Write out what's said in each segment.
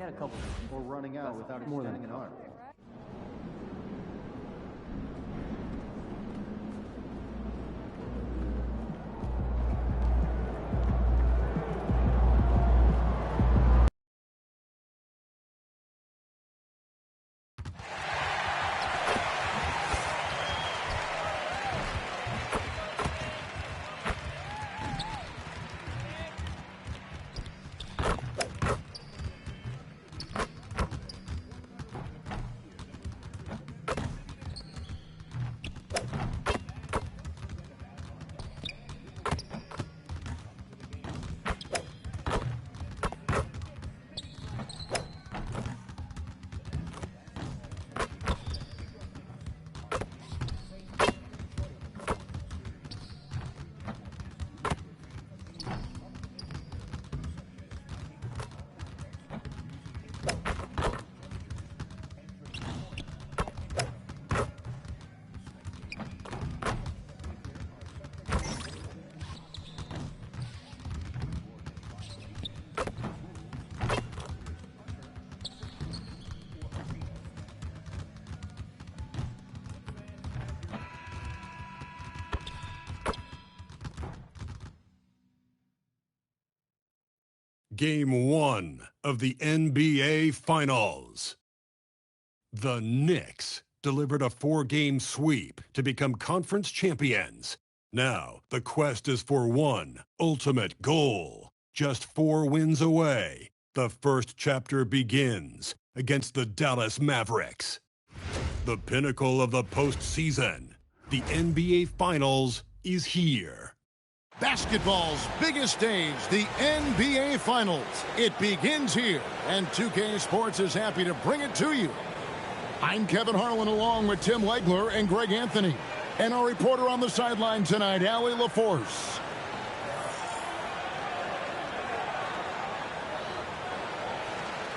had a couple. Or running out without extending an arm. Game 1 of the NBA Finals. The Knicks delivered a 4-game sweep to become conference champions. Now, the quest is for one ultimate goal. Just 4 wins away. The first chapter begins against the Dallas Mavericks. The pinnacle of the postseason. The NBA Finals is here. Basketball's biggest stage, the NBA Finals. It begins here, and 2K Sports is happy to bring it to you. I'm Kevin Harlan along with Tim Legler and Greg Anthony. And our reporter on the sideline tonight, Allie LaForce.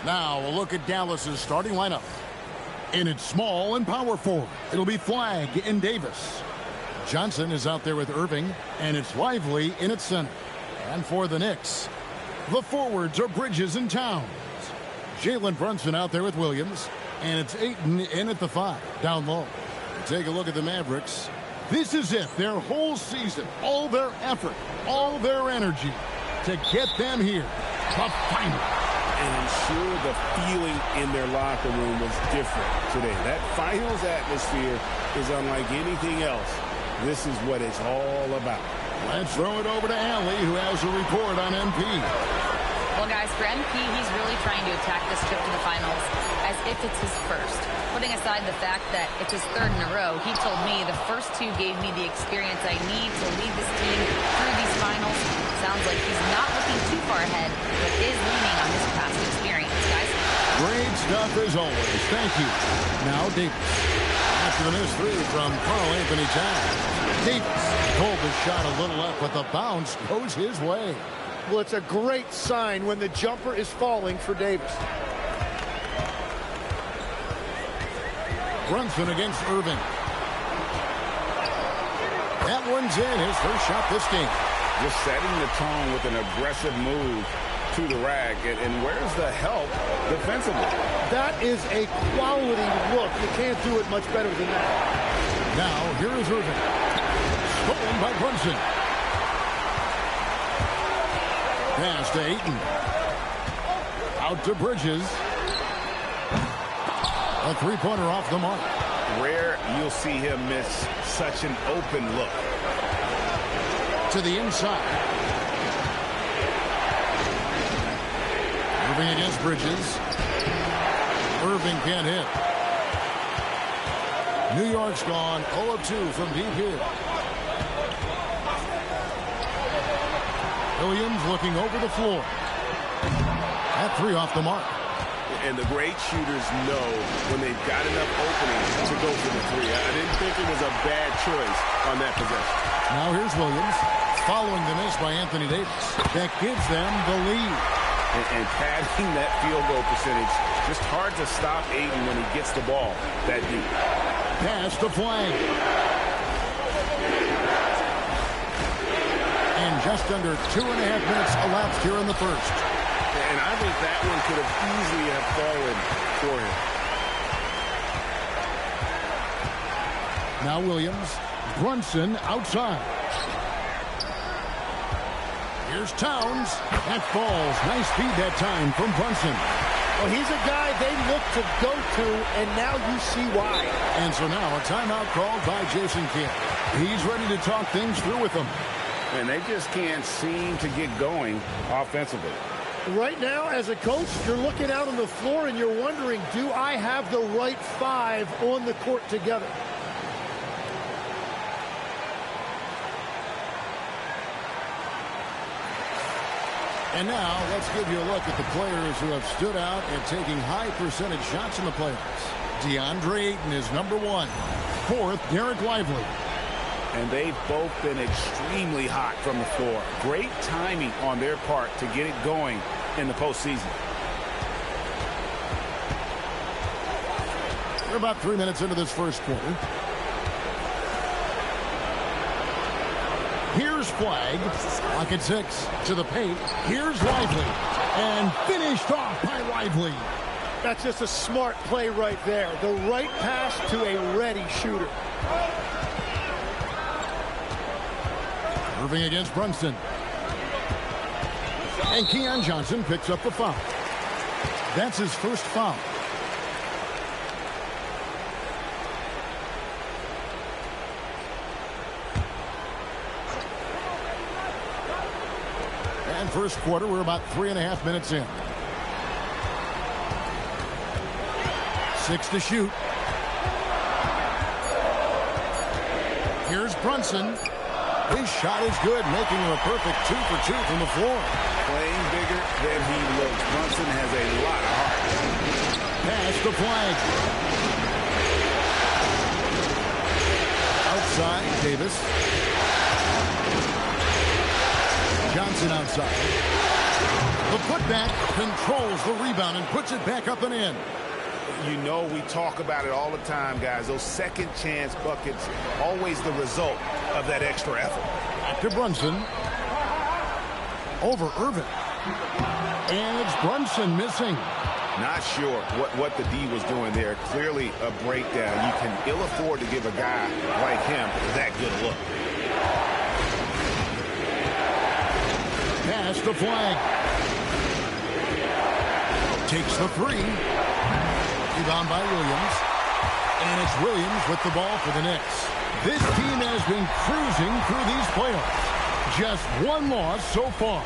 Now a look at Dallas's starting lineup. In its small and power forward, it'll be Flagg and Davis. Johnson is out there with Irving, and it's Lively in its center. And for the Knicks, the forwards are Bridges and Towns. Jalen Brunson out there with Williams, and it's Ayton in at the 5, down low. Take a look at the Mavericks. This is it, their whole season, all their effort, all their energy to get them here, the final. And I'm sure the feeling in their locker room was different today. That finals atmosphere is unlike anything else. This is what it's all about. Let's throw it over to Allie, who has a report on MP. Well, guys, for MP, he's really trying to attack this trip to the finals as if it's his first. Putting aside the fact that it's his 3rd in a row, he told me the first 2 gave me the experience I need to lead this team through these finals. Sounds like he's not looking too far ahead, but is leaning on his past experience, guys. Great stuff as always. Thank you. Now Davis. After the miss 3 from Karl-Anthony Towns. Davis pulled the shot a little up, but the bounce goes his way. Well, it's a great sign when the jumper is falling for Davis. Brunson against Irving. That one's in, his first shot this game. Just setting the tone with an aggressive move to the rack. And where's the help defensively? That is a quality look. You can't do it much better than that. Now, here is Irving. Stolen by Brunson. Pass to Ayton. Out to Bridges. A 3-pointer off the mark. Rare you'll see him miss such an open look. To the inside. Irving against Bridges. Irving can't hit. New York's gone 0 of 2 from deep here. Williams looking over the floor. That 3 off the mark. And the great shooters know when they've got enough openings to go for the 3. I didn't think it was a bad choice on that possession. Now here's Williams following the miss by Anthony Davis. That gives them the lead. And padding that field goal percentage, just hard to stop Ayton when he gets the ball that deep. Pass to Flagg. And just under 2.5 minutes elapsed here in the first. And I think that one could have easily have fallen for him. Now Williams. Brunson outside. Here's Towns. That falls. Nice feed that time from Brunson. Well, he's a guy they look to go to, and now you see why. And so now a timeout called by Jason Kidd. He's ready to talk things through with them. And they just can't seem to get going offensively. Right now, as a coach, you're looking out on the floor and you're wondering, do I have the right five on the court together? And now let's give you a look at the players who have stood out and taking high percentage shots in the playoffs. DeAndre Ayton is number 1. 4th, Derek Lively. And they've both been extremely hot from the floor. Great timing on their part to get it going in the postseason. We're about 3 minutes into this first quarter. Here's Flagg. Lock at 6. To the paint. Here's Lively. And finished off by Lively. That's just a smart play right there. The right pass to a ready shooter. Irving against Brunson. And Keon Johnson picks up the foul. That's his first foul. And first quarter, we're about 3.5 minutes in. 6 to shoot. Here's Brunson. His shot is good, making him a perfect 2 for 2 from the floor. Playing bigger than he looks. Brunson has a lot of heart. Pass to Flagg. Outside, Davis. Johnson outside. The putback controls the rebound and puts it back up and in. You know, we talk about it all the time, guys. Those second chance buckets, always the result of that extra effort. Back to Brunson. Over Irving. And it's Brunson missing. Not sure what the D was doing there. Clearly a breakdown. You can ill afford to give a guy like him that good a look. Pass to Flagg. Takes the 3. Rebound by Williams. And it's Williams with the ball for the Knicks. This team has been cruising through these playoffs. Just 1 loss so far.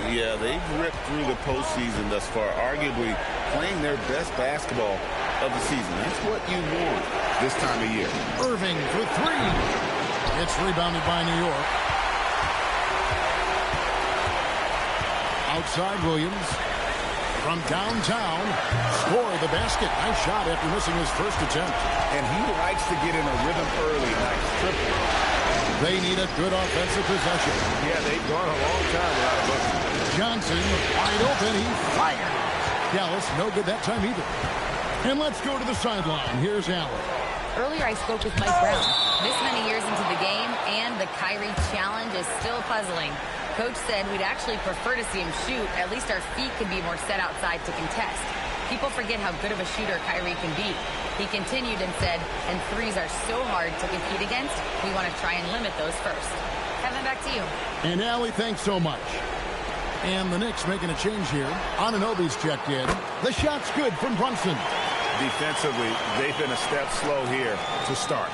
Yeah, they've ripped through the postseason thus far, arguably playing their best basketball of the season. That's what you want this time of year. Irving for 3. It's rebounded by New York. Outside Williams. From downtown, score the basket. Nice shot after missing his first attempt. And he likes to get in a rhythm early. Nice triple. They need a good offensive possession. Yeah, they've gone a long time without a bucket. Johnson, wide open, he fired. Dallas, no good that time either. And let's go to the sideline. Here's Allen. Earlier I spoke with Mike Brown. This many years into the game, and the Kyrie challenge is still puzzling. Coach said we'd actually prefer to see him shoot. At least our feet could be more set outside to contest. People forget how good of a shooter Kyrie can be. He continued and said, and threes are so hard to compete against, we want to try and limit those first. Kevin, back to you. And Allie, thanks so much. And the Knicks making a change here. Anunoby's checked in. The shot's good from Brunson. Defensively, they've been a step slow here to start.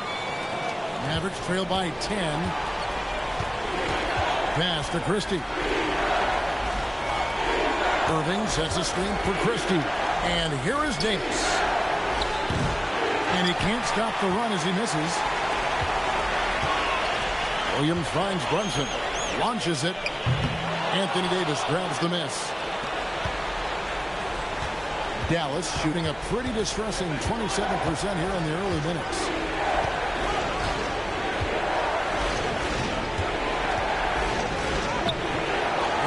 Mavericks trail by 10. Pass to Christie. Irving sets a screen for Christie. And here is Davis. And he can't stop the run as he misses. Williams finds Brunson. Launches it. Anthony Davis grabs the miss. Dallas shooting a pretty distressing 27% here in the early minutes.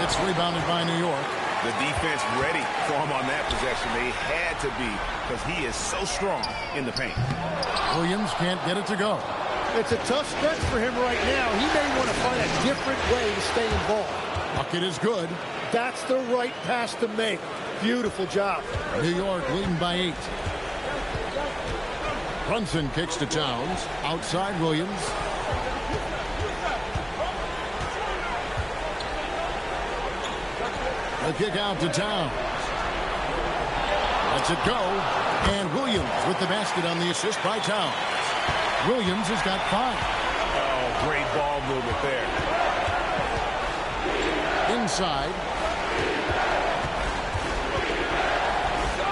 It's rebounded by New York. The defense ready for him on that possession. They had to be, because he is so strong in the paint. Williams can't get it to go. It's a tough stretch for him right now. He may want to find a different way to stay involved. Bucket is good. That's the right pass to make. Beautiful job. New York leading by 8. Brunson kicks to Towns. Outside Williams. The kick out to Towns. Lets it go. And Williams with the basket on the assist by Towns. Williams has got 5. Oh, great ball movement there. Inside.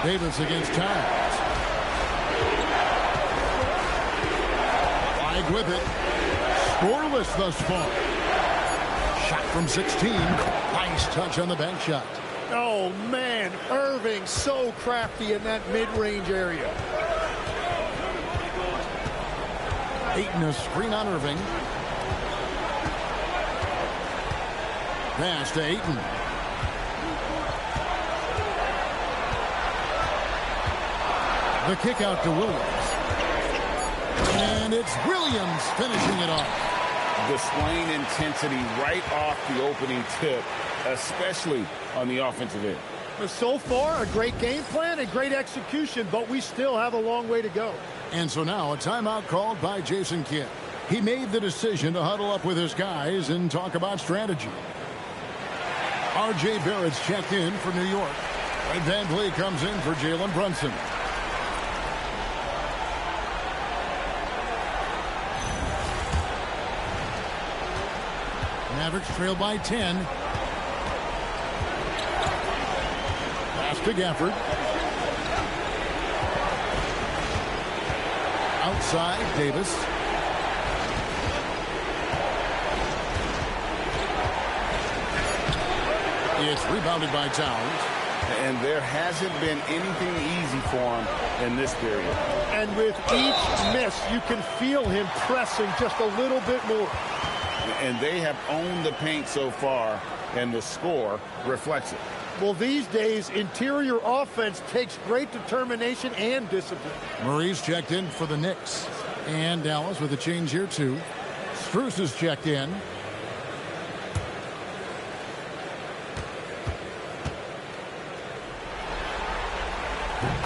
Davis against Towns. Flag with it. Scoreless thus far. Shot from 16. Nice touch on the bank shot. Oh, man. Irving so crafty in that mid-range area. Ayton a screen on Irving. Pass to Ayton. The kick out to Williams. And it's Williams finishing it off. Displaying intensity right off the opening tip, especially on the offensive end. So far, a great game plan and great execution, but we still have a long way to go. And so now a timeout called by Jason Kidd. He made the decision to huddle up with his guys and talk about strategy. R.J. Barrett's checked in for New York. Fred VanVleet comes in for Jalen Brunson. Mavericks trail by 10. Pass to Gafford. Outside, Davis. It's rebounded by Towns. And there hasn't been anything easy for him in this period. And with each miss, you can feel him pressing just a little bit more. And they have owned the paint so far, and the score reflects it. Well, these days, interior offense takes great determination and discipline. Murray's checked in for the Knicks. And Dallas with a change here, too. Strus is checked in.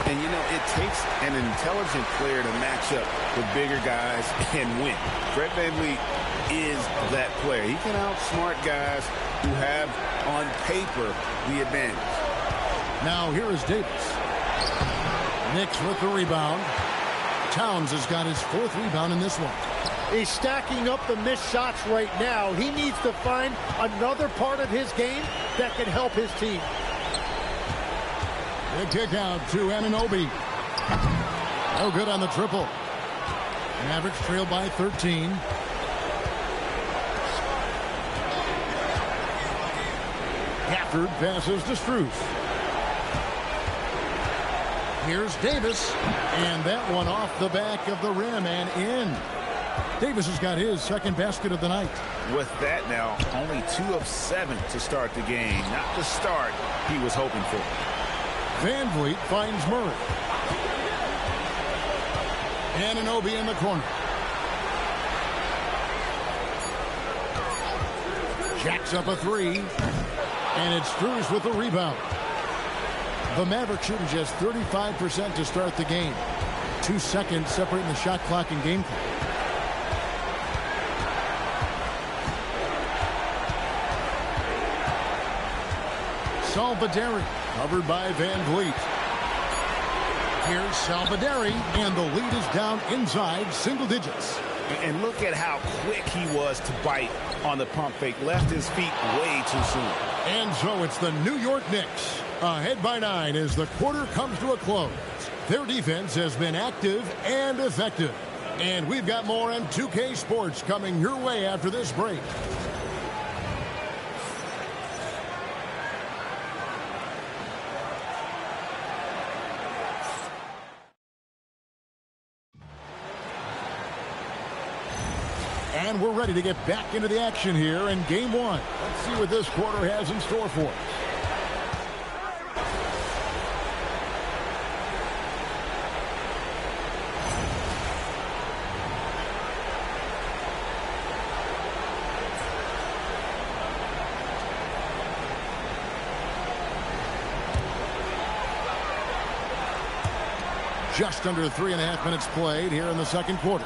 And, you know, it takes an intelligent player to match up with bigger guys and win. Fred VanVleet is that player. He can outsmart guys who have, on paper, the advantage. Now here is Davis. Knicks with the rebound. Towns has got his 4th rebound in this one. He's stacking up the missed shots right now. He needs to find another part of his game that can help his team. The kick out to Anunoby. No good on the triple. Mavericks trail by 13. Gafford passes to Strus. Here's Davis. And that one off the back of the rim and in. Davis has got his 2nd basket of the night. With that now, only 2 of 7 to start the game. Not the start he was hoping for. VanVleet finds Murray. Anunoby in the corner. Jacks up a 3. And it's Strus with the rebound. The Mavericks shooting just 35% to start the game. 2 seconds separating the shot clock and game clock. Salvaderi covered by VanVleet. Here's Salvaderi, and the lead is down inside single digits. And look at how quick he was to bite on the pump fake. Left his feet way too soon. And so it's the New York Knicks ahead by 9 as the quarter comes to a close. Their defense has been active and effective. And we've got more on 2K Sports coming your way after this break. And we're ready to get back into the action here in Game 1. Let's see what this quarter has in store for us. Just under 3.5 minutes played here in the second quarter.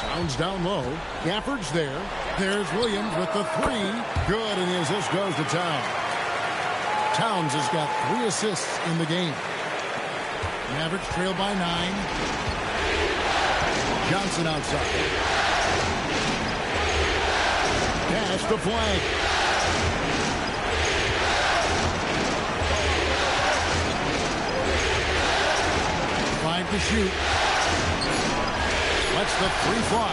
Towns down low. Gafford's there. There's Williams with the three. Good, and the assist goes to Towns. Towns has got 3 assists in the game. Mavericks trail by 9. Johnson outside. Pass the flag. To shoot. Lets the three fly.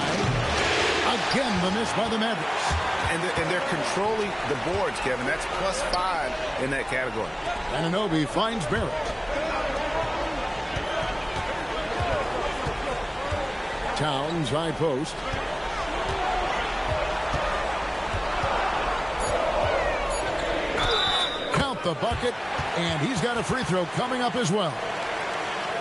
Again, the miss by the Mavericks. And they're controlling the boards, Kevin. That's +5 in that category. Anunoby finds Barrett. Towns, high post. Count the bucket, and he's got a free throw coming up as well.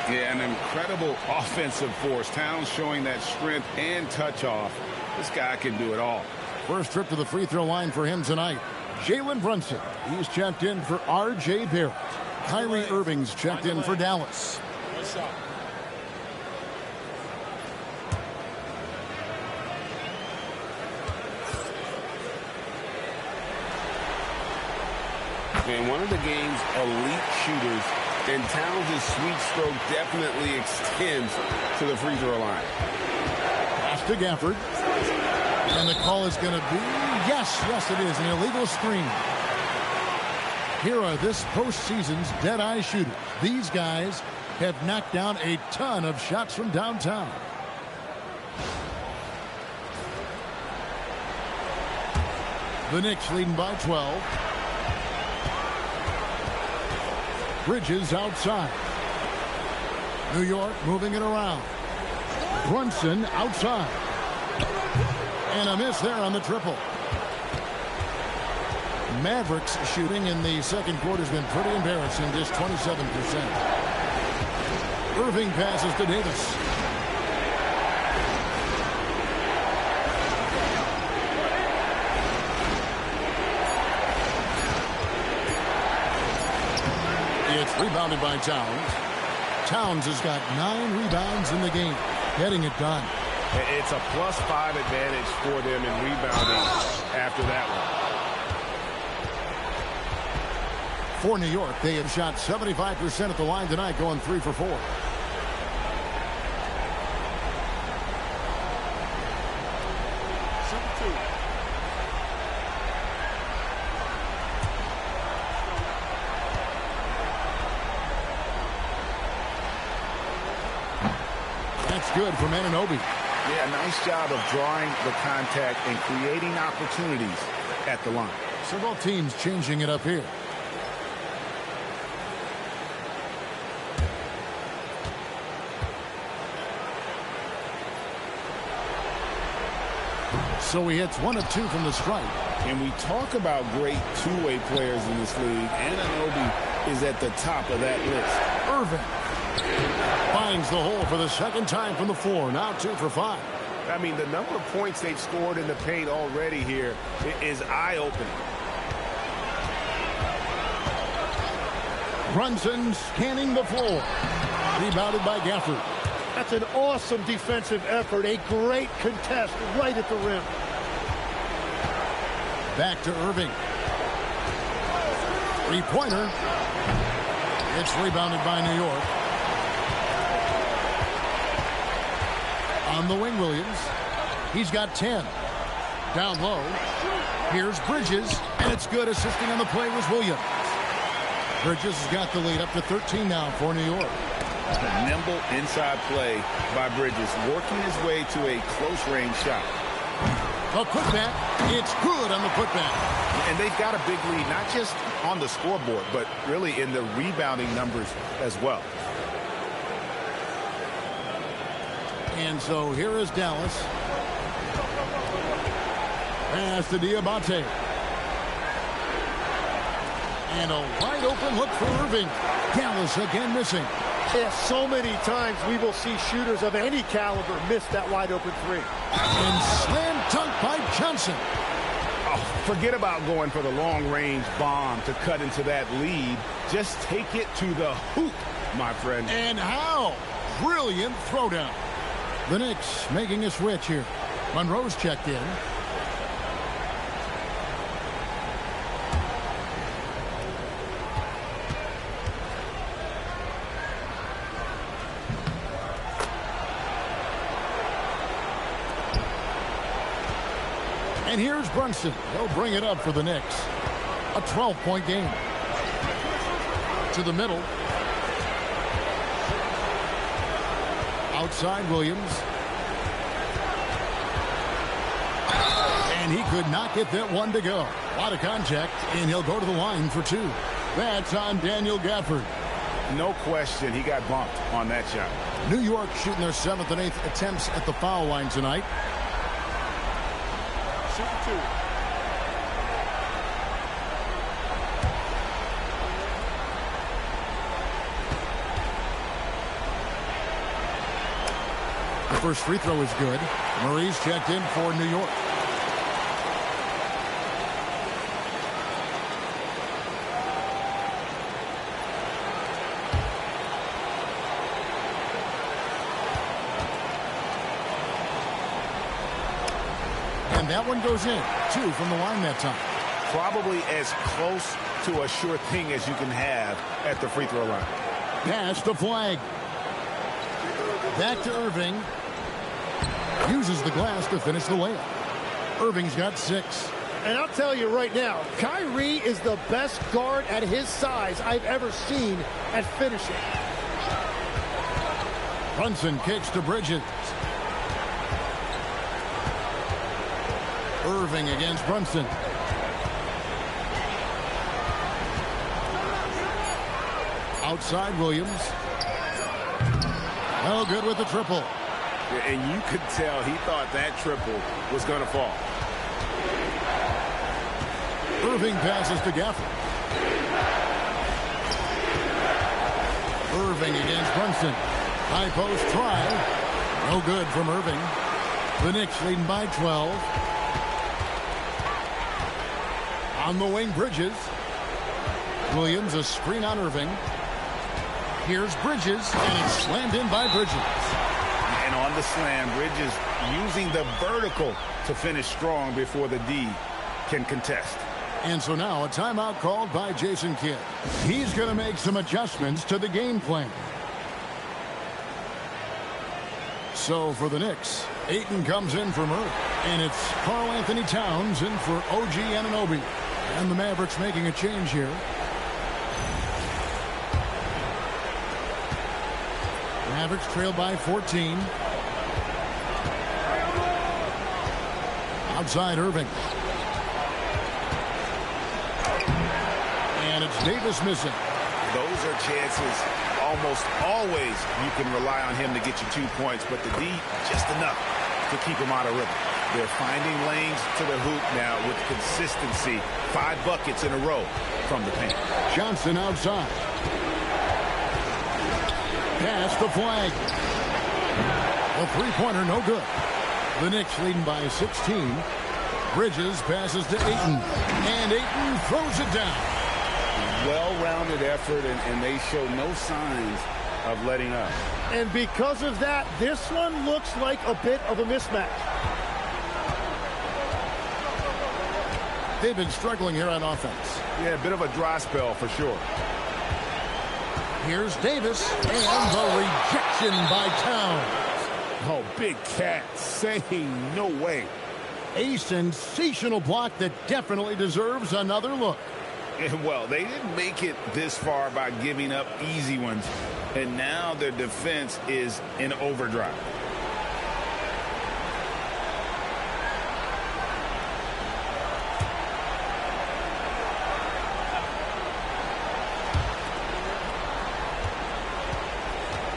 Yeah, an incredible offensive force. Towns showing that strength and touch off. This guy can do it all. First trip to the free throw line for him tonight. Jalen Brunson. He's checked in for R.J. Barrett. Kyrie Irving's checked in for Dallas. Man, one of the game's elite shooters. And Towns' sweet stroke definitely extends to the free throw line. Pass to Gafford. And the call is going to be, yes, it is, an illegal screen. Here are this postseason's dead-eye shooters. These guys have knocked down a ton of shots from downtown. The Knicks leading by 12. Bridges outside. New York moving it around. Brunson outside. And a miss there on the triple. Mavericks shooting in the second quarter has been pretty embarrassing, just 27%. Irving passes to Davis. It's rebounded by Towns. Towns has got 9 rebounds in the game, getting it done. It's a +5 advantage for them in rebounding after that one. For New York, they have shot 75% at the line tonight, going 3 for 4. Good from Anunoby. Yeah, nice job of drawing the contact and creating opportunities at the line. Several teams changing it up here. So he hits 1 of 2 from the stripe. And we talk about great two-way players in this league. Anunoby is at the top of that list. Irving finds the hole for the second time from the floor. Now 2 for 5. I mean, the number of points they've scored in the paint already here is eye-opening. Brunson scanning the floor. Rebounded by Gafford. That's an awesome defensive effort. A great contest right at the rim. Back to Irving. Three-pointer. It's rebounded by New York. On the wing, Williams. He's got 10. Down low. Here's Bridges, and it's good. Assisting on the play was Williams. Bridges has got the lead up to 13 now for New York. A nimble inside play by Bridges, working his way to a close-range shot. A putback. It's good on the putback. And they've got a big lead, not just on the scoreboard, but really in the rebounding numbers as well. And so here is Dallas. Pass to Diabate. And a wide open look for Irving. Dallas again missing. Yeah, so many times we will see shooters of any caliber miss that wide open three. And slam dunk by Johnson. Oh, forget about going for the long-range bomb to cut into that lead. Just take it to the hoop, my friend. And how? Brilliant throwdown. The Knicks making a switch here. Monroe's checked in. And here's Brunson. He'll bring it up for the Knicks. A 12-point game. To the middle. Outside Williams. And he could not get that one to go. A lot of contact, and he'll go to the line for two. That's on Daniel Gafford. No question, he got bumped on that shot. New York shooting their 7th and 8th attempts at the foul line tonight. Shooting two. The first free throw is good. Murray's checked in for New York. And that one goes in. 2 from the line that time. Probably as close to a sure thing as you can have at the free throw line. Pass the flag. Back to Irving. Uses the glass to finish the layup. Irving's got 6. And I'll tell you right now, Kyrie is the best guard at his size I've ever seen at finishing. Brunson kicks to Bridges. Irving against Brunson. Outside Williams. No good with the triple. And you could tell he thought that triple was going to fall. Irving passes to Gafford. Irving against Brunson. High post try. No good from Irving. The Knicks leading by 12. On the wing, Bridges. Williams, a screen on Irving. Here's Bridges, and it's slammed in by Bridges. And on the slam, Bridges using the vertical to finish strong before the D can contest. And so now a timeout called by Jason Kidd. He's going to make some adjustments to the game plan. So for the Knicks, Ayton comes in for Murray. And it's Karl Anthony Towns in for OG Anunoby. And the Mavericks making a change here. Mavericks trail by 14. Outside Irving. And it's Davis missing. Those are chances almost always you can rely on him to get you 2 points, but the D just enough to keep him out of rhythm. They're finding lanes to the hoop now with consistency. 5 buckets in a row from the paint. Johnson outside. Pass the flag. A three-pointer, no good. The Knicks leading by 16. Bridges passes to Ayton. And Ayton throws it down. Well-rounded effort, and they show no signs of letting up. And because of that, this one looks like a bit of a mismatch. They've been struggling here on offense. Yeah, a bit of a dry spell for sure. Here's Davis, and the rejection by Towns. Oh, big cat saying no way. A sensational block that definitely deserves another look. And, well, they didn't make it this far by giving up easy ones, and now their defense is in overdrive.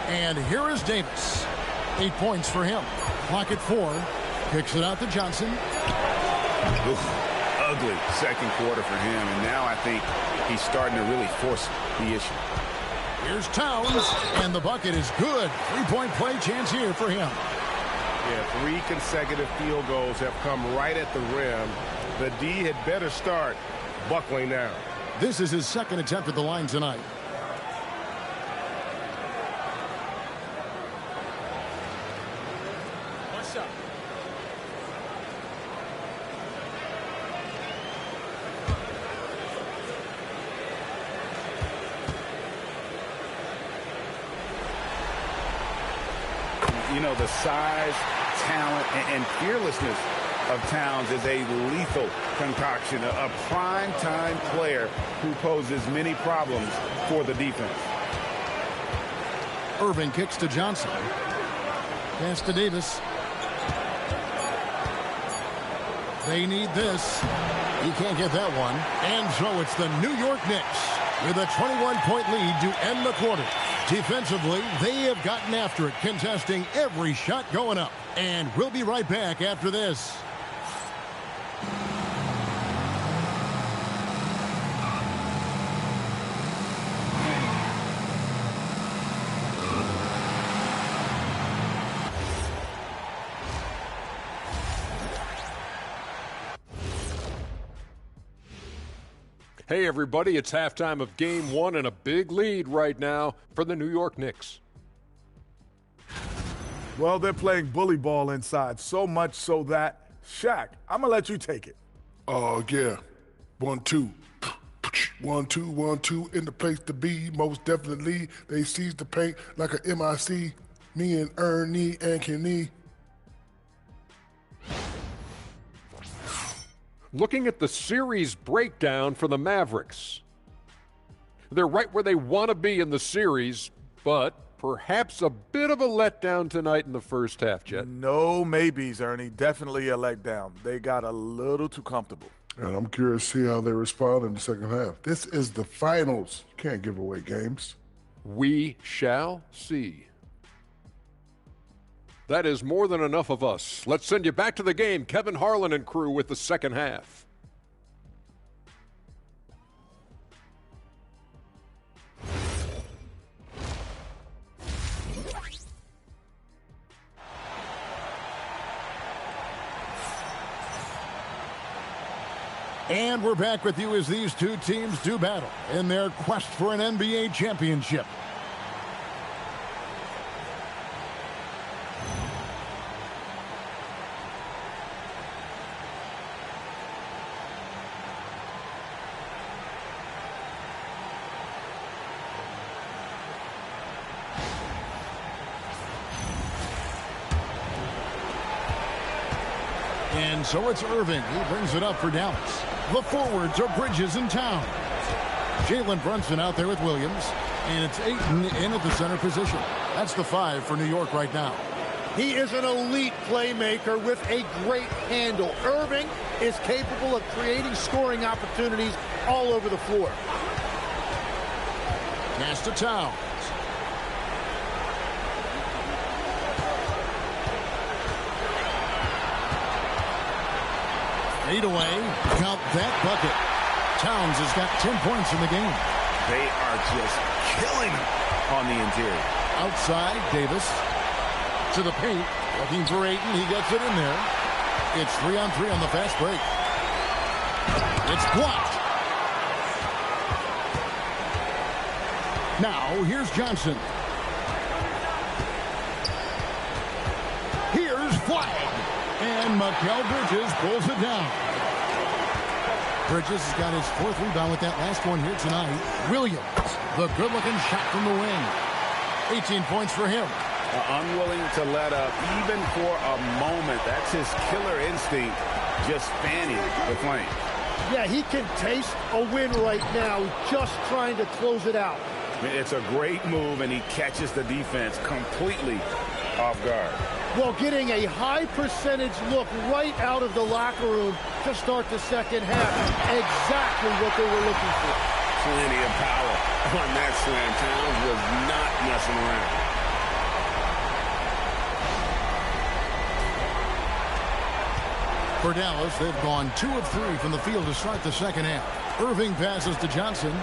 And here is Davis. 8 points for him. Clock at 4. Kicks it out to Johnson. Oof, ugly second quarter for him, and now I think he's starting to really force the issue. Here's Towns, and the bucket is good. 3-point play chance here for him. Yeah, 3 consecutive field goals have come right at the rim, The D had better start buckling down. This is his second attempt at the line tonight. What's up? You know, the size, talent, and fearlessness of Towns is a lethal concoction, a prime-time player who poses many problems for the defense. Irving kicks to Johnson. Pass to Davis. They need this. He can't get that one. And so it's the New York Knicks with a 21-point lead to end the quarter. Defensively, they have gotten after it, contesting every shot going up. And we'll be right back after this. Hey, everybody, it's halftime of Game 1 and a big lead right now for the New York Knicks. Well, they're playing bully ball inside, so much so that, Shaq, I'm going to let you take it. Oh, yeah. 1-2. 1-2, 1-2, in the place to be, most definitely. They seize the paint like a MIC. Me and Ernie and Kenny. Looking at the series breakdown for the Mavericks. They're right where they want to be in the series, but perhaps a bit of a letdown tonight in the first half, Jet. No maybes, Ernie. Definitely a letdown. They got a little too comfortable. And I'm curious to see how they respond in the second half. This is the finals. You can't give away games. We shall see. That is more than enough of us. Let's send you back to the game. Kevin Harlan and crew with the second half. And we're back with you as these two teams do battle in their quest for an NBA championship. And so it's Irving. He brings it up for Dallas. The forwards are Bridges and Towns. Jalen Brunson out there with Williams. And it's Ayton in at the center position. That's the 5 for New York right now. He is an elite playmaker with a great handle. Irving is capable of creating scoring opportunities all over the floor. Pass to Towns. Fade away. Count that bucket. Towns has got 10 points in the game. They are just killing him on the interior. Outside, Davis. To the paint. Looking for Ayton. He gets it in there. It's 3-on-3 on the fast break. It's blocked. Now, here's Johnson. Here's Flag. And Mikal Bridges pulls it down. Bridges has got his 4th rebound with that last one here tonight. Williams, the good-looking shot from the wing. 18 points for him. Unwilling to let up even for a moment. That's his killer instinct, just fanning the flame. Yeah, he can taste a win right now, just trying to close it out. It's a great move, and he catches the defense completely off guard. Well, getting a high percentage look right out of the locker room to start the second half. Exactly what they were looking for. Plenty of power on that slam. Towns was not messing around. For Dallas, they've gone 2 of 3 from the field to start the second half. Irving passes to Johnson.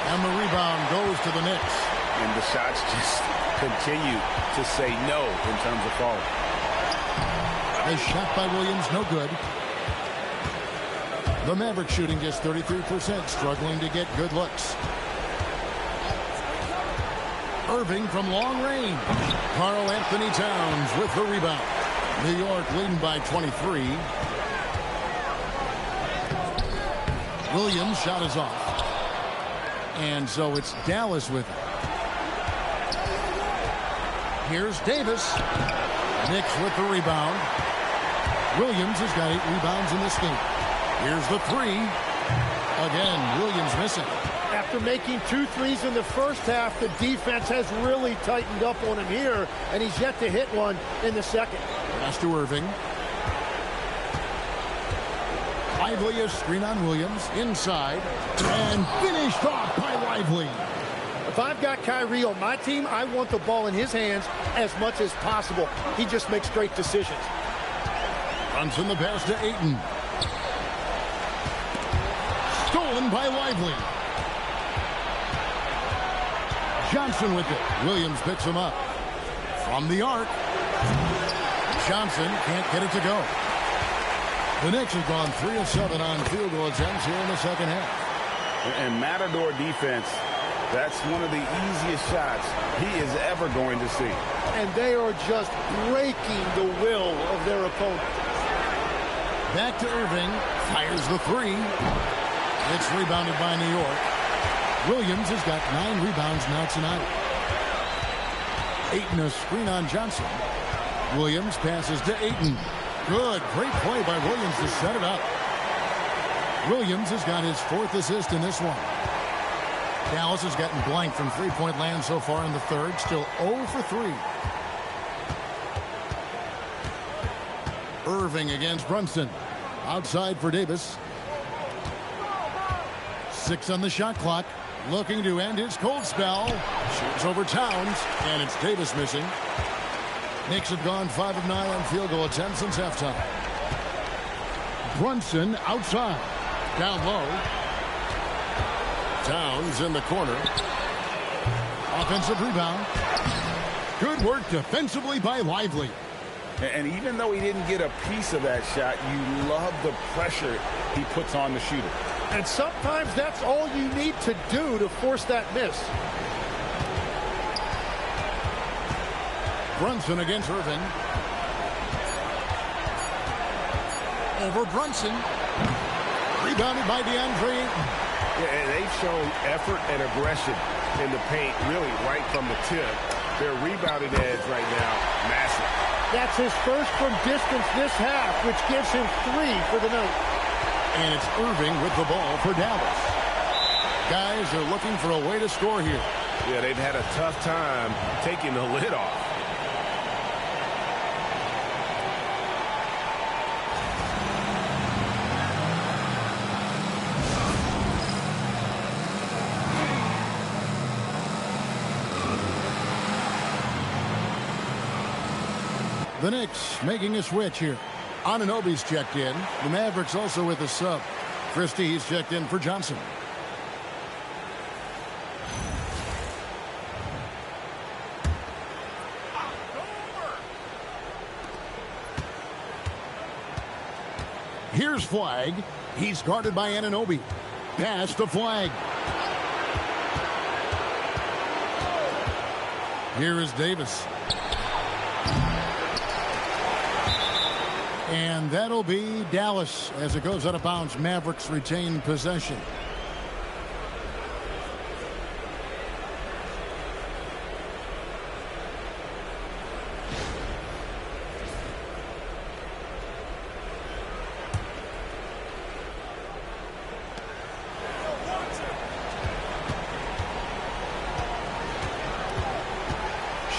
And the rebound goes to the Knicks. And the shots just continue to say no in terms of falling. A shot by Williams, no good. The Mavericks shooting just 33%, struggling to get good looks. Irving from long range. Karl Anthony Towns with the rebound. New York leading by 23. Williams' shot is off. And so it's Dallas with it. Here's Davis. Knicks with the rebound. Williams has got 8 rebounds in this game. Here's the three. Again, Williams missing. After making 2 threes in the first half, the defense has really tightened up on him here, and he's yet to hit one in the second. Pass to Irving. Lively a screen on Williams. Inside. And finished off by Lively. If I've got Kyrie on my team, I want the ball in his hands as much as possible. He just makes great decisions. Brunson the pass to Ayton. Stolen by Lively. Johnson with it. Williams picks him up. From the arc. Johnson can't get it to go. The Knicks have gone 3 of 7 on field goal attempts here in the second half. And Matador defense, that's one of the easiest shots he is ever going to see. And they are just breaking the will of their opponent. Back to Irving. Fires the three. It's rebounded by New York. Williams has got 9 rebounds now tonight. Ayton a screen on Johnson. Williams passes to Ayton. Good, great play by Williams to set it up. Williams has got his 4th assist in this one. Dallas has gotten blank from three-point land so far in the third. Still 0 for 3. Irving against Brunson. Outside for Davis. 6 on the shot clock. Looking to end his cold spell. Shoots over Towns, and it's Davis missing. Knicks have gone 5 of 9 on field goal attempts since halftime. Brunson outside. Down low. Towns in the corner. Offensive rebound. Good work defensively by Lively. And even though he didn't get a piece of that shot, you love the pressure he puts on the shooter. And sometimes that's all you need to do to force that miss. Brunson against Irving. Over Brunson. Rebounded by DeAndre. Yeah, they've shown effort and aggression in the paint, really right from the tip. Their rebounding edge right now, massive. That's his first from distance this half, which gives him 3 for the night. And it's Irving with the ball for Dallas. Guys are looking for a way to score here. Yeah, they've had a tough time taking the lid off. The Knicks making a switch here. Anunoby's checked in. The Mavericks also with a sub. Christie's checked in for Johnson. Here's Flag. He's guarded by Anunoby. Pass to Flag. Here is Davis. And that'll be Dallas as it goes out of bounds. Mavericks retain possession.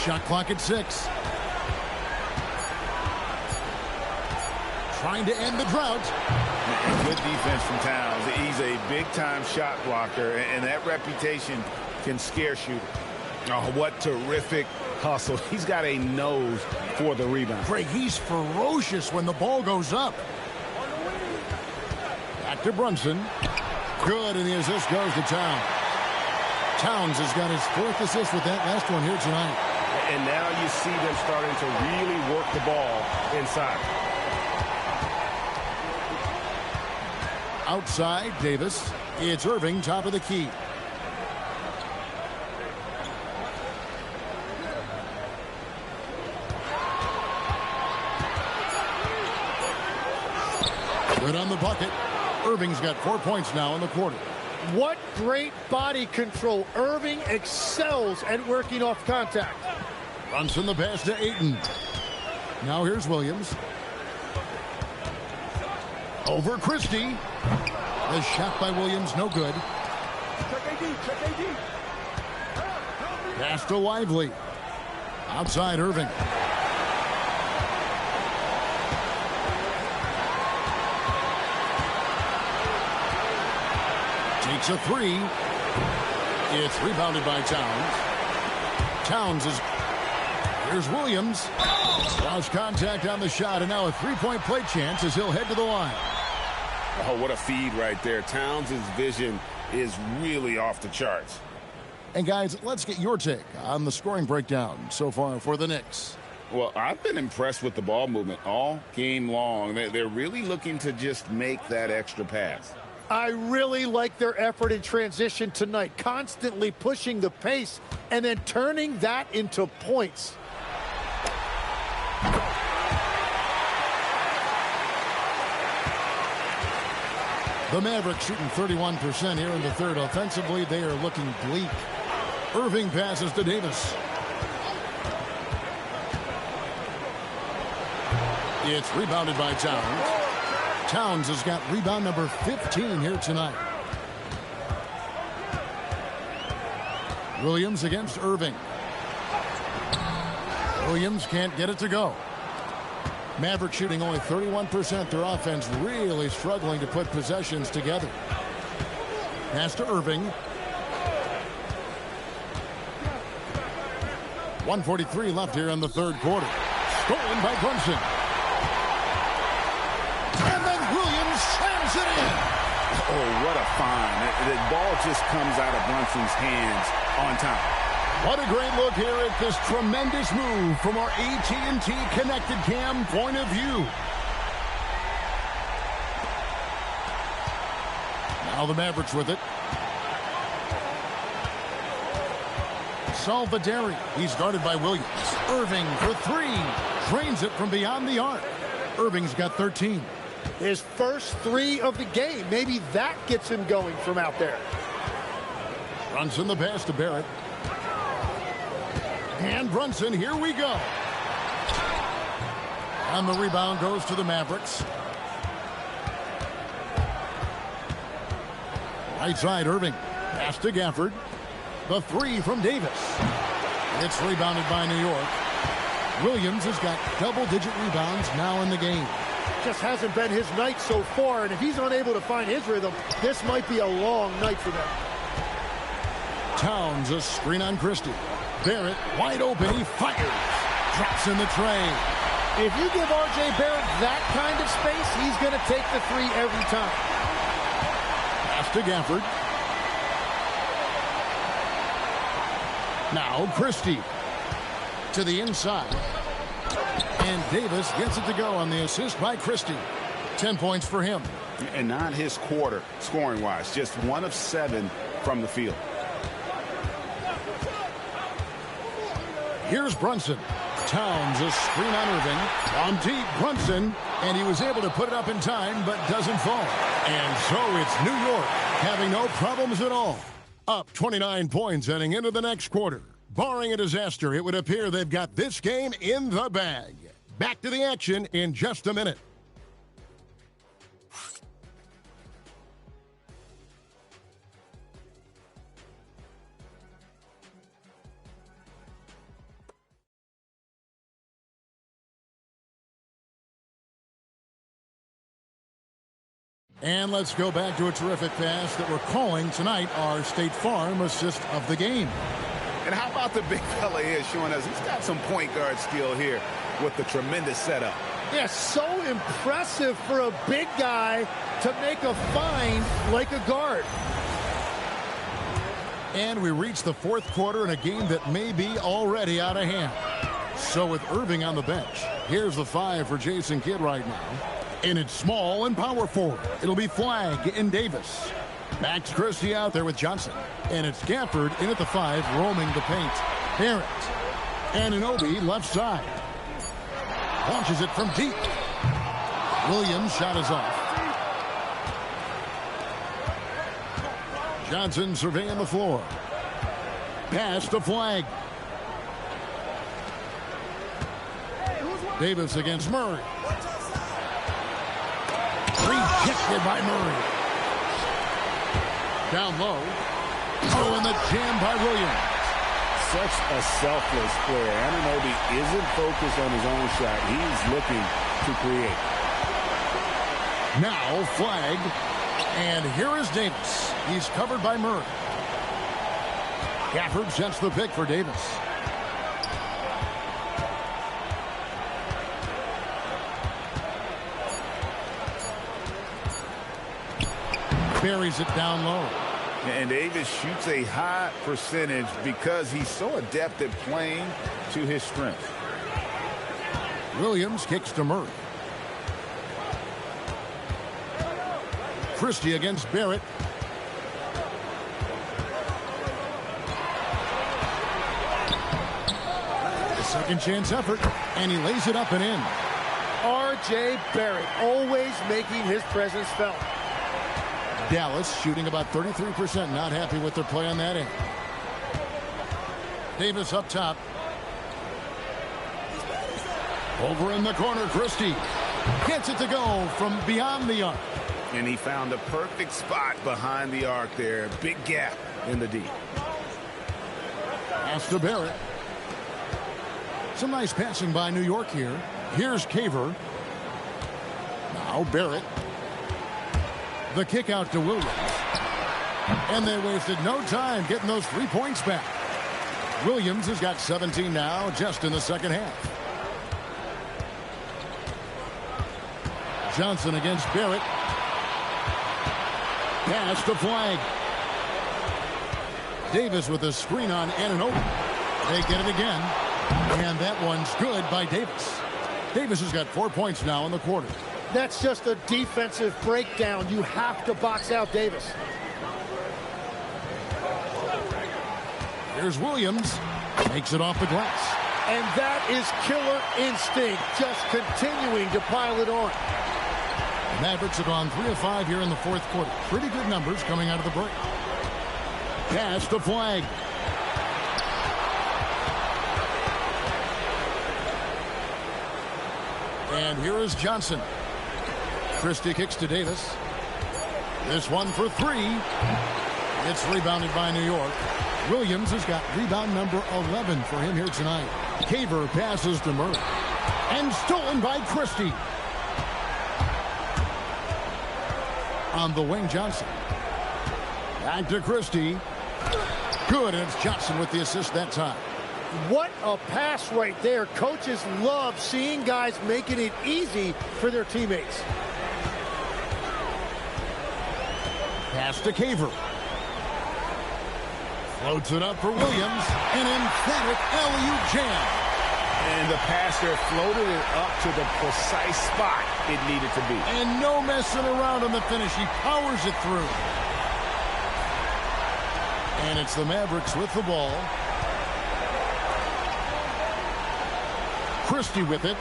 Shot clock at 6. Trying to end the drought. Good defense from Towns. He's a big-time shot blocker, and that reputation can scare shooters. Oh, what terrific hustle. He's got a nose for the rebound. Craig, he's ferocious when the ball goes up. Back to Brunson. Good, and the assist goes to Towns. Towns has got his 4th assist with that last one here tonight. And now you see them starting to really work the ball inside. outside. Davis. It's Irving, top of the key. Good on the bucket. Irving's got 4 points now in the quarter. What great body control. Irving excels at working off contact. Brunson the pass to Ayton. Now here's Williams. Over Christie. The shot by Williams, no good. Pass to Lively. Outside Irving. Takes a three. It's rebounded by Towns. Towns is... Here's Williams. Lost contact on the shot, and now a three-point play chance as he'll head to the line. Oh, what a feed right there. Towns' vision is really off the charts. And guys, let's get your take on the scoring breakdown so far for the Knicks. Well, I've been impressed with the ball movement all game long. They're really looking to just make that extra pass. I really like their effort in transition tonight, constantly pushing the pace and then turning that into points. The Mavericks shooting 31% here in the third. Offensively, they are looking bleak. Irving passes to Davis. It's rebounded by Towns. Towns has got rebound number 15 here tonight. Williams against Irving. Williams can't get it to go. Mavericks shooting only 31%. Their offense really struggling to put possessions together. Pass to Irving. 1:43 left here in the third quarter. Stolen by Brunson. And then Williams slams it in. Oh, what a find. The ball just comes out of Brunson's hands on time. What a great look here at this tremendous move from our AT&T Connected Cam point of view. Now the Mavericks with it. Salvaderi. He's guarded by Williams. Irving for three. Drains it from beyond the arc. Irving's got 13. His first three of the game. Maybe that gets him going from out there. Brunson the pass to Barrett. And Brunson, here we go. And the rebound goes to the Mavericks. Right side, Irving. Pass to Gafford. The three from Davis. It's rebounded by New York. Williams has got double-digit rebounds now in the game. Just hasn't been his night so far, and if he's unable to find his rhythm, this might be a long night for them. Towns, a screen on Christie. Barrett, wide open, he fires. Drops in the tray. If you give R.J. Barrett that kind of space, he's going to take the three every time. Pass to Gafford. Now Christie to the inside. And Davis gets it to go on the assist by Christie. 10 points for him. And not his quarter, scoring-wise. Just 1 of 7 from the field. Here's Brunson. Towns, a screen on Irving. On deep, Brunson. And he was able to put it up in time, but doesn't fall. And so it's New York having no problems at all. Up 29 points heading into the next quarter. Barring a disaster, it would appear they've got this game in the bag. Back to the action in just a minute. And let's go back to a terrific pass that we're calling tonight our State Farm assist of the game. And how about the big fella here showing us he's got some point guard skill here with the tremendous setup. Yeah, so impressive for a big guy to make a find like a guard. And we reach the fourth quarter in a game that may be already out of hand. So with Irving on the bench, here's the 5 for Jason Kidd right now. In its small and power forward, it'll be Flagg and Davis. Max Christie out there with Johnson. And it's Gafford in at the 5, roaming the paint. Barrett. Anunoby left side. Launches it from deep. Williams' shot is off. Johnson surveying the floor. Pass to Flagg. Davis against Murray. Rejected by Murray. Down low. Oh, and the jam by Williams. Such a selfless player. Anunoby isn't focused on his own shot. He's looking to create. Now Flagg. And here is Davis. He's covered by Murray. Gafford sets the pick for Davis. Buries it down low. And Davis shoots a high percentage because he's so adept at playing to his strength. Williams kicks to Murray. Christie against Barrett. A second chance effort, and he lays it up and in. R.J. Barrett always making his presence felt. Dallas shooting about 33%, not happy with their play on that end. Davis up top. Over in the corner, Christie gets it to go from beyond the arc. And he found a perfect spot behind the arc there. Big gap in the D. Pass to Barrett. Some nice passing by New York here. Here's Caver. Now Barrett. The kick out to Williams. And they wasted no time getting those 3 points back. Williams has got 17 now just in the second half. Johnson against Barrett. Pass to Flagg. Davis with a screen on Anunoby. They get it again. And that one's good by Davis. Davis has got 4 points now in the quarter. That's just a defensive breakdown. You have to box out Davis. Here's Williams. Makes it off the glass. And that is killer instinct. Just continuing to pile it on. The Mavericks have gone 3 of 5 here in the fourth quarter. Pretty good numbers coming out of the break. Pass to Flagg. And here is Johnson. Christie kicks to Davis. This one for 3. It's rebounded by New York. Williams has got rebound number 11 for him here tonight. Caver passes to Murray. And stolen by Christie. On the wing, Johnson. Back to Christie. Good, and it's Johnson with the assist that time. What a pass right there. Coaches love seeing guys making it easy for their teammates. Pass to Caver. Floats it up for Williams. An emphatic alley-oop jam. And the pass there floated it up to the precise spot it needed to be. And no messing around on the finish. He powers it through. And it's the Mavericks with the ball. Christie with it.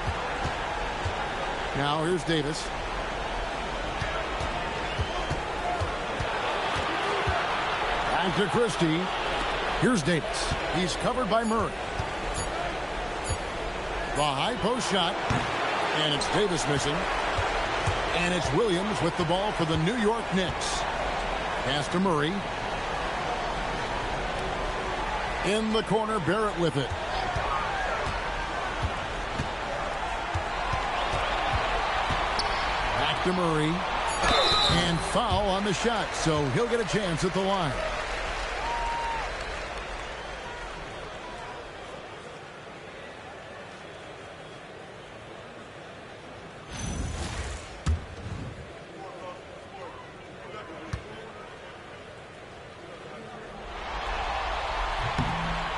Now here's Davis. Back to Christie. Here's Davis. He's covered by Murray. The high post shot. And it's Davis missing. And it's Williams with the ball for the New York Knicks. Pass to Murray. In the corner, Barrett with it. Back to Murray. And foul on the shot, so he'll get a chance at the line.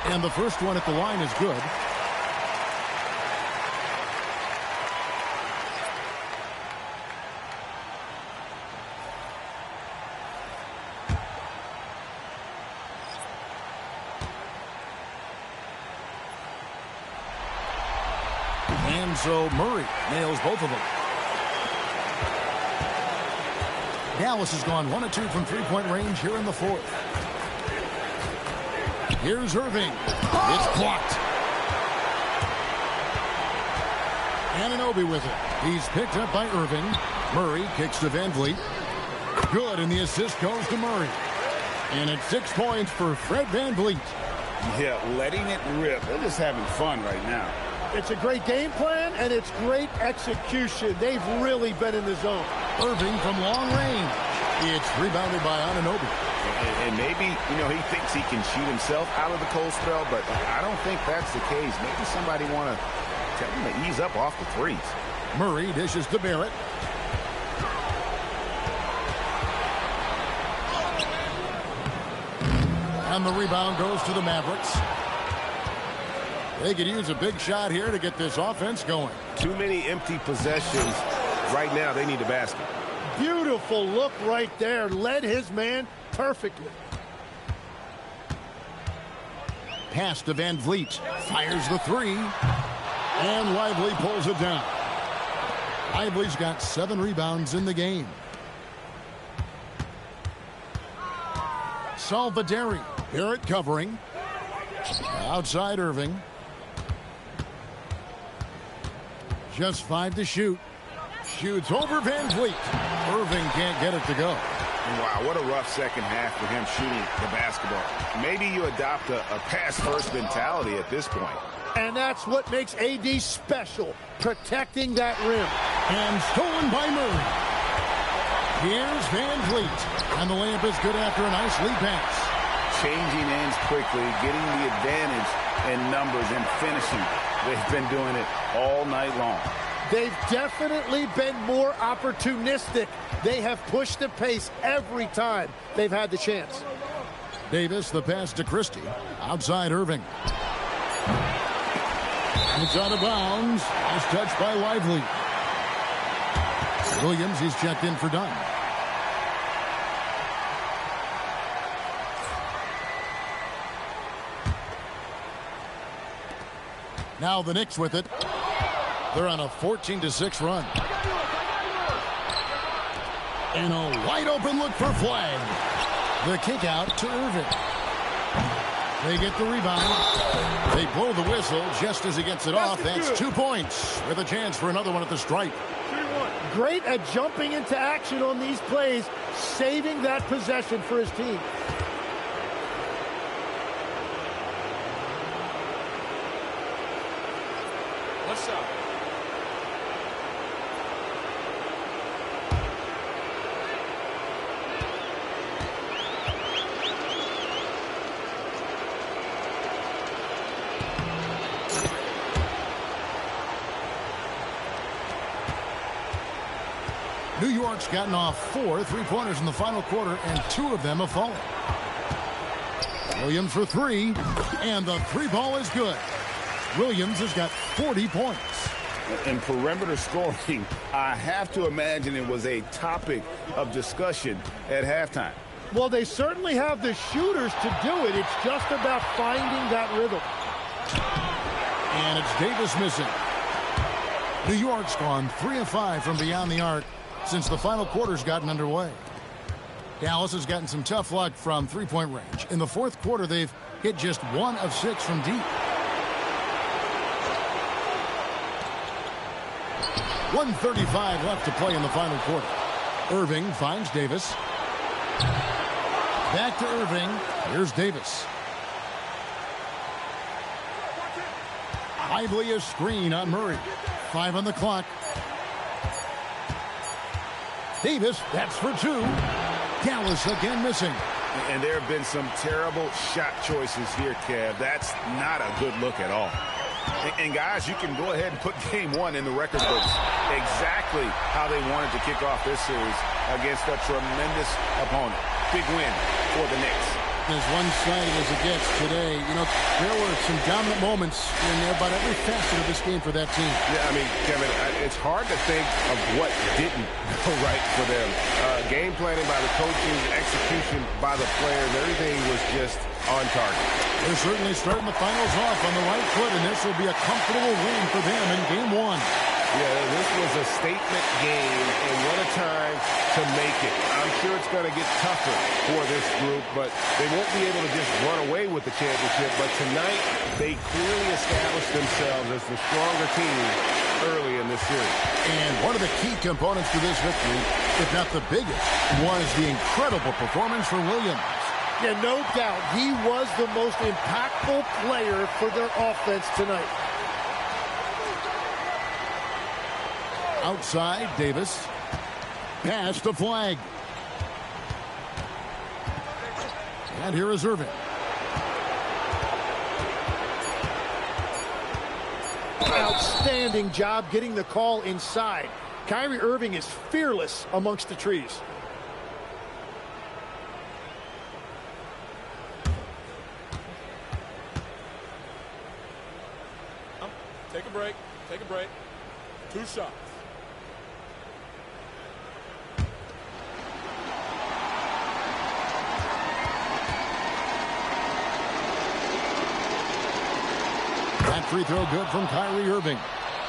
And the first one at the line is good. And so Murray nails both of them. Dallas has gone 1 of 2 from three-point range here in the fourth. Here's Irving. It's blocked. Anunoby with it. He's picked up by Irving. Murray kicks to Van Vliet. Good, and the assist goes to Murray. And it's 6 points for Fred Van Vliet. Yeah, letting it rip. They're just having fun right now. It's a great game plan, and it's great execution. They've really been in the zone. Irving from long range. It's rebounded by Anunoby. And maybe, he thinks he can shoot himself out of the cold spell, but I don't think that's the case. Maybe somebody want to tell him to ease up off the threes. Murray dishes to Barrett. And the rebound goes to the Mavericks. They could use a big shot here to get this offense going. Too many empty possessions. Right now, they need a basket. Beautiful look right there. Led his man perfectly. Pass to Van Vliet. Fires the three. And Lively pulls it down. Lively's got 7 rebounds in the game. Salvaderi. Barrett covering. Outside Irving. Just 5 to shoot. Shoots over Van Vliet. Irving can't get it to go. Wow, what a rough second half for him shooting the basketball. Maybe you adopt a pass-first mentality at this point. And that's what makes AD special, protecting that rim. And stolen by Murray. Here's Van Vliet. And the layup is good after a nice lead pass. Changing ends quickly, getting the advantage in numbers and finishing. They've been doing it all night long. They've definitely been more opportunistic. They have pushed the pace every time they've had the chance. Davis, the pass to Christie. Outside Irving. It's out of bounds. Nice touch by Lively. Williams, he's checked in for Dunn. Now the Knicks with it. They're on a 14-6 run. And a wide open look for Flag. The kick out to Irving. They get the rebound. They blow the whistle just as he gets it off. That's 2 points with a chance for another one at the stripe. Great at jumping into action on these plays, saving that possession for his team. What's up? New York's gotten off 4 3-pointers in the final quarter, and 2 of them have fallen. Williams for 3, and the 3 ball is good. Williams has got 40 points. In perimeter scoring, I have to imagine it was a topic of discussion at halftime. Well, they certainly have the shooters to do it. It's just about finding that rhythm. And it's Davis missing. New York's gone 3 of 5 from beyond the arc since the final quarter's gotten underway. Dallas has gotten some tough luck from 3-point range. In the fourth quarter, they've hit just 1 of 6 from deep. 1:35 left to play in the final quarter. Irving finds Davis. Back to Irving. Here's Davis. Lively a screen on Murray. 5 on the clock. Davis, that's for 2. Dallas again missing. And there have been some terrible shot choices here, Kev. That's not a good look at all. And guys, you can go ahead and put game 1 in the record books. Exactly how they wanted to kick off this series against a tremendous opponent. Big win for the Knicks. As one-sided as it gets today, you know, there were some dominant moments in about every facet of this game for that team. Yeah, I mean, Kevin, it's hard to think of what didn't go right for them. Game planning by the coaches, execution by the players, everything was just on target. They're certainly starting the finals off on the right foot, and this will be a comfortable win for them in Game 1. Yeah, this was a statement game, and what a time to make it. I'm sure it's going to get tougher for this group, but they won't be able to just run away with the championship. But tonight, they clearly established themselves as the stronger team early in this series. And one of the key components to this victory, if not the biggest, was the incredible performance for Williams. Yeah, no doubt. He was the most impactful player for their offense tonight. Outside, Davis. Pass to Flag. And here is Irving. Outstanding job getting the call inside. Kyrie Irving is fearless amongst the trees. Take a break. Take a break. 2 shots. That free throw good from Kyrie Irving.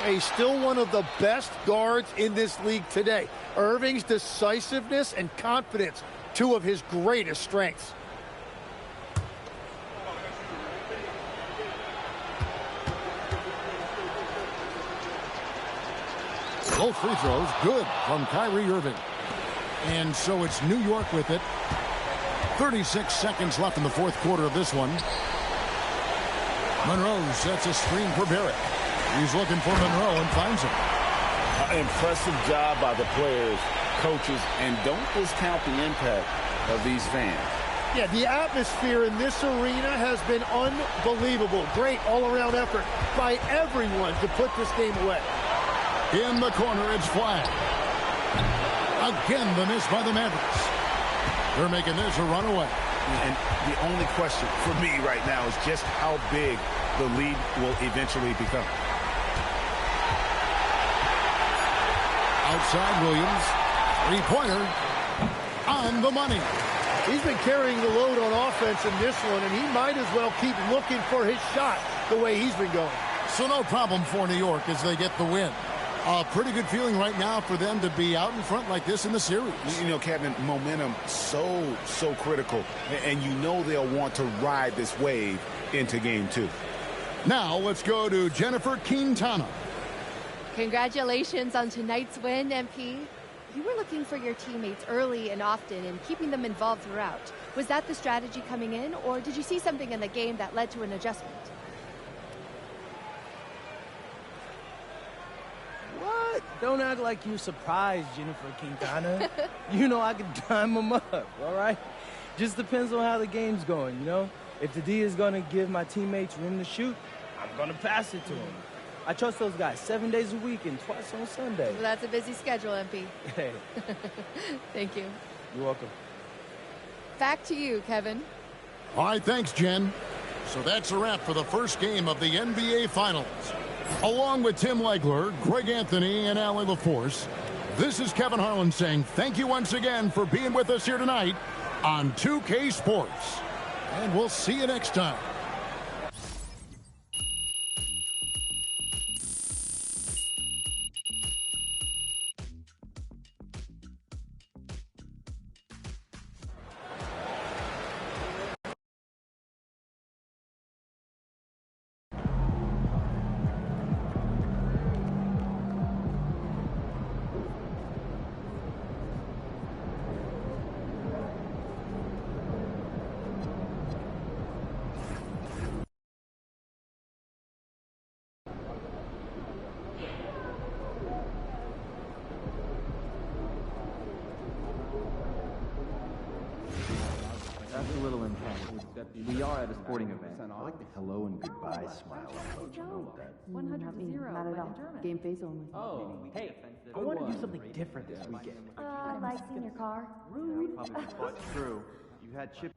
He's still one of the best guards in this league today. Irving's decisiveness and confidence, 2 of his greatest strengths. Both free throws good from Kyrie Irving. And so it's New York with it. 36 seconds left in the fourth quarter of this one. Monroe sets a screen for Barrett. He's looking for Monroe and finds him. Impressive job by the players, coaches, and don't discount the impact of these fans. Yeah, the atmosphere in this arena has been unbelievable. Great all-around effort by everyone to put this game away. In the corner, it's Flag. Again, the miss by the Mavericks. They're making this a runaway. And the only question for me right now is just how big the lead will eventually become. Outside Williams. Three-pointer on the money. He's been carrying the load on offense in this one, and he might as well keep looking for his shot the way he's been going. So no problem for New York as they get the win. A pretty good feeling right now for them to be out in front like this in the series. You know, Kevin, momentum so critical. And you know they'll want to ride this wave into Game 2. Now let's go to Jennifer Quintana. Congratulations on tonight's win, MP. You were looking for your teammates early and often and keeping them involved throughout. Was that the strategy coming in, or did you see something in the game that led to an adjustment? What? Don't act like you're surprised, Jennifer Quintana. You know I can dime them up, all right? Just depends on how the game's going, you know? If the D is going to give my teammates room to shoot, I'm going to pass it to them. I trust those guys 7 days a week and twice on Sunday. Well, that's a busy schedule, MP. Hey. Thank you. You're welcome. Back to you, Kevin. All right, thanks, Jen. So that's a wrap for the first game of the NBA Finals. Along with Tim Legler, Greg Anthony, and Allie LaForce, this is Kevin Harlan saying thank you once again for being with us here tonight on 2K Sports. And we'll see you next time. That's a little intense. We are at a sporting event. I like the hello and goodbye smile. Not at all. Game face only. Oh, hey, I want to do something different this weekend. Like seeing your car. Rude. Probably true. You had chip.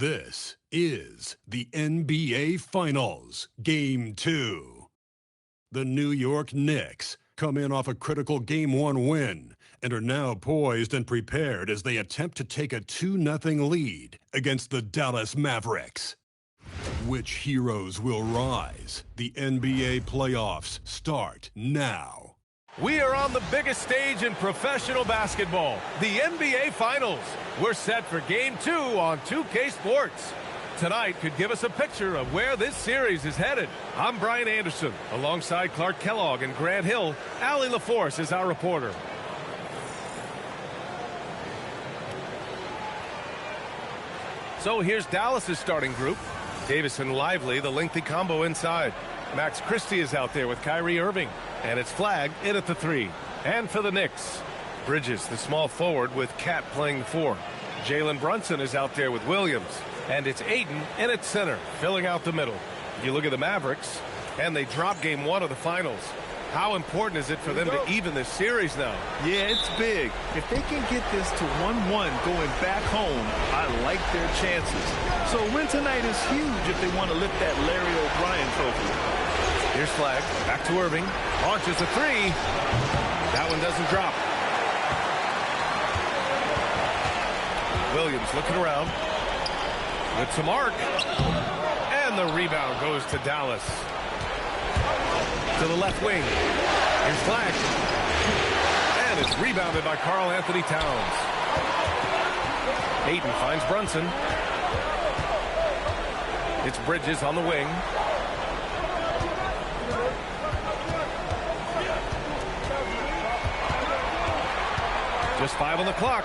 This is the NBA Finals, Game 2. The New York Knicks come in off a critical Game 1 win and are now poised and prepared as they attempt to take a 2-0 lead against the Dallas Mavericks. Which heroes will rise? The NBA playoffs start now. We are on the biggest stage in professional basketball, the NBA Finals. We're set for Game 2 on 2K Sports. Tonight could give us a picture of where this series is headed. I'm Brian Anderson. Alongside Clark Kellogg and Grant Hill, Allie LaForce is our reporter. So here's Dallas's starting group. Davis and Lively, the lengthy combo inside. Max Christie is out there with Kyrie Irving. And it's Flagg in at the 3. And for the Knicks, Bridges, the small forward, with Cat playing the 4. Jalen Brunson is out there with Williams. And it's Ayton in at center, filling out the middle. You look at the Mavericks, and they drop Game 1 of the Finals. How important is it for them to even this series now? Yeah, it's big. If they can get this to 1-1 going back home, I like their chances. So a win tonight is huge if they want to lift that Larry O'Brien trophy. Here's Flagg, back to Irving, launches a 3. That one doesn't drop. Williams looking around. Good to Mark. And the rebound goes to Dallas. To the left wing. Here's Flagg. And it's rebounded by Karl Anthony Towns. Ayton finds Brunson. It's Bridges on the wing. Just 5 on the clock.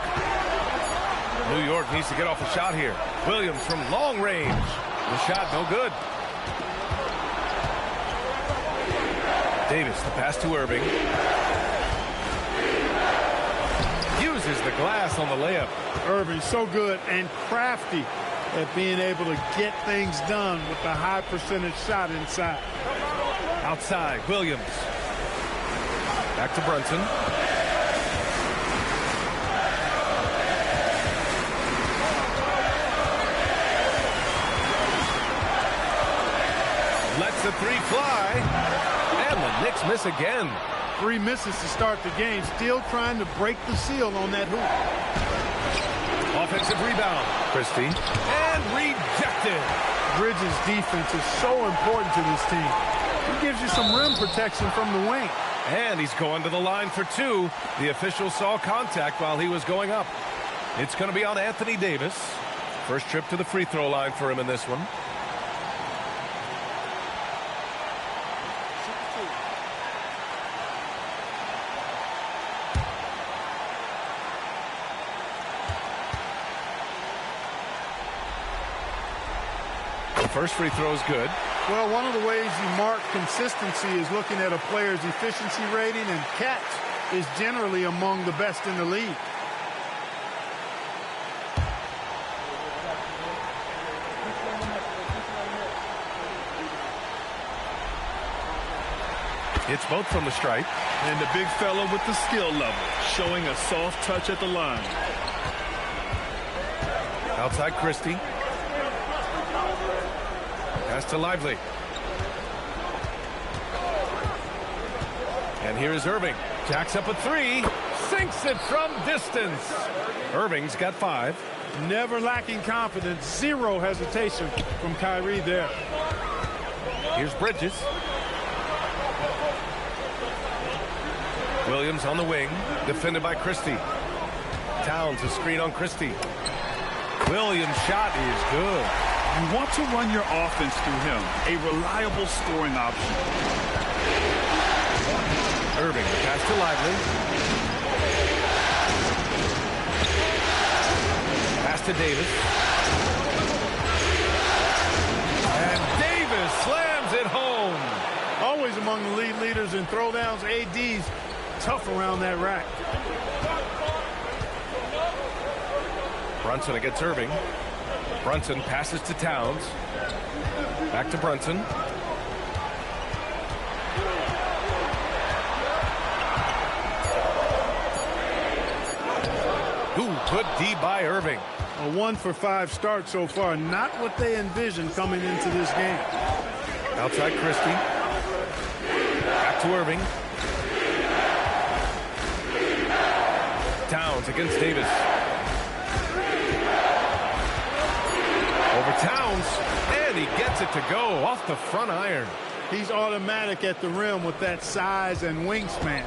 New York needs to get off a shot here. Williams from long range. The shot no good. Davis, the pass to Irving. Uses the glass on the layup. Irving so good and crafty at being able to get things done with the high percentage shot inside. Outside, Williams. Back to Brunson. Lets the 3 fly. And the Knicks miss again. 3 misses to start the game. Still trying to break the seal on that hoop. Offensive rebound. Christie. And rejected. Bridges' defense is so important to this team. He gives you some rim protection from the wing. And he's going to the line for 2. The official saw contact while he was going up. It's going to be on Anthony Davis. First trip to the free throw line for him in this one. First free throw is good. Well, one of the ways you mark consistency is looking at a player's efficiency rating, and Cat is generally among the best in the league. It's both from the stripe. And the big fella with the skill level, showing a soft touch at the line. Outside Christie. Pass to Lively. And here is Irving. Jacks up a 3. Sinks it from distance. Irving's got 5. Never lacking confidence. Zero hesitation from Kyrie there. Here's Bridges. Williams on the wing. Defended by Christie. Towns a screen on Christie. Williams' shot is good. You want to run your offense through him, a reliable scoring option. Irving, the pass to Lively. Pass to Davis. And Davis slams it home. Always among the league leaders in throwdowns. AD's tough around that rack. Brunson against Irving. Brunson passes to Towns. Back to Brunson. Ooh, good D by Irving. A 1-for-5 start so far. Not what they envisioned coming into this game. Outside Christie. Back to Irving. Towns against Davis. Over Towns, and he gets it to go off the front iron. He's automatic at the rim with that size and wingspan.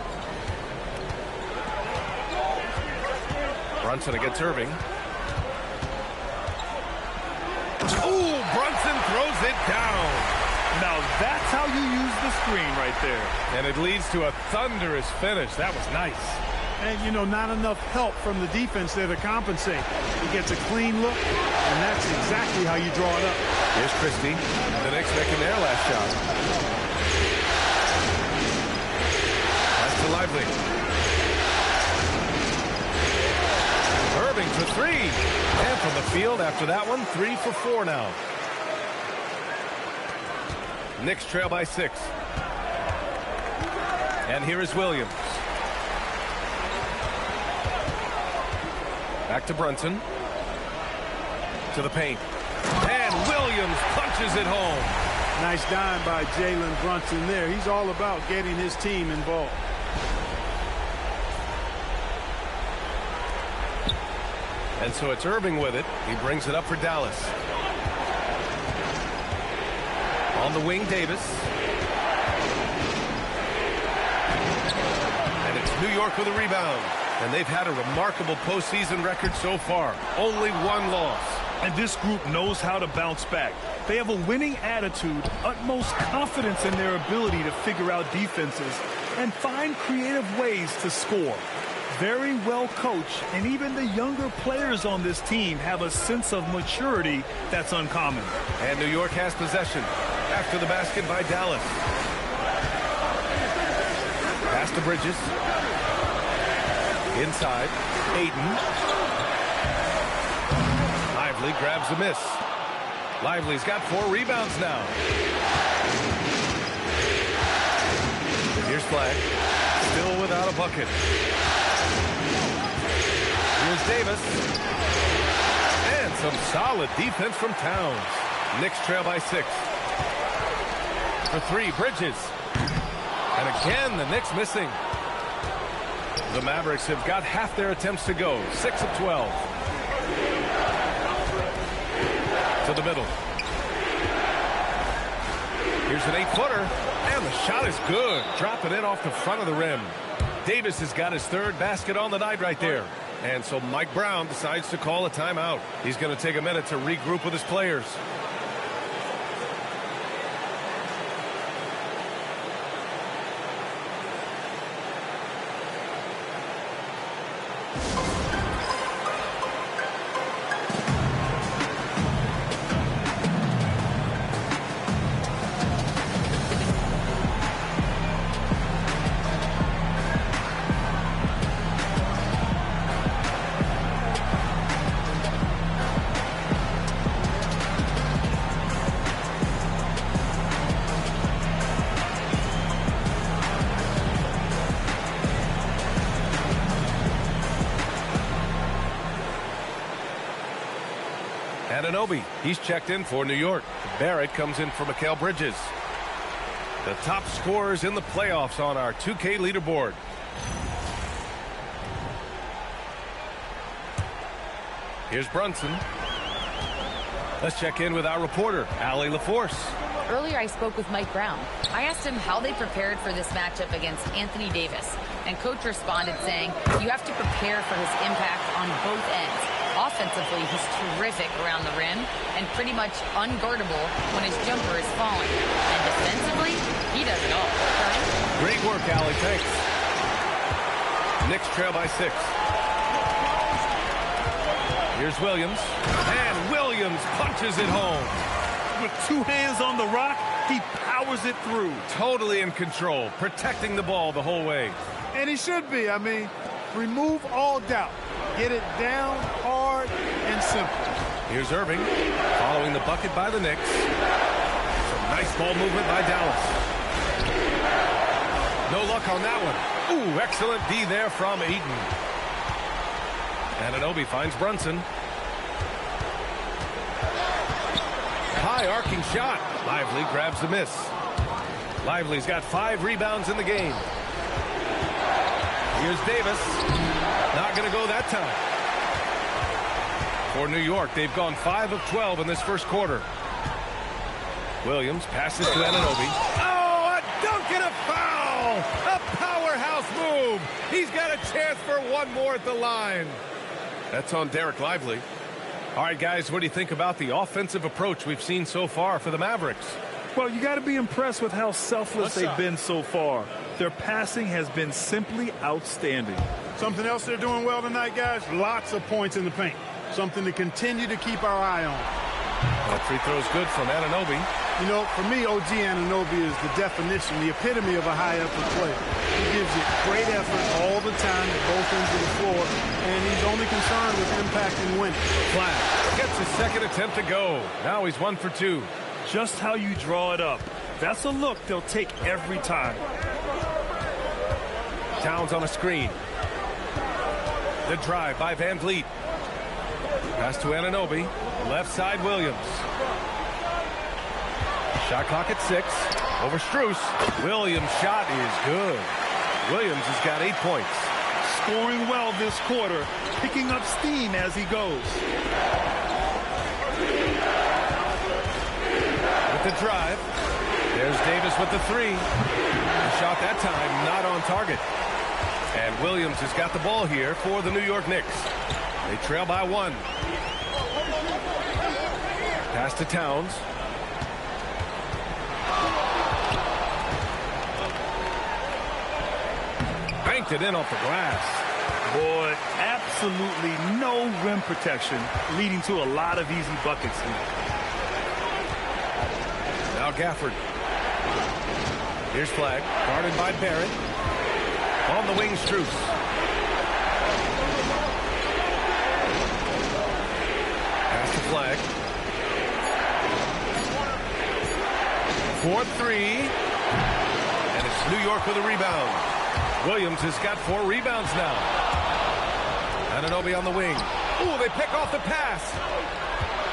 Brunson against Irving. Ooh, Brunson throws it down. Now that's how you use the screen right there. And it leads to a thunderous finish. That was nice. And, you know, not enough help from the defense there to compensate. He gets a clean look, and that's exactly how you draw it up. Here's Christie. The Knicks making their last shot. Pass to Lively. Irving for three. And from the field after that one, 3 for 4 now. Knicks trail by 6. And here is Williams. Back to Brunson. To the paint. And Williams punches it home. Nice dime by Jalen Brunson there. He's all about getting his team involved. And so it's Irving with it. He brings it up for Dallas. On the wing, Davis. And it's New York with a rebound. And they've had a remarkable postseason record so far. Only 1 loss. And this group knows how to bounce back. They have a winning attitude, utmost confidence in their ability to figure out defenses, and find creative ways to score. Very well coached, and even the younger players on this team have a sense of maturity that's uncommon. And New York has possession after the basket by Dallas. Pass to Bridges. Inside, Ayton. Lively grabs a miss. Lively's got 4 rebounds now. Here's Flag. Still without a bucket. Here's Davis. And some solid defense from Towns. Knicks trail by 6. For 3, Bridges. And again, the Knicks missing. The Mavericks have got half their attempts to go. 6 of 12. To the middle. Here's an 8-footer. And the shot is good. Dropping it off the front of the rim. Davis has got his 3rd basket on the night right there. And so Mike Brown decides to call a timeout. He's going to take a minute to regroup with his players. Anunoby, he's checked in for New York. Barrett comes in for Mikal Bridges. The top scorers in the playoffs on our 2K leaderboard. Here's Brunson. Let's check in with our reporter, Allie LaForce. Earlier I spoke with Mike Brown. I asked him how they prepared for this matchup against Anthony Davis. And coach responded saying, you have to prepare for his impact on both ends. Offensively, he's terrific around the rim and pretty much unguardable when his jumper is falling. And defensively, he does it all. Right? Great work, Allie. Thanks. Knicks trail by 6. Here's Williams. And Williams punches it home. With 2 hands on the rock, he powers it through. Totally in control, protecting the ball the whole way. And he should be. I mean, remove all doubt. Get it down, hard, and simple. Here's Irving, following the bucket by the Knicks. Some nice ball movement by Dallas. No luck on that one. Ooh, excellent D there from Ayton. Anunoby finds Brunson. High arcing shot. Lively grabs the miss. Lively's got 5 rebounds in the game. Here's Davis. Not going to go that time. For New York, they've gone 5 of 12 in this first quarter. Williams passes to Anunoby. Oh, a dunk and a foul! A powerhouse move! He's got a chance for one more at the line. That's on Derek Lively. All right, guys, what do you think about the offensive approach we've seen so far for the Mavericks? Well, you got to be impressed with how selfless they've been so far. Their passing has been simply outstanding. Something else they're doing well tonight, guys, lots of points in the paint. Something to continue to keep our eye on. That free throw's good from Anunoby. You know, for me, OG Anunoby is the definition, the epitome of a high-effort player. He gives it great effort all the time at both ends of the floor, and he's only concerned with impact and winning. Flash gets his second attempt to go. Now he's 1 for 2. Just how you draw it up. That's a look they'll take every time. Towns on a screen. The drive by Van Vliet. Pass to Anunoby. Left side, Williams. Shot clock at 6. Over Strus. Williams' shot is good. Williams has got 8 points. Scoring well this quarter. Picking up steam as he goes. With the drive. There's Davis with the 3. The shot that time not on target. And Williams has got the ball here for the New York Knicks. They trail by 1. Pass to Towns. Banked it in off the glass. Boy, absolutely no rim protection, leading to a lot of easy buckets here. Now Gafford. Here's Flag, guarded by Barrett. On the wing, Strus. Pass to Flag. 4-3. And it's New York with a rebound. Williams has got 4 rebounds now. Anunoby on the wing. Ooh, they pick off the pass.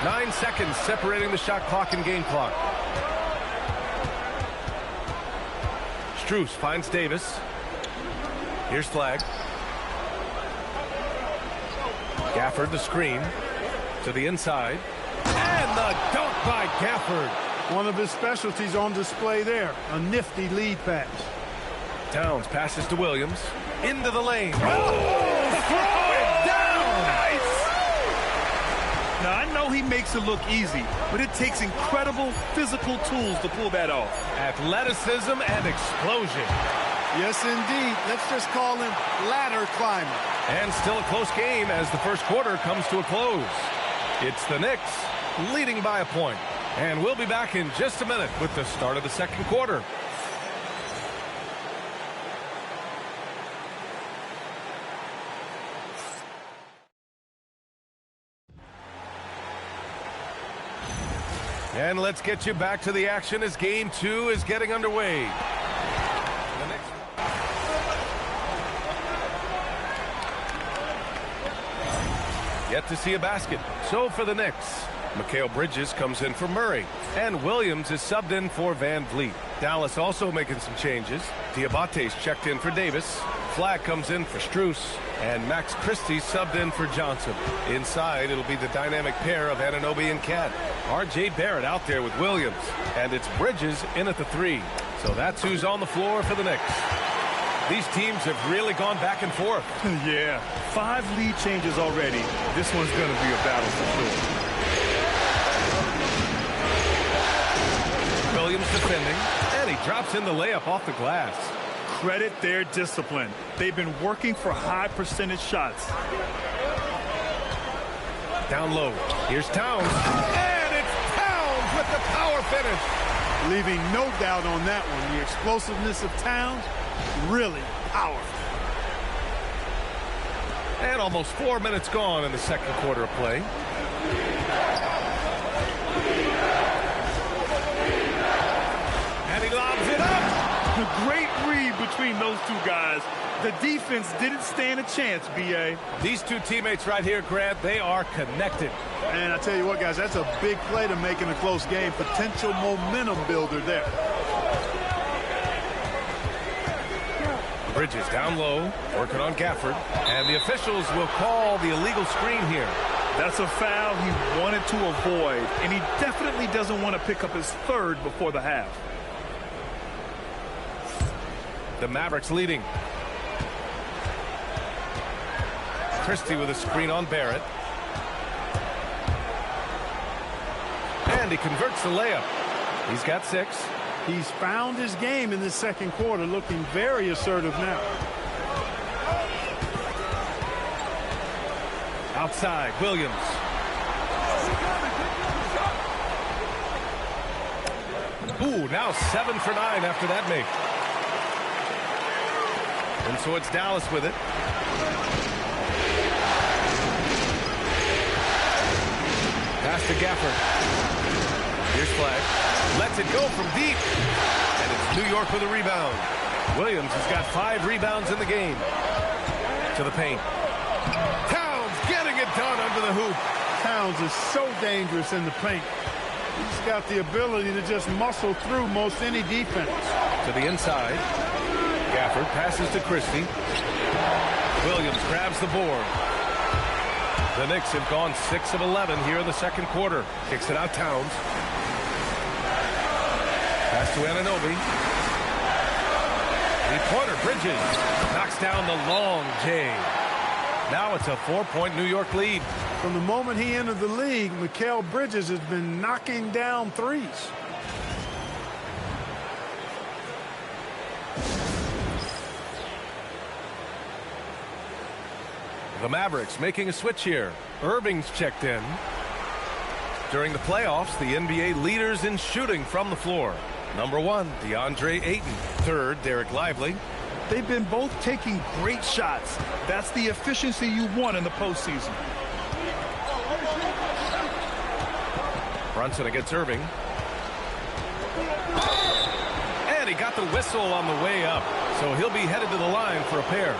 9 seconds separating the shot clock and game clock. Strus finds Davis. Here's Flag. Gafford, the screen. To the inside. And the dunk by Gafford. One of his specialties on display there. A nifty lead pass. Towns passes to Williams. Into the lane. Oh, throw it down! Nice! Now, I know he makes it look easy, but it takes incredible physical tools to pull that off. Athleticism and explosion. Yes, indeed. Let's just call him ladder climber. And still a close game as the first quarter comes to a close. It's the Knicks leading by a point. And we'll be back in just a minute with the start of the second quarter. And let's get you back to the action as Game 2 is getting underway. Yet to see a basket. So for the Knicks, Mikal Bridges comes in for Murray. And Williams is subbed in for Van Vliet. Dallas also making some changes. Diabate's checked in for Davis. Flack comes in for Strus. And Max Christie subbed in for Johnson. Inside, it'll be the dynamic pair of Anunoby and Cat. R.J. Barrett out there with Williams. And it's Bridges in at the 3. So that's who's on the floor for the Knicks. These teams have really gone back and forth. Yeah, 5 lead changes already. This one's going to be a battle for sure. Williams defending, and he drops in the layup off the glass. Credit their discipline. They've been working for high percentage shots. Down low. Here's Towns. And it's Towns with the power finish. Leaving no doubt on that one. The explosiveness of Towns, really powerful. And almost 4 minutes gone in the second quarter of play. And he lobs it up. The great read between those two guys. The defense didn't stand a chance, B.A. These two teammates right here, Grant, they are connected. And I tell you what, guys, that's a big play to make in a close game. Potential momentum builder there. Bridges down low, working on Gafford. And the officials will call the illegal screen here. That's a foul he wanted to avoid, and he definitely doesn't want to pick up his third before the half. The Mavericks leading. Christie with a screen on Barrett. And he converts the layup. He's got 6. He's found his game in this second quarter, looking very assertive now. Outside, Williams. Ooh, now 7 for 9 after that make. And so it's Dallas with it. Pass to Gafford. Here's Flag. Lets it go from deep. And it's New York with a rebound. Williams has got 5 rebounds in the game. To the paint. Towns getting it done under the hoop. Towns is so dangerous in the paint. He's got the ability to just muscle through most any defense. To the inside. Gafford passes to Christie. Williams grabs the board. The Knicks have gone 6 of 11 here in the second quarter. Kicks it out Towns. Pass to Anunoby. Three-pointer, Bridges. Knocks down the long J. Now it's a 4-point New York lead. From the moment he entered the league, Mikal Bridges has been knocking down threes. The Mavericks making a switch here. Irving's checked in. During the playoffs, the NBA leaders in shooting from the floor. Number 1, DeAndre Ayton. 3rd, Derek Lively. They've been both taking great shots. That's the efficiency you want in the postseason. Brunson against Irving. And he got the whistle on the way up. So he'll be headed to the line for a pair.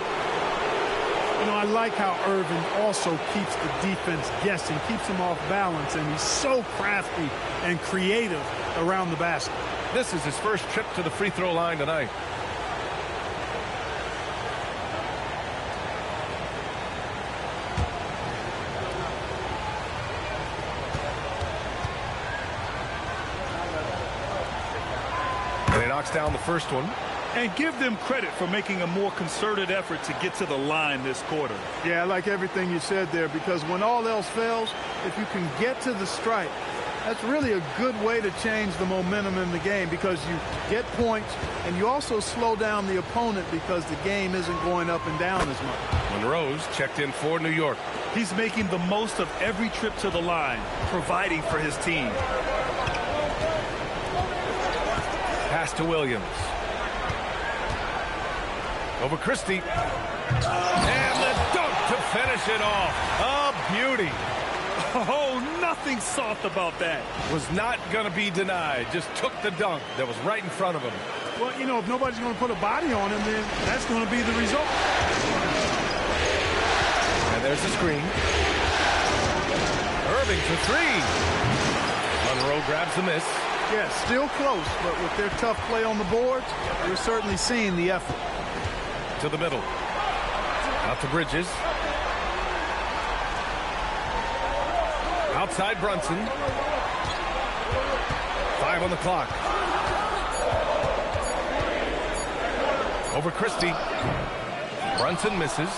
You know, I like how Irving also keeps the defense guessing, keeps them off balance, and he's so crafty and creative around the basket. This is his first trip to the free throw line tonight. And he knocks down the first one. And give them credit for making a more concerted effort to get to the line this quarter. Yeah, I like everything you said there, because when all else fails, if you can get to the stripe, that's really a good way to change the momentum in the game, because you get points and you also slow down the opponent because the game isn't going up and down as much. Monroe's checked in for New York. He's making the most of every trip to the line, providing for his team. Pass to Williams. Over Christie. And the dunk to finish it off. A beauty. Oh, nothing soft about that. Was not going to be denied. Just took the dunk that was right in front of him. Well, you know, if nobody's going to put a body on him, then that's going to be the result. And there's the screen. Irving for 3. Monroe grabs the miss. Yeah, still close, but with their tough play on the boards, we're certainly seeing the effort. To the middle. Out to Bridges. Outside Brunson. 5 on the clock. Over Christie. Brunson misses.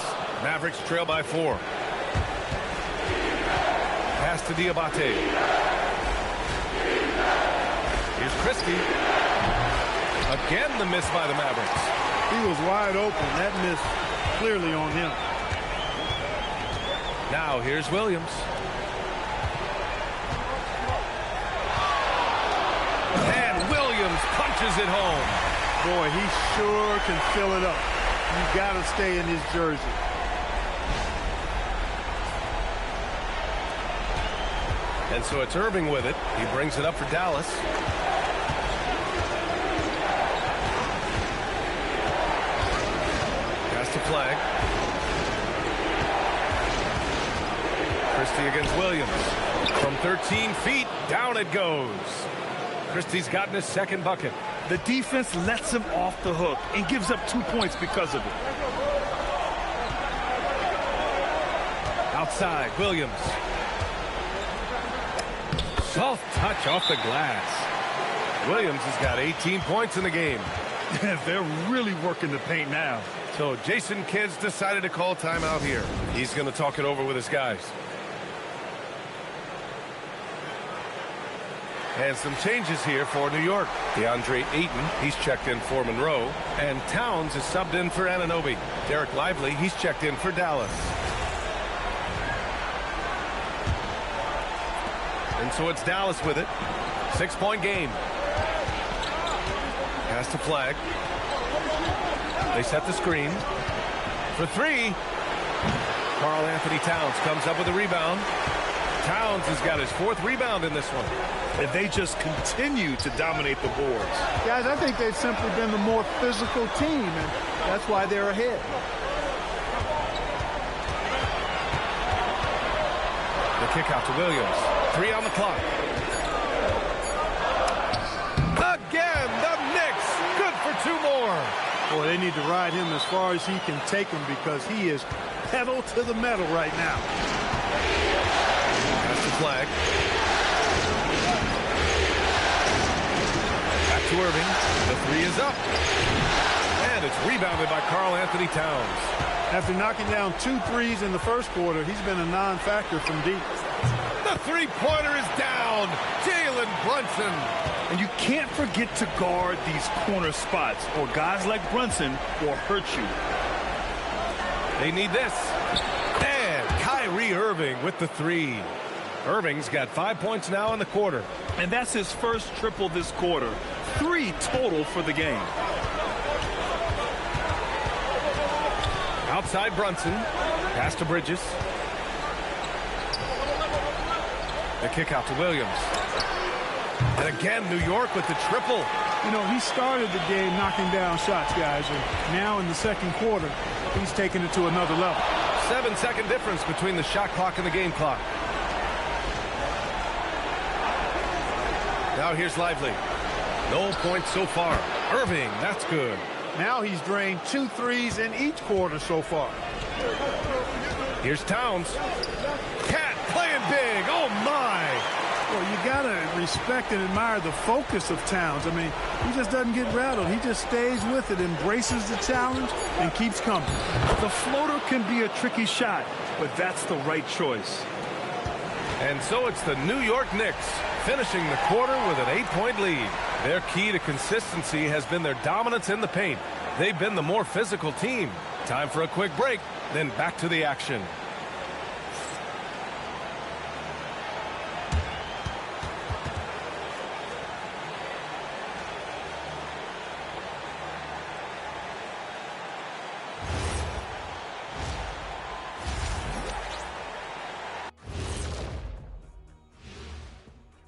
Mavericks trail by 4. Pass to Diabate. Here's Christie. Again the miss by the Mavericks. He was wide open. That miss clearly on him. Now here's Williams. And Williams punches it home. Boy, he sure can fill it up. You got to stay in his jersey. And so it's Irving with it. He brings it up for Dallas. Pass to Flag. Christie against Williams. From 13 feet, down it goes. Christie's gotten his second bucket. The defense lets him off the hook and gives up 2 points because of it. Outside, Williams. Soft touch off the glass. Williams has got 18 points in the game. They're really working the paint now. So Jason Kidd's decided to call timeout here. He's going to talk it over with his guys. And some changes here for New York. DeAndre Ayton, he's checked in for Monroe. And Towns is subbed in for Anunoby. Derek Lively, he's checked in for Dallas. And so it's Dallas with it. 6-point game. Pass to Flag. They set the screen. For three. Karl Anthony Towns comes up with a rebound. Towns has got his 4th rebound in this one. And they just continue to dominate the boards. Guys, I think they've simply been the more physical team, and that's why they're ahead. The kick out to Williams. 3 on the clock. Again, the Knicks. Good for 2 more. Boy, they need to ride him as far as he can take him because he is pedal to the metal right now. Pass to Flag. Back to Irving. The 3 is up. And it's rebounded by Karl Anthony Towns. After knocking down 2 threes in the first quarter, he's been a non-factor from deep. The 3-pointer is down. Jalen Brunson. And you can't forget to guard these corner spots, or guys like Brunson will hurt you. They need this. And Kyrie Irving with the 3. Irving's got 5 points now in the quarter. And that's his first triple this quarter. 3 total for the game. Outside Brunson. Pass to Bridges. The kick out to Williams. And again, New York with the triple. You know, he started the game knocking down shots, guys, and now in the second quarter, he's taking it to another level. 7-second difference between the shot clock and the game clock. Now here's Lively. No points so far. Irving, that's good. Now he's drained 2 threes in each quarter so far. Here's Towns. Cat playing big. Oh, my. Well, you got to respect and admire the focus of Towns. I mean, he just doesn't get rattled. He just stays with it, embraces the challenge, and keeps coming. The floater can be a tricky shot, but that's the right choice. And so it's the New York Knicks finishing the quarter with an 8-point lead. Their key to consistency has been their dominance in the paint. They've been the more physical team. Time for a quick break, then back to the action.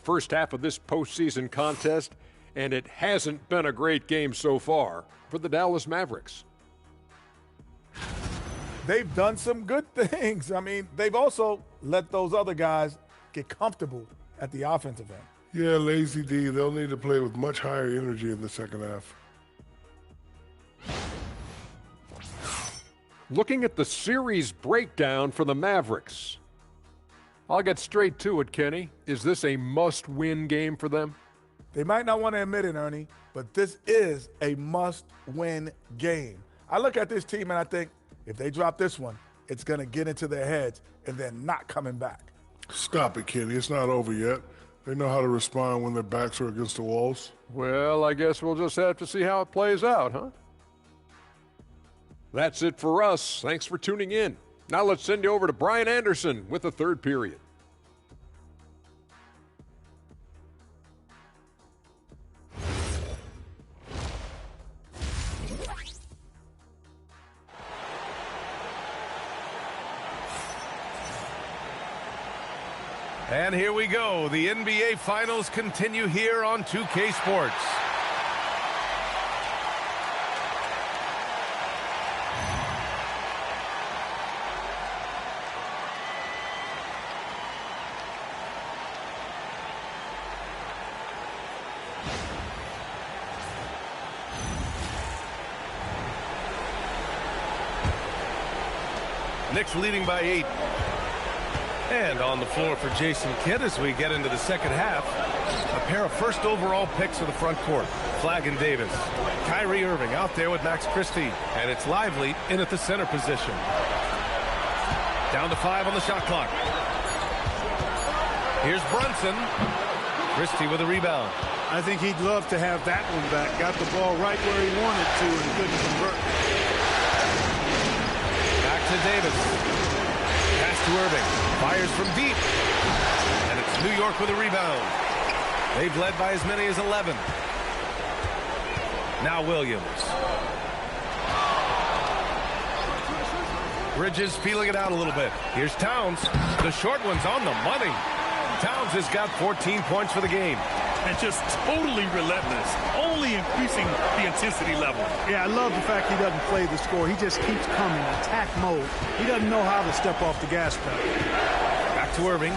First half of this postseason contest, and it hasn't been a great game so far for the Dallas Mavericks. They've done some good things. I mean, they've also let those other guys get comfortable at the offensive end. Yeah, Lazy D, they'll need to play with much higher energy in the second half. Looking at the series breakdown for the Mavericks. I'll get straight to it, Kenny. Is this a must-win game for them? They might not want to admit it, Ernie, but this is a must-win game. I look at this team and I think, if they drop this one, it's going to get into their heads and they're not coming back. Stop it, Kenny. It's not over yet. They know how to respond when their backs are against the walls. Well, I guess we'll just have to see how it plays out, huh? That's it for us. Thanks for tuning in. Now let's send you over to Brian Anderson with the third period. And here we go. The NBA Finals continue here on 2K Sports. Knicks leading by 8. And on the floor for Jason Kidd as we get into the second half, a pair of first overall picks for the front court, Flagg and Davis. Kyrie Irving out there with Max Christie, and it's Lively in at the center position. Down to 5 on the shot clock. Here's Brunson. Christie with a rebound. I think he'd love to have that one back. Got the ball right where he wanted to and couldn't convert. Back to Davis. Pass to Irving. Fires from deep. And it's New York with a rebound. They've led by as many as 11. Now Williams. Bridges feeling it out a little bit. Here's Towns. The short one's on the money. Towns has got 14 points for the game. And just totally relentless, only increasing the intensity level. Yeah, I love the fact he doesn't play the score. He just keeps coming, attack mode. He doesn't know how to step off the gas pedal. Back to Irving.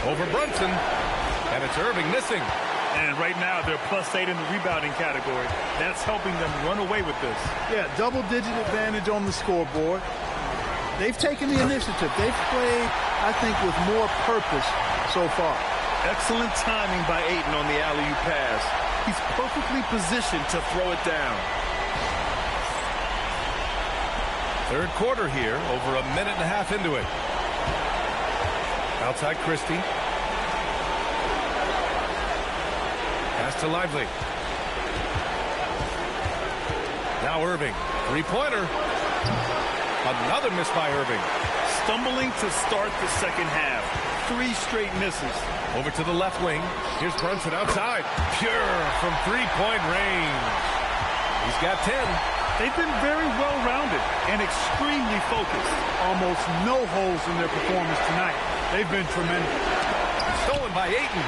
Over Brunson. And it's Irving missing. And right now, they're +8 in the rebounding category. That's helping them run away with this. Yeah, double-digit advantage on the scoreboard. They've taken the initiative. They've played, I think, with more purpose so far. Excellent timing by Ayton on the alley-oop pass. He's perfectly positioned to throw it down. Third quarter here, over a minute and a half into it. Outside Christie. Pass to Lively. Now Irving. Three-pointer. Another miss by Irving. Stumbling to start the second half. 3 straight misses. Over to the left wing. Here's Brunson outside. Pure from three-point range. He's got 10. They've been very well-rounded and extremely focused. Almost no holes in their performance tonight. They've been tremendous. Stolen by Ayton.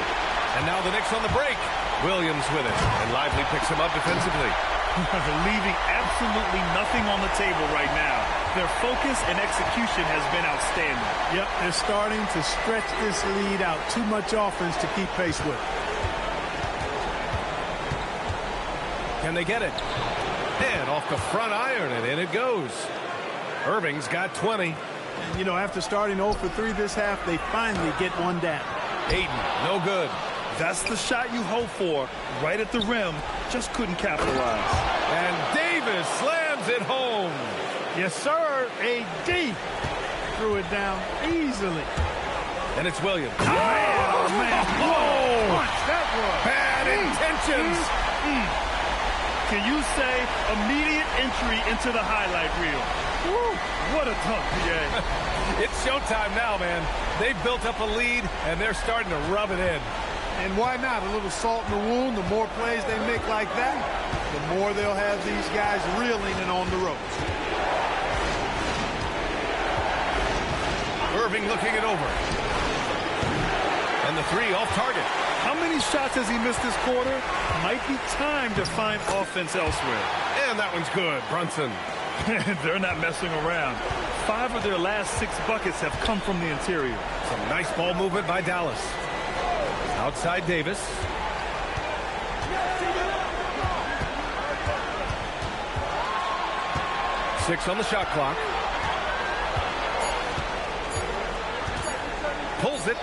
And now the Knicks on the break. Williams with it. And Lively picks him up defensively. Leaving absolutely nothing on the table right now. Their focus and execution has been outstanding. Yep, they're starting to stretch this lead out. Too much offense to keep pace with. Can they get it? And off the front iron, and in it goes. Irving's got 20. And, you know, after starting 0 for 3 this half, they finally get one down. Ayton, no good. That's the shot you hope for. Right at the rim. Just couldn't capitalize. And Davis slams it home. Yes, sir. AD threw it down easily. And it's Williams. Oh, man. Whoa. Punch that was. Bad intentions. Can you say immediate entry into the highlight reel? Woo. What a dunk, PA. It's showtime now, man. They've built up a lead, and they're starting to rub it in. And why not? A little salt in the wound. The more plays they make like that, the more they'll have these guys reeling and on the ropes. Irving looking it over. And the 3 off target. How many shots has he missed this quarter? Might be time to find offense elsewhere. And that one's good. Brunson. They're not messing around. 5 of their last 6 buckets have come from the interior. Some nice ball movement by Dallas. Outside Davis. Six on the shot clock. Pulls it.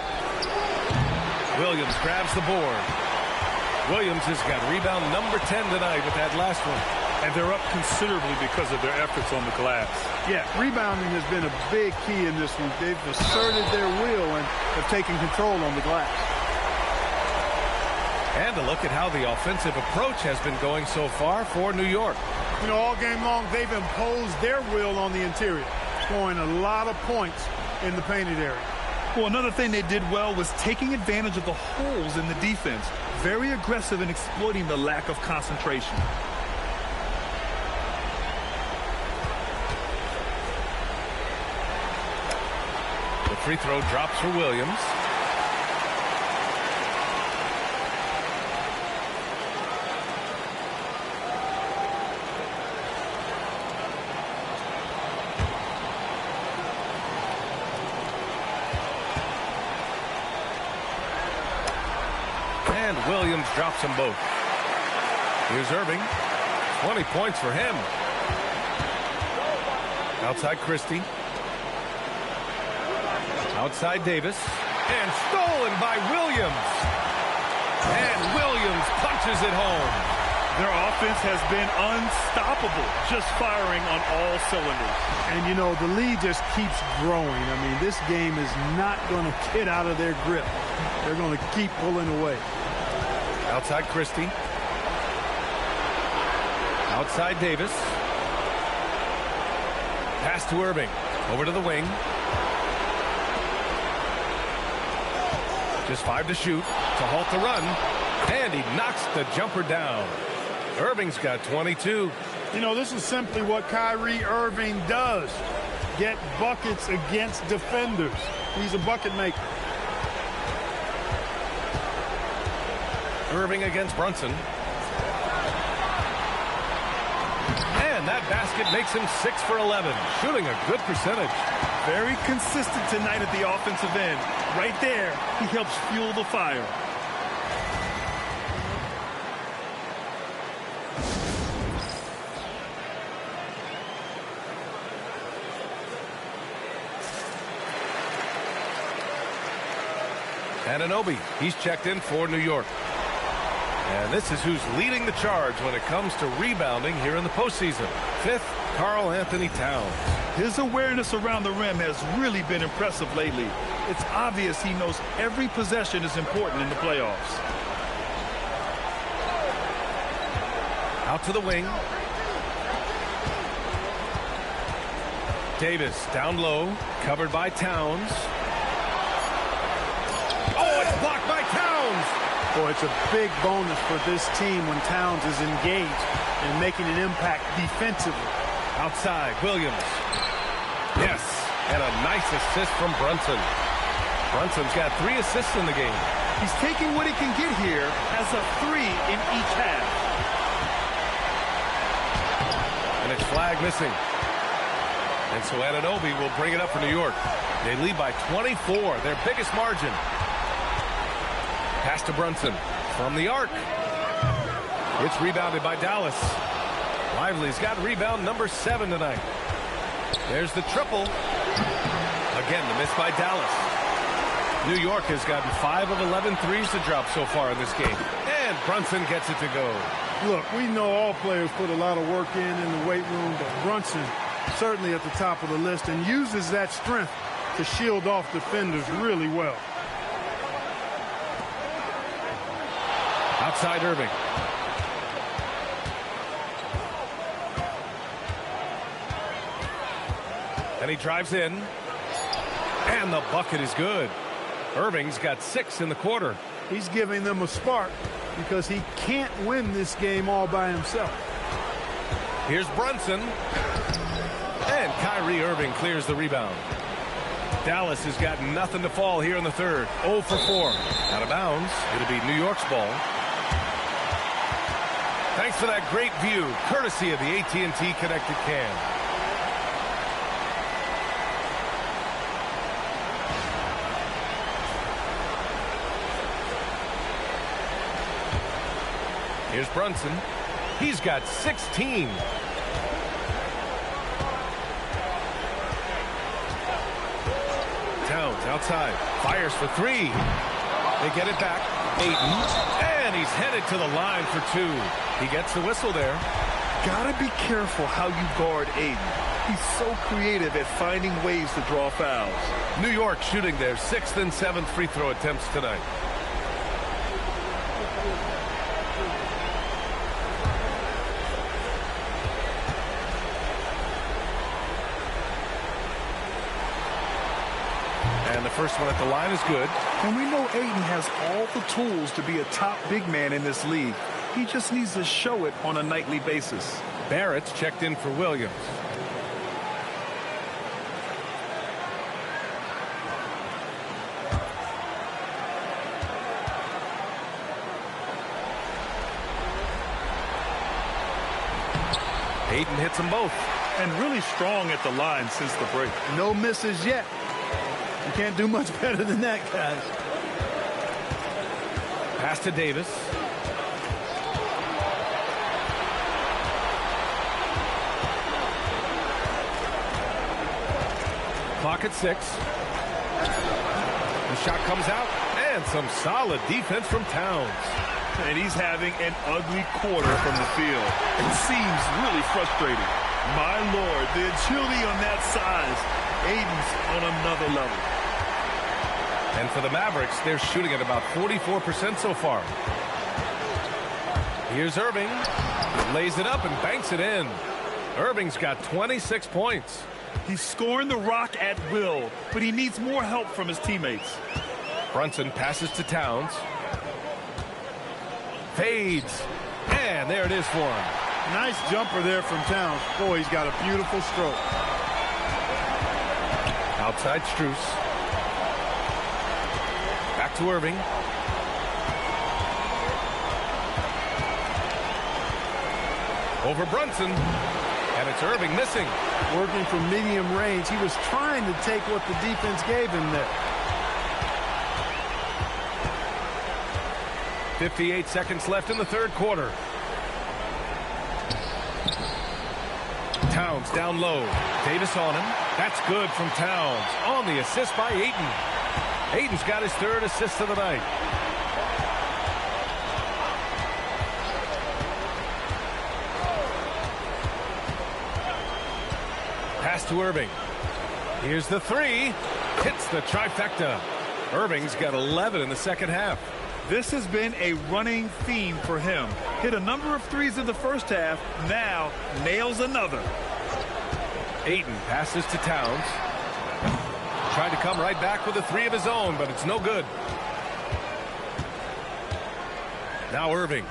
Williams grabs the board. Williams has got rebound number 10 tonight with that last one. And they're up considerably because of their efforts on the glass. Yeah, rebounding has been a big key in this one. They've asserted their will and have taken control on the glass. And a look at how the offensive approach has been going so far for New York. You know, all game long, they've imposed their will on the interior, scoring a lot of points in the painted area. Well, another thing they did well was taking advantage of the holes in the defense. Very aggressive in exploiting the lack of concentration. The free throw drops for Williams. And Williams drops them both. Here's Irving. 20 points for him. Outside Christie. Outside Davis. And stolen by Williams. And Williams punches it home. Their offense has been unstoppable, just firing on all cylinders. And, you know, the lead just keeps growing. I mean, this game is not going to get out of their grip. They're going to keep pulling away. Outside Christie. Outside Davis. Pass to Irving. Over to the wing. Just 5 to shoot to halt the run. And he knocks the jumper down. Irving's got 22. You know, this is simply what Kyrie Irving does. Get buckets against defenders. He's a bucket maker. Irving against Brunson. And that basket makes him 6 for 11, shooting a good percentage. Very consistent tonight at the offensive end. Right there, he helps fuel the fire. Anunoby, he's checked in for New York. And this is who's leading the charge when it comes to rebounding here in the postseason. 5th, Karl Anthony Towns. His awareness around the rim has really been impressive lately. It's obvious he knows every possession is important in the playoffs. Out to the wing. Davis down low, covered by Towns. Oh, it's blocked by Towns. Boy, it's a big bonus for this team when Towns is engaged and making an impact defensively. Outside, Williams. Yes, and a nice assist from Brunson. Brunson's got 3 assists in the game. He's taking what he can get here as a 3 in each half. And it's flag missing. And so Anunoby will bring it up for New York. They lead by 24, their biggest margin. Pass to Brunson from the arc. It's rebounded by Dallas. Lively's got rebound number 7 tonight. There's the triple. Again, the miss by Dallas. New York has gotten 5 of 11 threes to drop so far in this game. And Brunson gets it to go. Look, we know all players put a lot of work in the weight room, but Brunson certainly at the top of the list and uses that strength to shield off defenders really well. Outside Irving. And he drives in. And the bucket is good. Irving's got 6 in the quarter. He's giving them a spark because he can't win this game all by himself. Here's Brunson. And Kyrie Irving clears the rebound. Dallas has got nothing to fall here in the third. 0 for 4. Out of bounds. It'll be New York's ball. Thanks for that great view, courtesy of the AT&T Connected Cam. Here's Brunson. He's got 16. Towns outside. Fires for 3. They get it back. Ayton. And he's headed to the line for 2. He gets the whistle there. Gotta be careful how you guard Ayton. He's so creative at finding ways to draw fouls. New York shooting their 6th and 7th free throw attempts tonight. And the first one at the line is good. And we know Ayton has all the tools to be a top big man in this league. He just needs to show it on a nightly basis. Barrett's checked in for Williams. Ayton hits them both. And really strong at the line since the break. No misses yet. You can't do much better than that, guys. Pass to Davis. Clock at 6. The shot comes out, and some solid defense from Towns. And he's having an ugly quarter from the field. It seems really frustrating. My Lord, the agility on that size. Aiden's on another level. And for the Mavericks, they're shooting at about 44% so far. Here's Irving. Lays it up and banks it in. Irving's got 26 points. He's scoring the rock at will, but he needs more help from his teammates. Brunson passes to Towns. Fades. And there it is for him. Nice jumper there from Towns. Boy, he's got a beautiful stroke. Outside Strus. Back to Irving. Over Brunson. And it's Irving missing. Working from medium range. He was trying to take what the defense gave him there. 58 seconds left in the third quarter. Towns down low. Davis on him. That's good from Towns. On the assist by Ayton. Ayton's got his third assist of the night. Pass to Irving. Here's the three. Hits the trifecta. Irving's got 11 in the second half. This has been a running theme for him. Hit a number of threes in the first half. Now nails another. Ayton passes to Towns. Tried to come right back with a three of his own, but it's no good. Now Irving.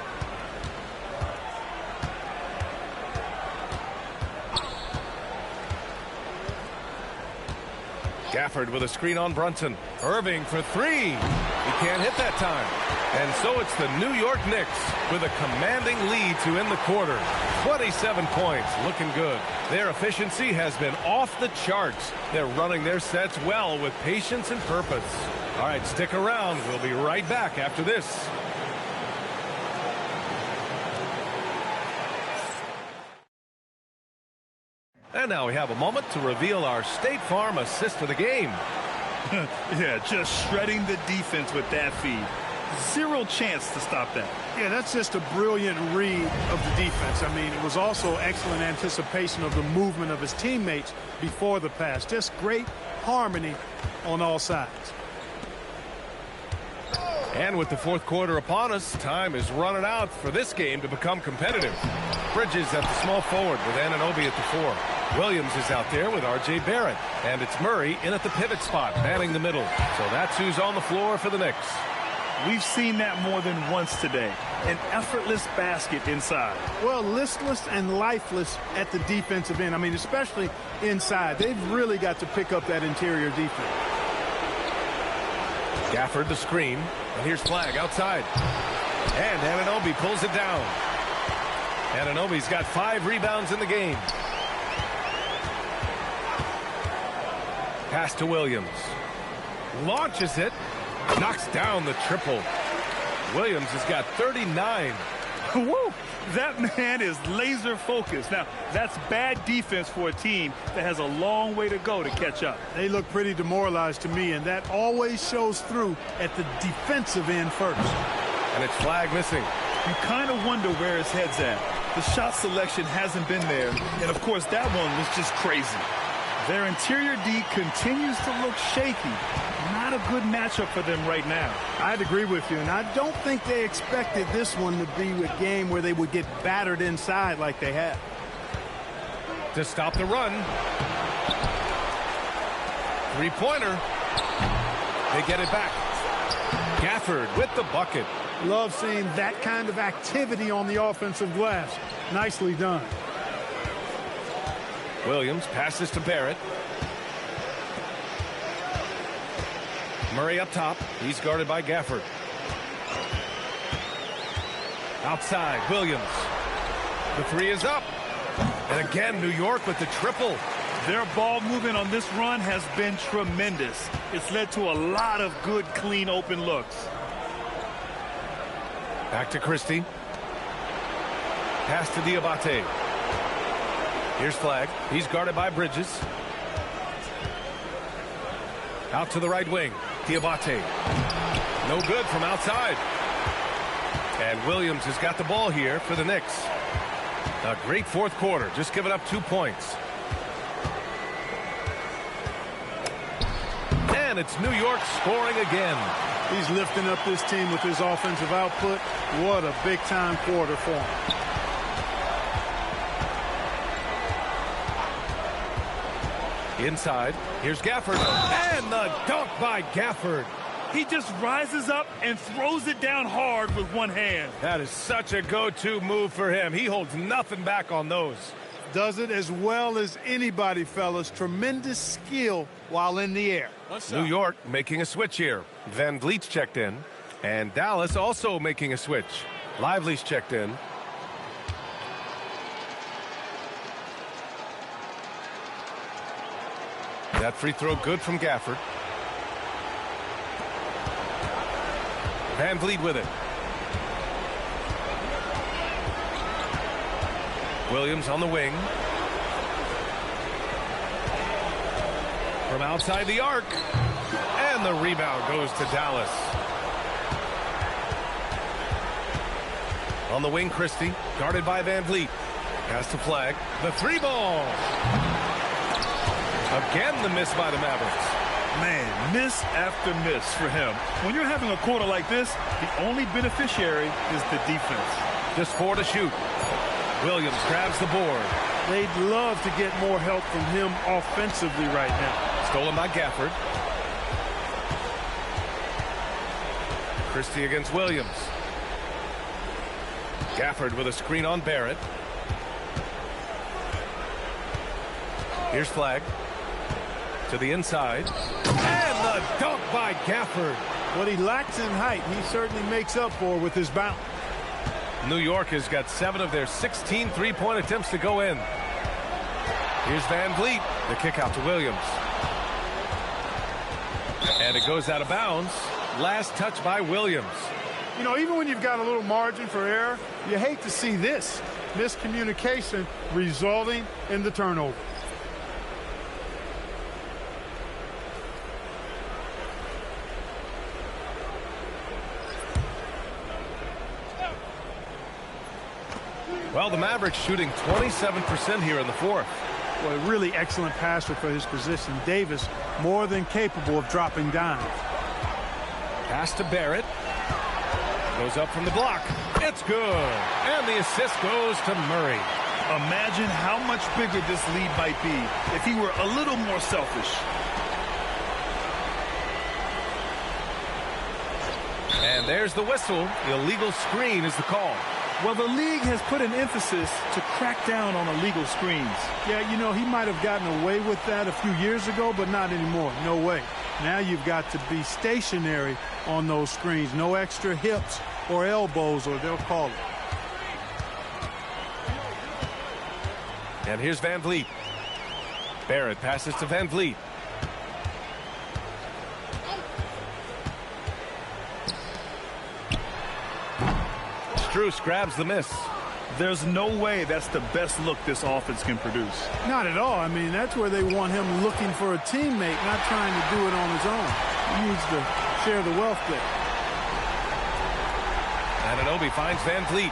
Gafford with a screen on Brunson. Irving for three. He can't hit that time. And so it's the New York Knicks with a commanding lead to end the quarter. 27 points, looking good. Their efficiency has been off the charts. They're running their sets well with patience and purpose. All right, stick around. We'll be right back after this. And now we have a moment to reveal our State Farm assist of the game. Yeah, just shredding the defense with that feed. Zero chance to stop that. Yeah, that's just a brilliant read of the defense. I mean, it was also excellent anticipation of the movement of his teammates before the pass. Just great harmony on all sides. And with the fourth quarter upon us, time is running out for this game to become competitive. Bridges at the small forward with Anunoby at the 4. Williams is out there with R.J. Barrett. And it's Murray in at the pivot spot, manning the middle. So that's who's on the floor for the Knicks. We've seen that more than once today. An effortless basket inside. Well, listless and lifeless at the defensive end. I mean, especially inside. They've really got to pick up that interior defense. Gafford the screen. And here's Flagg outside. And Anunoby pulls it down. Anunoby's got 5 rebounds in the game. Pass to Williams. Launches it. Knocks down the triple. Williams has got 39. Woo! That man is laser focused. Now, that's bad defense for a team that has a long way to go to catch up. They look pretty demoralized to me, and that always shows through at the defensive end first. And it's Flagg missing. You kind of wonder where his head's at. The shot selection hasn't been there, and of course that one was just crazy. Their interior D continues to look shaky. Not a good matchup for them right now. I'd agree with you, and I don't think they expected this one to be a game where they would get battered inside like they have. To stop the run. Three-pointer. They get it back. Gafford with the bucket. Love seeing that kind of activity on the offensive glass. Nicely done. Williams passes to Barrett. Murray up top. He's guarded by Gafford. Outside, Williams. The three is up. And again, New York with the triple. Their ball movement on this run has been tremendous. It's led to a lot of good, clean, open looks. Back to Christie. Pass to Diabate. Here's Flagg. He's guarded by Bridges. Out to the right wing. Diabate. No good from outside. And Williams has got the ball here for the Knicks. A great fourth quarter. Just giving up 2 points. And it's New York scoring again. He's lifting up this team with his offensive output. What a big-time quarter for him. Inside, here's Gafford. And the dunk by Gafford. He just rises up and throws it down hard with one hand. That is such a go-to move for him. He holds nothing back on those. Does it as well as anybody, fellas. Tremendous skill while in the air. New York making a switch here. Van Vliet's checked in. And Dallas also making a switch. Lively's checked in. That free throw good from Gafford. Van Vliet with it. Williams on the wing. From outside the arc. And the rebound goes to Dallas. On the wing, Christie. Guarded by Van Vliet. Pass to Flag. The 3 ball. Again, the miss by the Mavericks. Man, miss after miss for him. When you're having a quarter like this, the only beneficiary is the defense. Just 4 to shoot. Williams grabs the board. They'd love to get more help from him offensively right now. Stolen by Gafford. Christie against Williams. Gafford with a screen on Barrett. Here's Flag. To the inside. And the dunk by Gafford. What he lacks in height, he certainly makes up for with his bounce. New York has got 7 of their 16 three-point attempts to go in. Here's Van Vliet. The kick out to Williams. And it goes out of bounds. Last touch by Williams. You know, even when you've got a little margin for error, you hate to see this miscommunication resulting in the turnover. Well, the Mavericks shooting 27% here in the fourth. Well, a really excellent passer for his position. Davis more than capable of dropping down. Pass to Barrett. Goes up from the block. It's good. And the assist goes to Murray. Imagine how much bigger this lead might be if he were a little more selfish. And there's the whistle. The illegal screen is the call. Well, the league has put an emphasis to crack down on illegal screens. Yeah, you know, he might have gotten away with that a few years ago, but not anymore. No way. Now you've got to be stationary on those screens. No extra hips or elbows, or they'll call it. And here's Van Vliet. Barrett passes to Van Vliet. Strus grabs the miss. There's no way that's the best look this offense can produce. Not at all. I mean, that's where they want him looking for a teammate, not trying to do it on his own. He needs to share the wealth there. Anunoby finds Van Vliet.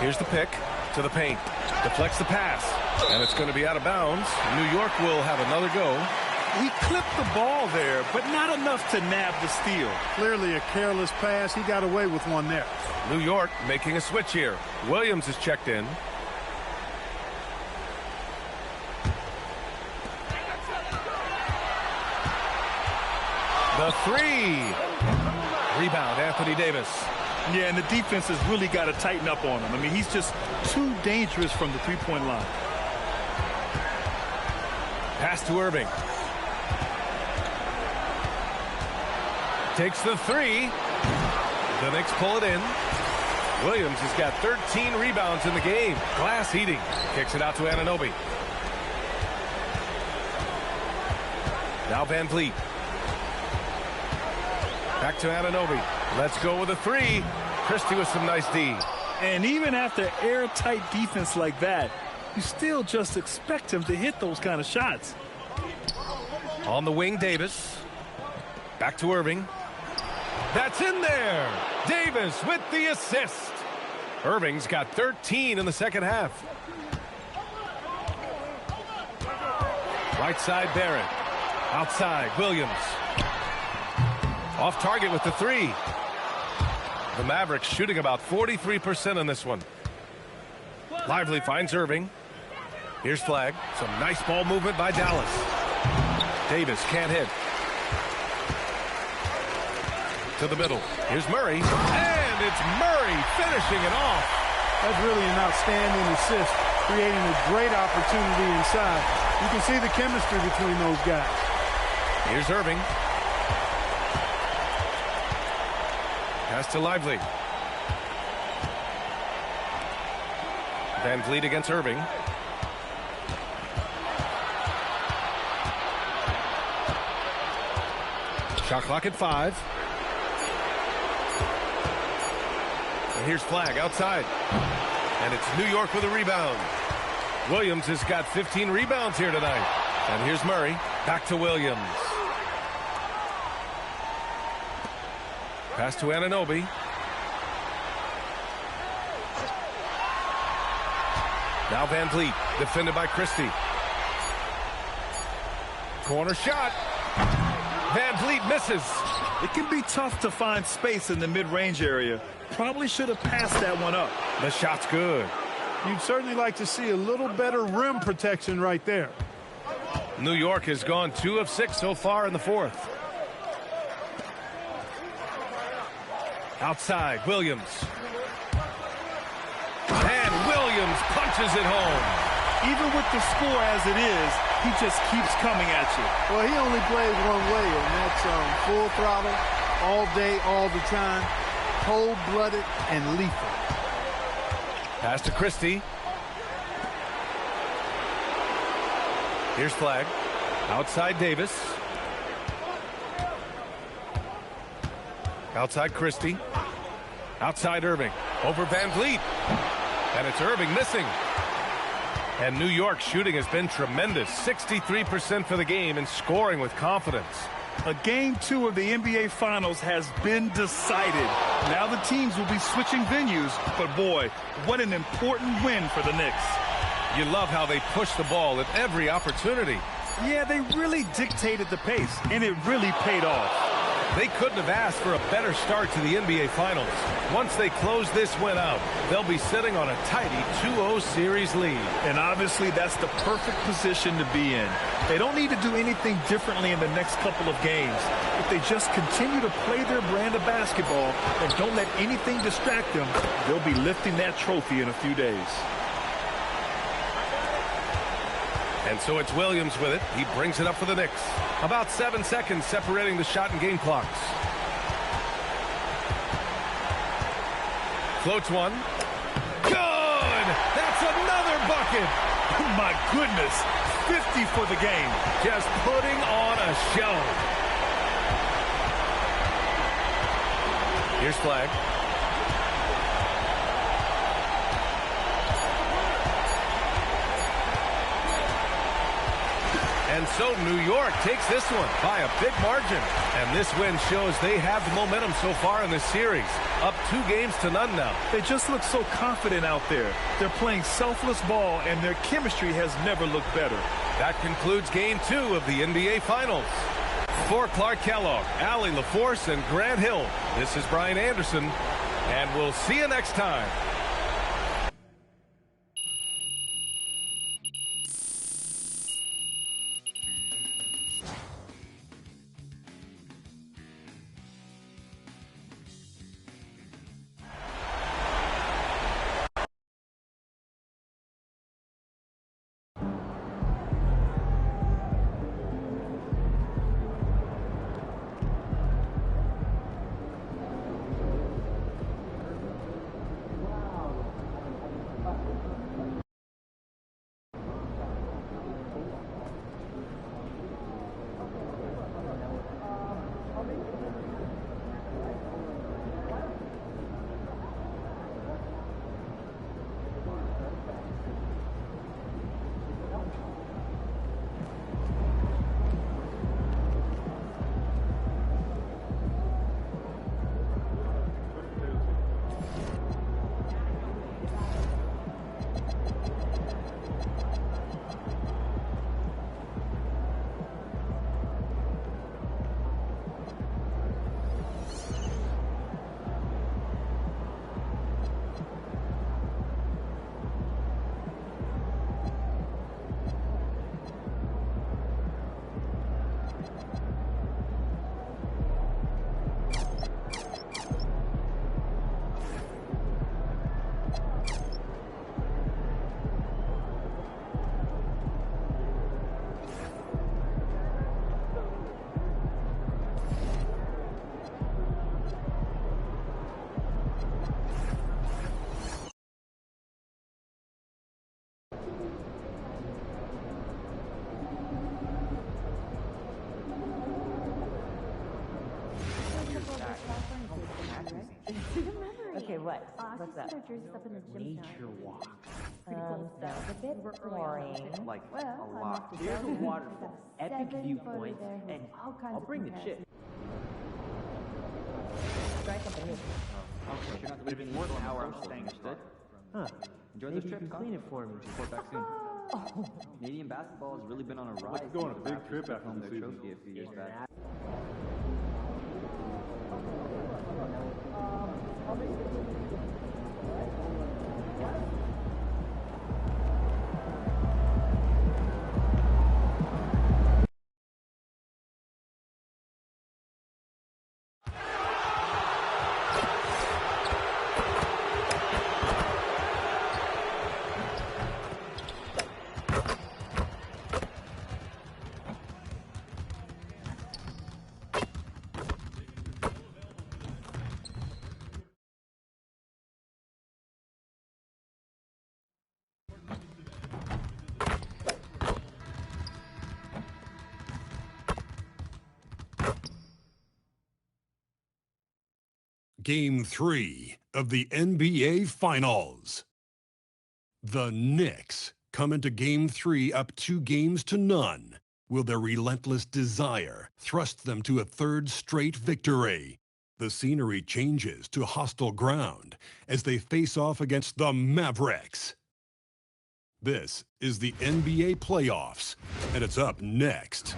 Here's the pick to the paint. Deflects the pass. And it's going to be out of bounds. New York will have another go. He clipped the ball there, but not enough to nab the steal. Clearly a careless pass. He got away with one there. New York making a switch here. Williams is checked in. The 3. Rebound, Anthony Davis. Yeah, and the defense has really got to tighten up on him. I mean, he's just too dangerous from the three-point line. Pass to Irving. Takes the 3. The Knicks pull it in. Williams has got 13 rebounds in the game. Glass heating. Kicks it out to Anunoby. Now Van Vliet. Back to Anunoby. Let's go with a 3. Christie with some nice D. And even after airtight defense like that, you still just expect him to hit those kind of shots. On the wing, Davis. Back to Irving. That's in there. Davis with the assist. Irving's got 13 in the second half. Right side, Barrett. Outside, Williams. Off target with the three. The Mavericks shooting about 43% on this one. Lively finds Irving. Here's Flagg. Some nice ball movement by Dallas. Davis can't hit. To the middle. Here's Murray. And it's Murray finishing it off. That's really an outstanding assist, creating a great opportunity inside. You can see the chemistry between those guys. Here's Irving. Pass to Lively. Van Vliet against Irving. Shot clock at 5. And here's Flagg outside. And it's New York with a rebound. Williams has got 15 rebounds here tonight. And here's Murray. Back to Williams. Pass to Anunoby. Now Van Vliet, defended by Christie. Corner shot. Van Vliet misses. It can be tough to find space in the mid-range area. Probably should have passed that one up. The shot's good. You'd certainly like to see a little better rim protection right there. New York has gone 2 of 6 so far in the fourth. Outside, Williams. And Williams punches it home. Even with the score as it is, he just keeps coming at you. Well, he only plays one way, and that's full throttle, all day, all the time, cold-blooded and lethal. Pass to Christie. Here's Flagg. Outside Davis. Outside Christie. Outside Irving. Over Van Vliet. And it's Irving missing. And New York's shooting has been tremendous. 63% for the game and scoring with confidence. A game 2 of the NBA Finals has been decided. Now the teams will be switching venues, but boy, what an important win for the Knicks. You love how they push the ball at every opportunity. Yeah, they really dictated the pace, and it really paid off. They couldn't have asked for a better start to the NBA Finals. Once they close this win out, they'll be sitting on a tidy 2-0 series lead. And obviously, that's the perfect position to be in. They don't need to do anything differently in the next couple of games. If they just continue to play their brand of basketball and don't let anything distract them, they'll be lifting that trophy in a few days. And so it's Williams with it. He brings it up for the Knicks. About 7 seconds separating the shot and game clocks. Floats one. Good! That's another bucket! Oh my goodness! 50 for the game. Just putting on a show. Here's Flagg. And so New York takes this one by a big margin. And this win shows they have the momentum so far in this series. Up 2 games to none now. They just look so confident out there. They're playing selfless ball, and their chemistry has never looked better. That concludes Game 2 of the NBA Finals. For Clark Kellogg, Allie LaForce, and Grant Hill, this is Brian Anderson, and we'll see you next time. Okay, what? What's that? Nature walk. Sounds a bit boring. Like, a lot. There's a waterfall, epic viewpoints, and I'll bring the chip. Try something new. Okay, you're not but if it's more than an hour, I'm staying instead. Huh. Enjoy Maybe this trip, you can clean it for me. Report back soon. Canadian basketball has really been on a rise. Let's go on a big trip after home the their season. trophy a few years back. Game 3 of the NBA Finals. The Knicks come into Game 3 up 2 games to none. Will their relentless desire thrust them to a third straight victory? The scenery changes to hostile ground as they face off against the Mavericks. This is the NBA playoffs, and it's up next.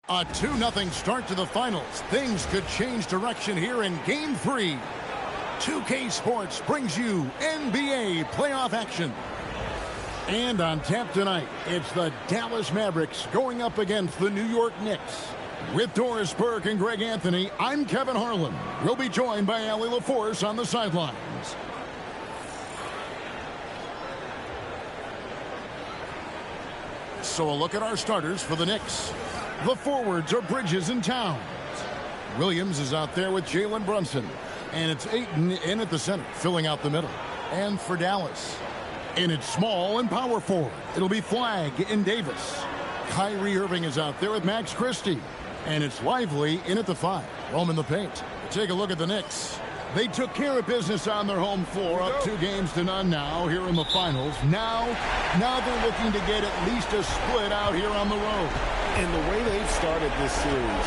A 2-0 start to the finals. Things could change direction here in Game 3. 2K Sports brings you NBA playoff action. And on tap tonight, it's the Dallas Mavericks going up against the New York Knicks. With Doris Burke and Greg Anthony, I'm Kevin Harlan. We'll be joined by Allie LaForce on the sidelines. So a look at our starters for the Knicks. The forwards are Bridges and Towns. Williams is out there with Jalen Brunson. And it's Ayton in at the center, filling out the middle. And for Dallas, in its small and power forward, it'll be Flagg and Davis. Kyrie Irving is out there with Max Christie. And it's Lively in at the 5, roaming the paint. Take a look at the Knicks. They took care of business on their home floor, up 2 games to none now here in the finals. Now they're looking to get at least a split out here on the road. And the way they've started this series,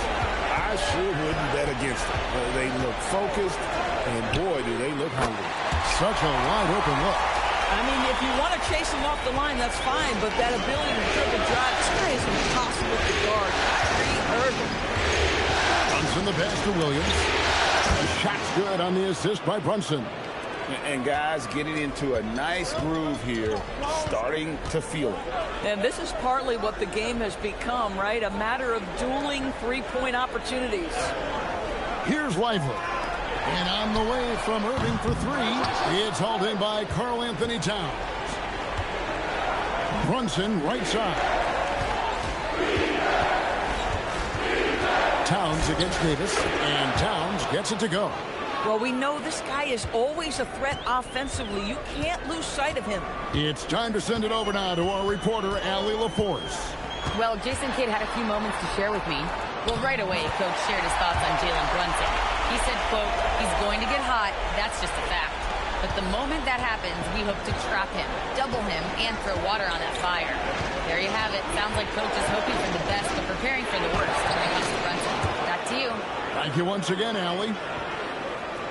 I sure wouldn't bet against them. They look focused, and boy, do they look hungry. Such a wide open look. I mean, if you want to chase them off the line, that's fine, but that ability to dribble drive, this guy is impossible to guard. Kyrie Irving. Brunson the pass to Williams. The shot's good on the assist by Brunson. And guys getting into a nice groove here, starting to feel it. And this is partly what the game has become, right? A matter of dueling three-point opportunities. Here's Lively. And on the way from Irving for 3, it's hauled in by Karl Anthony Towns. Brunson right side. Towns against Davis, and Towns gets it to go. Well, we know this guy is always a threat offensively. You can't lose sight of him. It's time to send it over now to our reporter, Allie LaForce. Well, Jason Kidd had a few moments to share with me. Well, right away, Coach shared his thoughts on Jalen Brunson. He said, quote, he's going to get hot. That's just a fact. But the moment that happens, we hope to trap him, double him, and throw water on that fire. There you have it. Sounds like Coach is hoping for the best, but preparing for the worst when it comes to Brunson. Back to you. Thank you once again, Allie.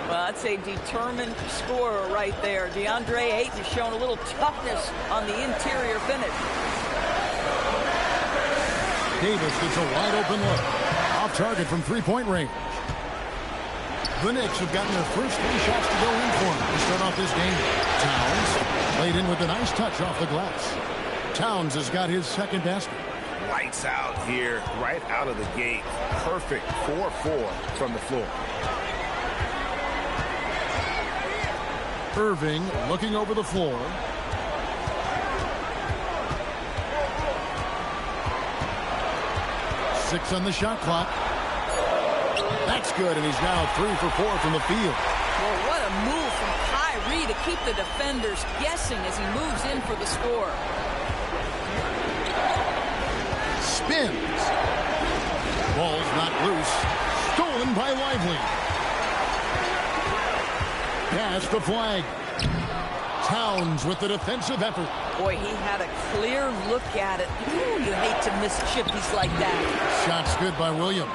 Well, that's a determined scorer right there. DeAndre Ayton has shown a little toughness on the interior finish. Davis gets a wide open look. Off target from 3-point range. The Knicks have gotten their first 3 shots to go in for them to start off this game. Towns laid in with a nice touch off the glass. Towns has got his second basket. Lights out here, right out of the gate. Perfect 4-4 from the floor. Irving looking over the floor. Six on the shot clock. That's good, and he's now 3 for 4 from the field. Well, what a move from Kyrie to keep the defenders guessing as he moves in for the score. Spins. Ball's not loose. Stolen by Lively. That's the flag. Towns with the defensive effort. Boy, he had a clear look at it. Ooh, you hate to miss chippies like that. Shot's good by Williams.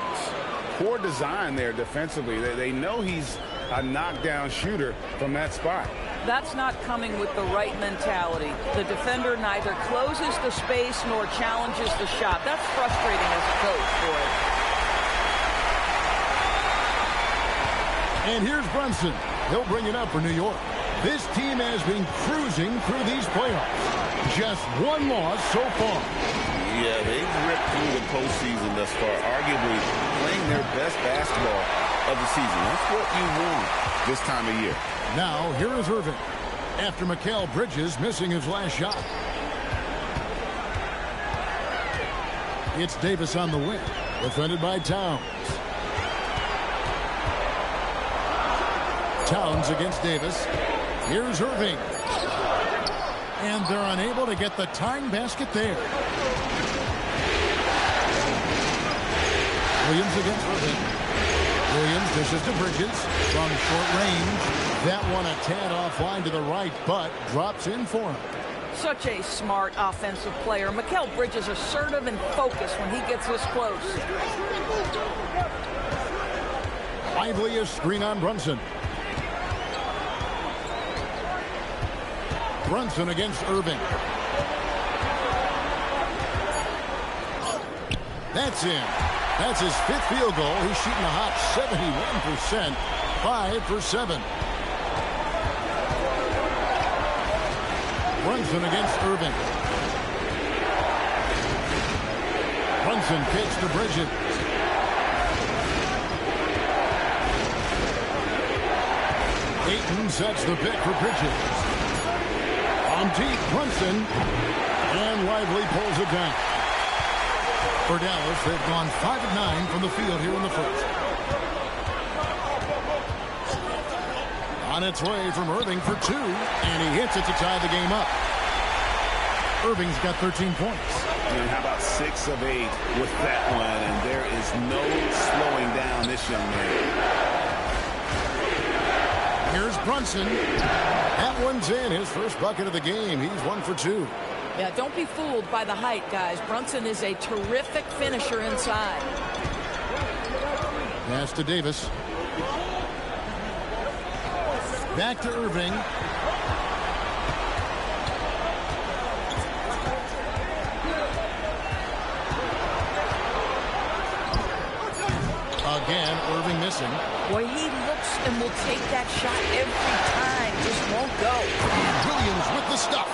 Poor design there defensively. They know he's a knockdown shooter from that spot. That's not coming with the right mentality. The defender neither closes the space nor challenges the shot. That's frustrating as a coach, boy. And here's Brunson. He'll bring it up for New York. This team has been cruising through these playoffs. Just one loss so far. Yeah, they've ripped through the postseason thus far, arguably playing their best basketball of the season. That's what you want this time of year. Now, here is Irving. After Mikal Bridges missing his last shot. It's Davis on the wing. Defended by Towns. Towns against Davis. Here's Irving. And they're unable to get the tying basket there. Williams against Irving. Williams dishes to Bridges from short range. That one a tad offline to the right, but drops in for him. Such a smart offensive player. Mikal Bridges assertive and focused when he gets this close. Lively a screen on Brunson. Brunson against Irving. That's in. That's his 5th field goal. He's shooting a hot 71%. 5 for 7. Brunson against Irving. Brunson kicks to Bridges. Ayton sets the pick for Bridges. On deep, Brunson, and Lively pulls it down. For Dallas, they've gone 5 of 9 from the field here in the first. On its way from Irving for 2, and he hits it to tie the game up. Irving's got 13 points. And how about 6 of 8 with that one, and there is no slowing down this young man. Here's Brunson. That one's in. His first bucket of the game. He's 1 for 2. Yeah, don't be fooled by the height, guys. Brunson is a terrific finisher inside. Pass to Davis. Back to Irving. Again, Irving missing. Boy, he looks and will take that shot every time. Just won't go. Williams with the stuff.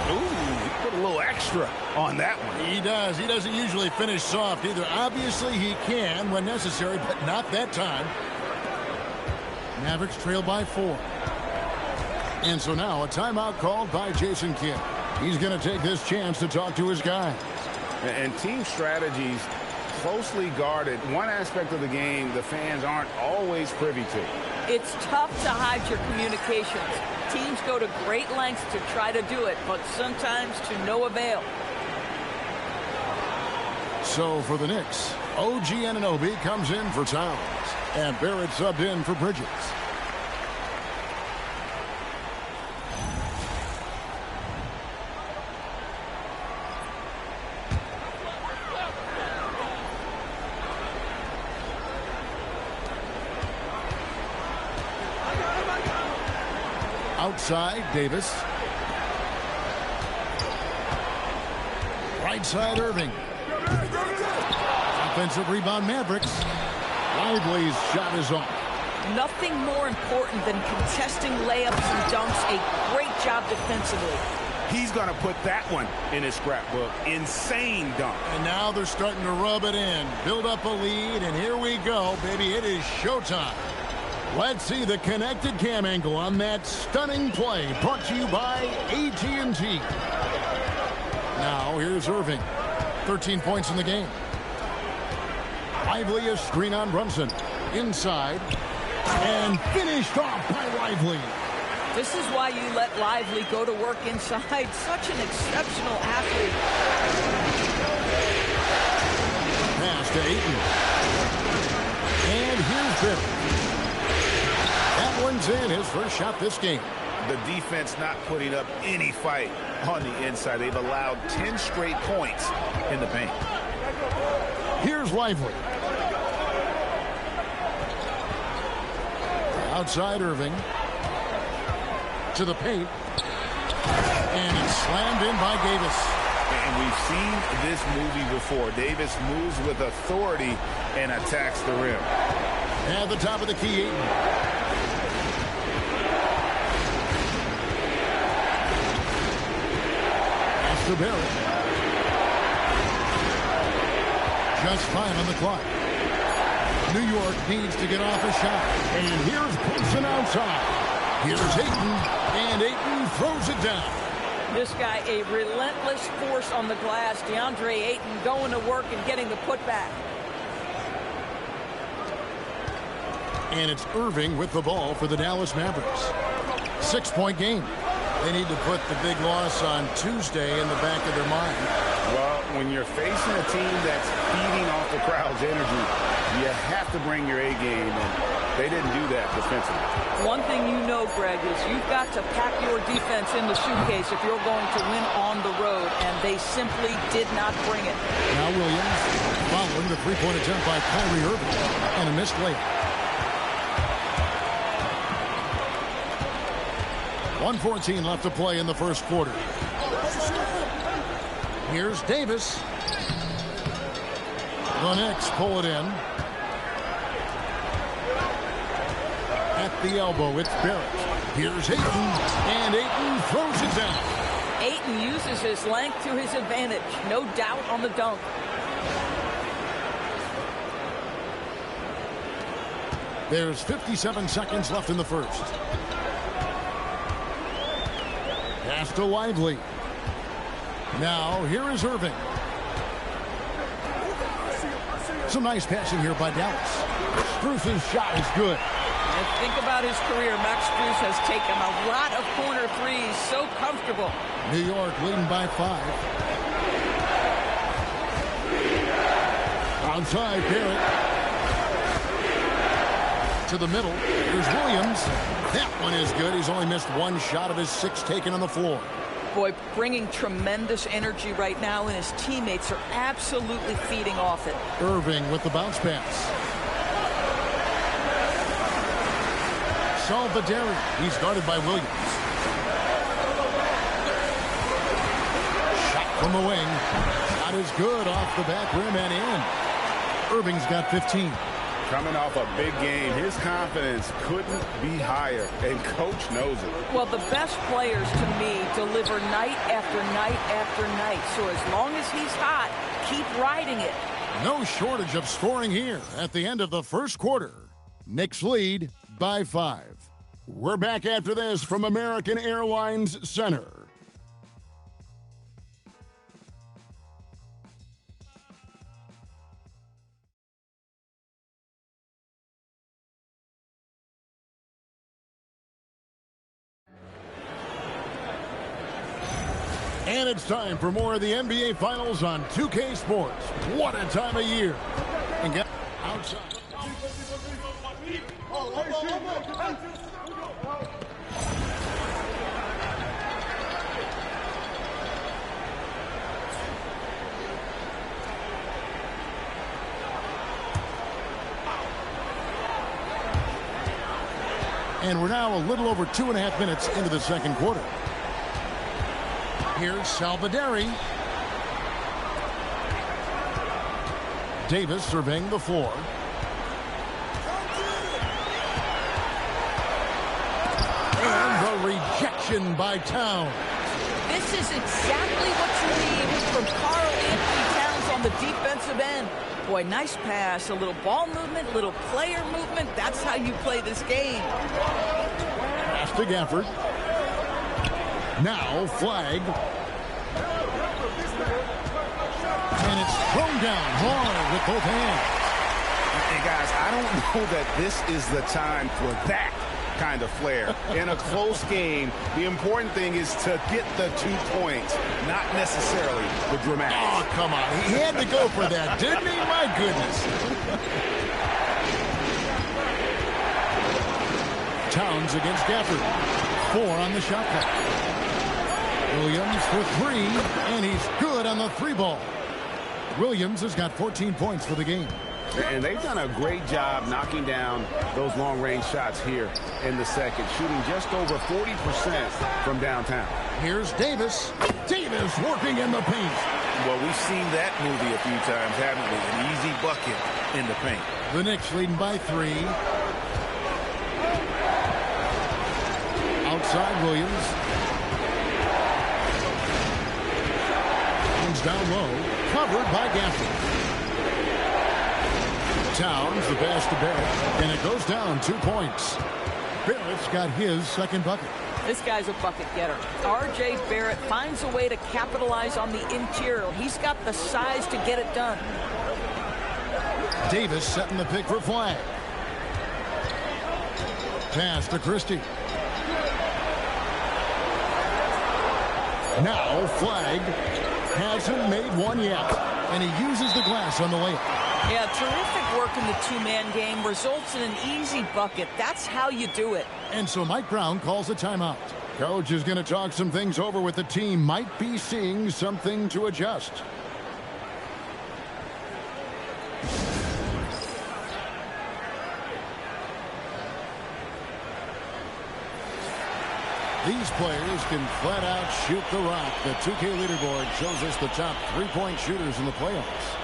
Ooh, he put a little extra on that one. He does. He doesn't usually finish soft either. Obviously, he can when necessary, but not that time. Mavericks trail by 4. And so now a timeout called by Jason Kidd. He's going to take this chance to talk to his guys. And team strategies closely guarded. One aspect of the game the fans aren't always privy to. It's tough to hide your communications. Teams go to great lengths to try to do it, but sometimes to no avail. So for the Knicks, OG Anunoby comes in for Towns, and Barrett subbed in for Bridges. Outside, Davis. Right side, Irving. Offensive rebound, Mavericks. Lively's shot is off. Nothing more important than contesting layups and dunks. A great job defensively. He's going to put that one in his scrapbook. Insane dunk. And now they're starting to rub it in. Build up a lead, and here we go, baby. It is showtime. Let's see the connected cam angle on that stunning play, brought to you by AT&T. Now here's Irving. 13 points in the game. Lively a screen on Brunson. Inside. And finished off by Lively. This is why you let Lively go to work inside. Such an exceptional athlete. Pass to Ayton. And here's Barrett. That one's lays in his first shot this game. The defense not putting up any fight on the inside. They've allowed 10 straight points in the paint. Here's Lively. Outside Irving. To the paint. And it's slammed in by Davis. And we've seen this movie before. Davis moves with authority and attacks the rim. At the top of the key, Ayton. Pass to Barrett. Just 5 on the clock. New York needs to get off a shot. And here's Clemson outside. Here's Ayton. And Ayton throws it down. This guy, a relentless force on the glass. DeAndre Ayton going to work and getting the putback. And it's Irving with the ball for the Dallas Mavericks. 6-point game. They need to put the big loss on Tuesday in the back of their mind. Well, when you're facing a team that's feeding off the crowd's energy, you have to bring your A game, and they didn't do that defensively. One thing you know, Greg, is you've got to pack your defense in the suitcase if you're going to win on the road, and they simply did not bring it. Now Williams following the three-point attempt by Kyrie Irving, and a missed layup. 1:14 left to play in the first quarter. Here's Davis. The Knicks pull it in. At the elbow, it's Barrett. Here's Ayton, and Ayton throws it down. Ayton uses his length to his advantage. No doubt on the dunk. There's 57 seconds left in the first. Pass to Lively. Now, here is Irving. Some nice passing here by Dallas. Struce's shot is good. And think about his career. Max Strus has taken a lot of corner threes. So comfortable. New York leading by 5. Outside, Barrett. To the middle. Here's Williams. That one is good. He's only missed 1 shot of his 6 taken on the floor. Boy, bringing tremendous energy right now, and his teammates are absolutely feeding off it. Irving with the bounce pass. Salvaderi. He's guarded by Williams. Shot from the wing. Shot is good off the back rim and in. Irving's got 15. Coming off a big game, his confidence couldn't be higher, and coach knows it. Well, the best players, to me, deliver night after night after night. So as long as he's hot, keep riding it. No shortage of scoring here at the end of the first quarter. Knicks lead by 5. We're back after this from American Airlines Center. And it's time for more of the NBA Finals on 2K Sports. What a time of year. And get outside. And we're now a little over 2.5 minutes into the second quarter. Here's Salvaderi. Davis surveying the floor. And the rejection by Towns. This is exactly what you need from Karl Anthony Towns on the defensive end. Boy, nice pass, a little ball movement, a little player movement. That's how you play this game. Pass to Gafford. Now flag. And it's thrown down hard with both hands. Hey, guys, I don't know that this is the time for that kind of flair. In a close game, the important thing is to get the 2 points, not necessarily the dramatics. Oh, come on. He had to go for that, didn't he? My goodness. Towns against Gafford. 4 on the shot clock. Williams for 3, and he's good on the 3-ball. Williams has got 14 points for the game. And they've done a great job knocking down those long-range shots here in the second, shooting just over 40% from downtown. Here's Davis. Davis working in the paint. Well, we've seen that movie a few times, haven't we? An easy bucket in the paint. The Knicks leading by 3. Outside Williams. Comes down low. Covered by Gafford. Towns, the pass to Barrett, and it goes down 2 points. Barrett's got his second bucket. This guy's a bucket getter. R.J. Barrett finds a way to capitalize on the interior. He's got the size to get it done. Davis setting the pick for Flag. Pass to Christie. Now Flag hasn't made one yet, and he uses the glass on the layup. Yeah, terrific work in the two-man game results in an easy bucket. That's how you do it. And so Mike Brown calls a timeout. Coach is going to talk some things over with the team. Might be seeing something to adjust. These players can flat out shoot the rock. The 2K leaderboard shows us the top 3-point shooters in the playoffs.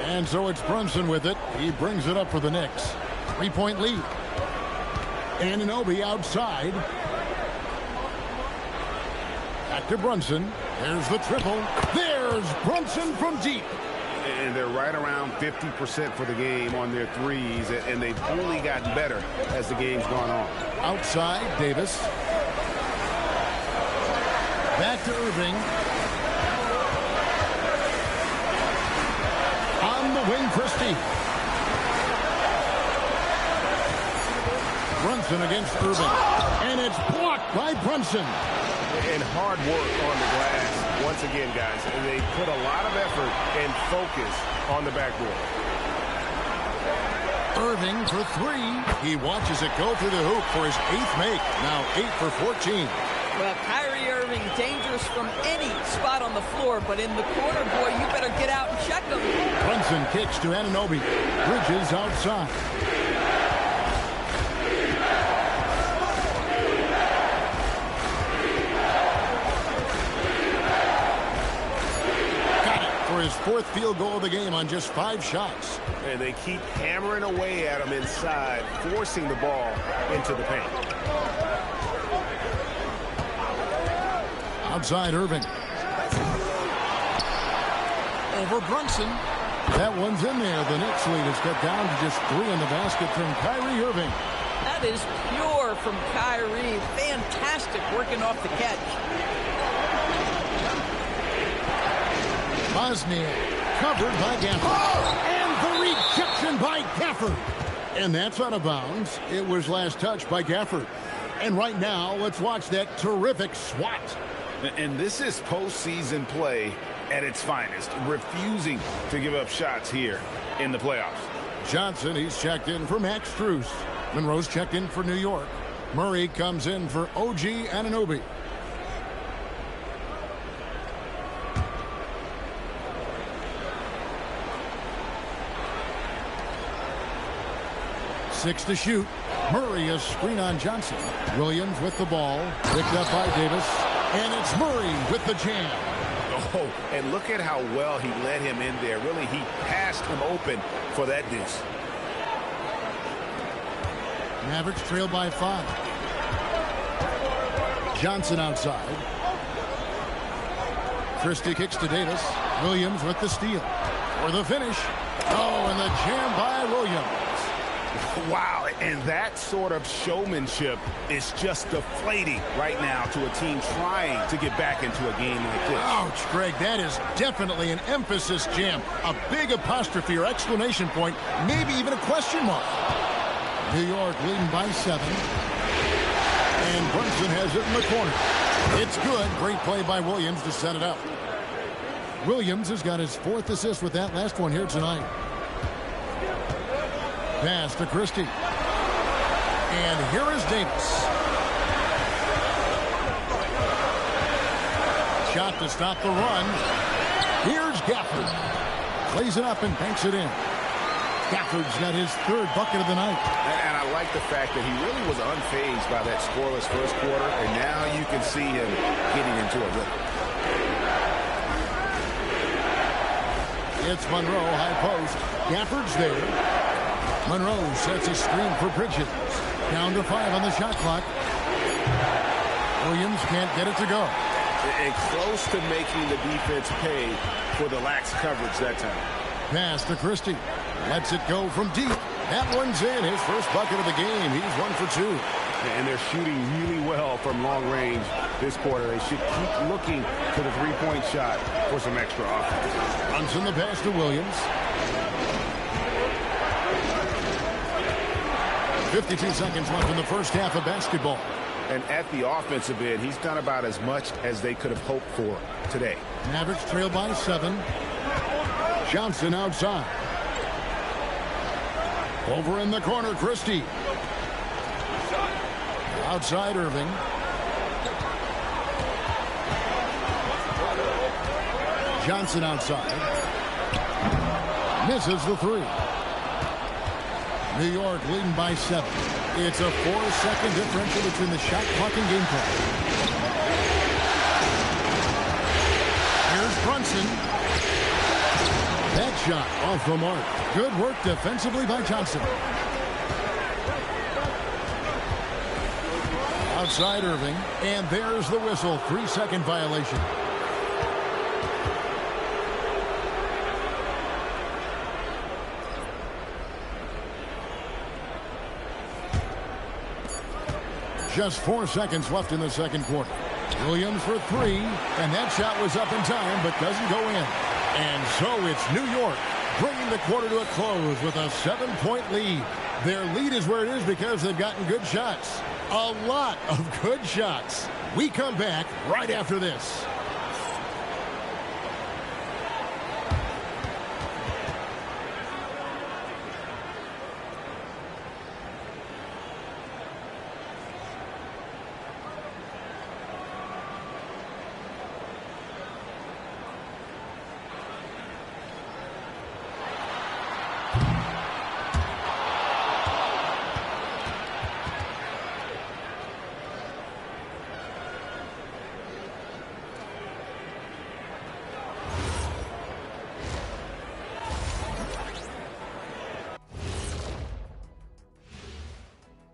And so it's Brunson with it. He brings it up for the Knicks. 3-point lead. Anunoby outside. Back to Brunson. There's the triple. There's Brunson from deep. And they're right around 50% for the game on their threes, and they've only gotten better as the game's gone on. Outside, Davis. Back to Irving. On the wing, Christie. Brunson against Irving. And it's blocked by Brunson. And hard work on the glass. Once again, guys, they put a lot of effort and focus on the backboard. Irving for 3. He watches it go through the hoop for his 8th make. Now 8 for 14. Well, Kyrie Irving, dangerous from any spot on the floor, but in the corner, boy, you better get out and check him. Brunson kicks to Anunoby. Bridges outside. His 4th field goal of the game on just 5 shots. And they keep hammering away at him inside, forcing the ball into the paint. Outside Irving. Over Brunson. That one's in there. The Knicks lead is cut down to just 3 in the basket from Kyrie Irving. That is pure from Kyrie. Fantastic working off the catch. Bosnia covered by Gafford. And the rejection by Gafford. And that's out of bounds. It was last touched by Gafford. And right now, let's watch that terrific swat. And this is postseason play at its finest, refusing to give up shots here in the playoffs. Johnson, he's checked in for Max Strus. Monroe's checked in for New York. Murray comes in for OG Anunoby. Six to shoot. Murray a screen on Johnson. Williams with the ball. Picked up by Davis. And it's Murray with the jam. Oh, and look at how well he led him in there. Really, he passed him open for that deuce. Mavericks trail by 5. Johnson outside. Christie kicks to Davis. Williams with the steal. For the finish. Oh, and the jam by Williams. Wow, and that sort of showmanship is just deflating right now to a team trying to get back into a game like this. Ouch, Greg, that is definitely an emphasis jam. A big apostrophe or exclamation point, maybe even a question mark. New York leading by 7. And Brunson has it in the corner. It's good. Great play by Williams to set it up. Williams has got his 4th assist with that last one here tonight. Pass to Christie. And here is Davis. Shot to stop the run. Here's Gafford. Plays it up and banks it in. Gafford's got his third bucket of the night. And I like the fact that he really was unfazed by that scoreless first quarter, and now you can see him getting into a rhythm. It's Monroe, high post. Gafford's there. Monroe sets a screen for Bridges. Down to 5 on the shot clock. Williams can't get it to go. And close to making the defense pay for the lax coverage that time. Pass to Christie. Lets it go from deep. That one's in. His first bucket of the game. He's 1 for 2. And they're shooting really well from long range this quarter. They should keep looking to the three-point shot for some extra offense. Brunson the pass to Williams. 52 seconds left in the first half of basketball. And at the offensive end, he's done about as much as they could have hoped for today. Mavericks trail by 7. Johnson outside. Over in the corner, Christie. Outside Irving. Johnson outside. Misses the 3. New York leading by 7. It's a 4-second differential between the shot clock and game clock. Here's Brunson. That shot off the mark. Good work defensively by Johnson. Outside Irving. And there's the whistle. 3-second violation. Just 4 seconds left in the second quarter. Williams for 3, and that shot was up in time, but doesn't go in. And so it's New York bringing the quarter to a close with a 7-point lead. Their lead is where it is because they've gotten good shots. A lot of good shots. We come back right after this.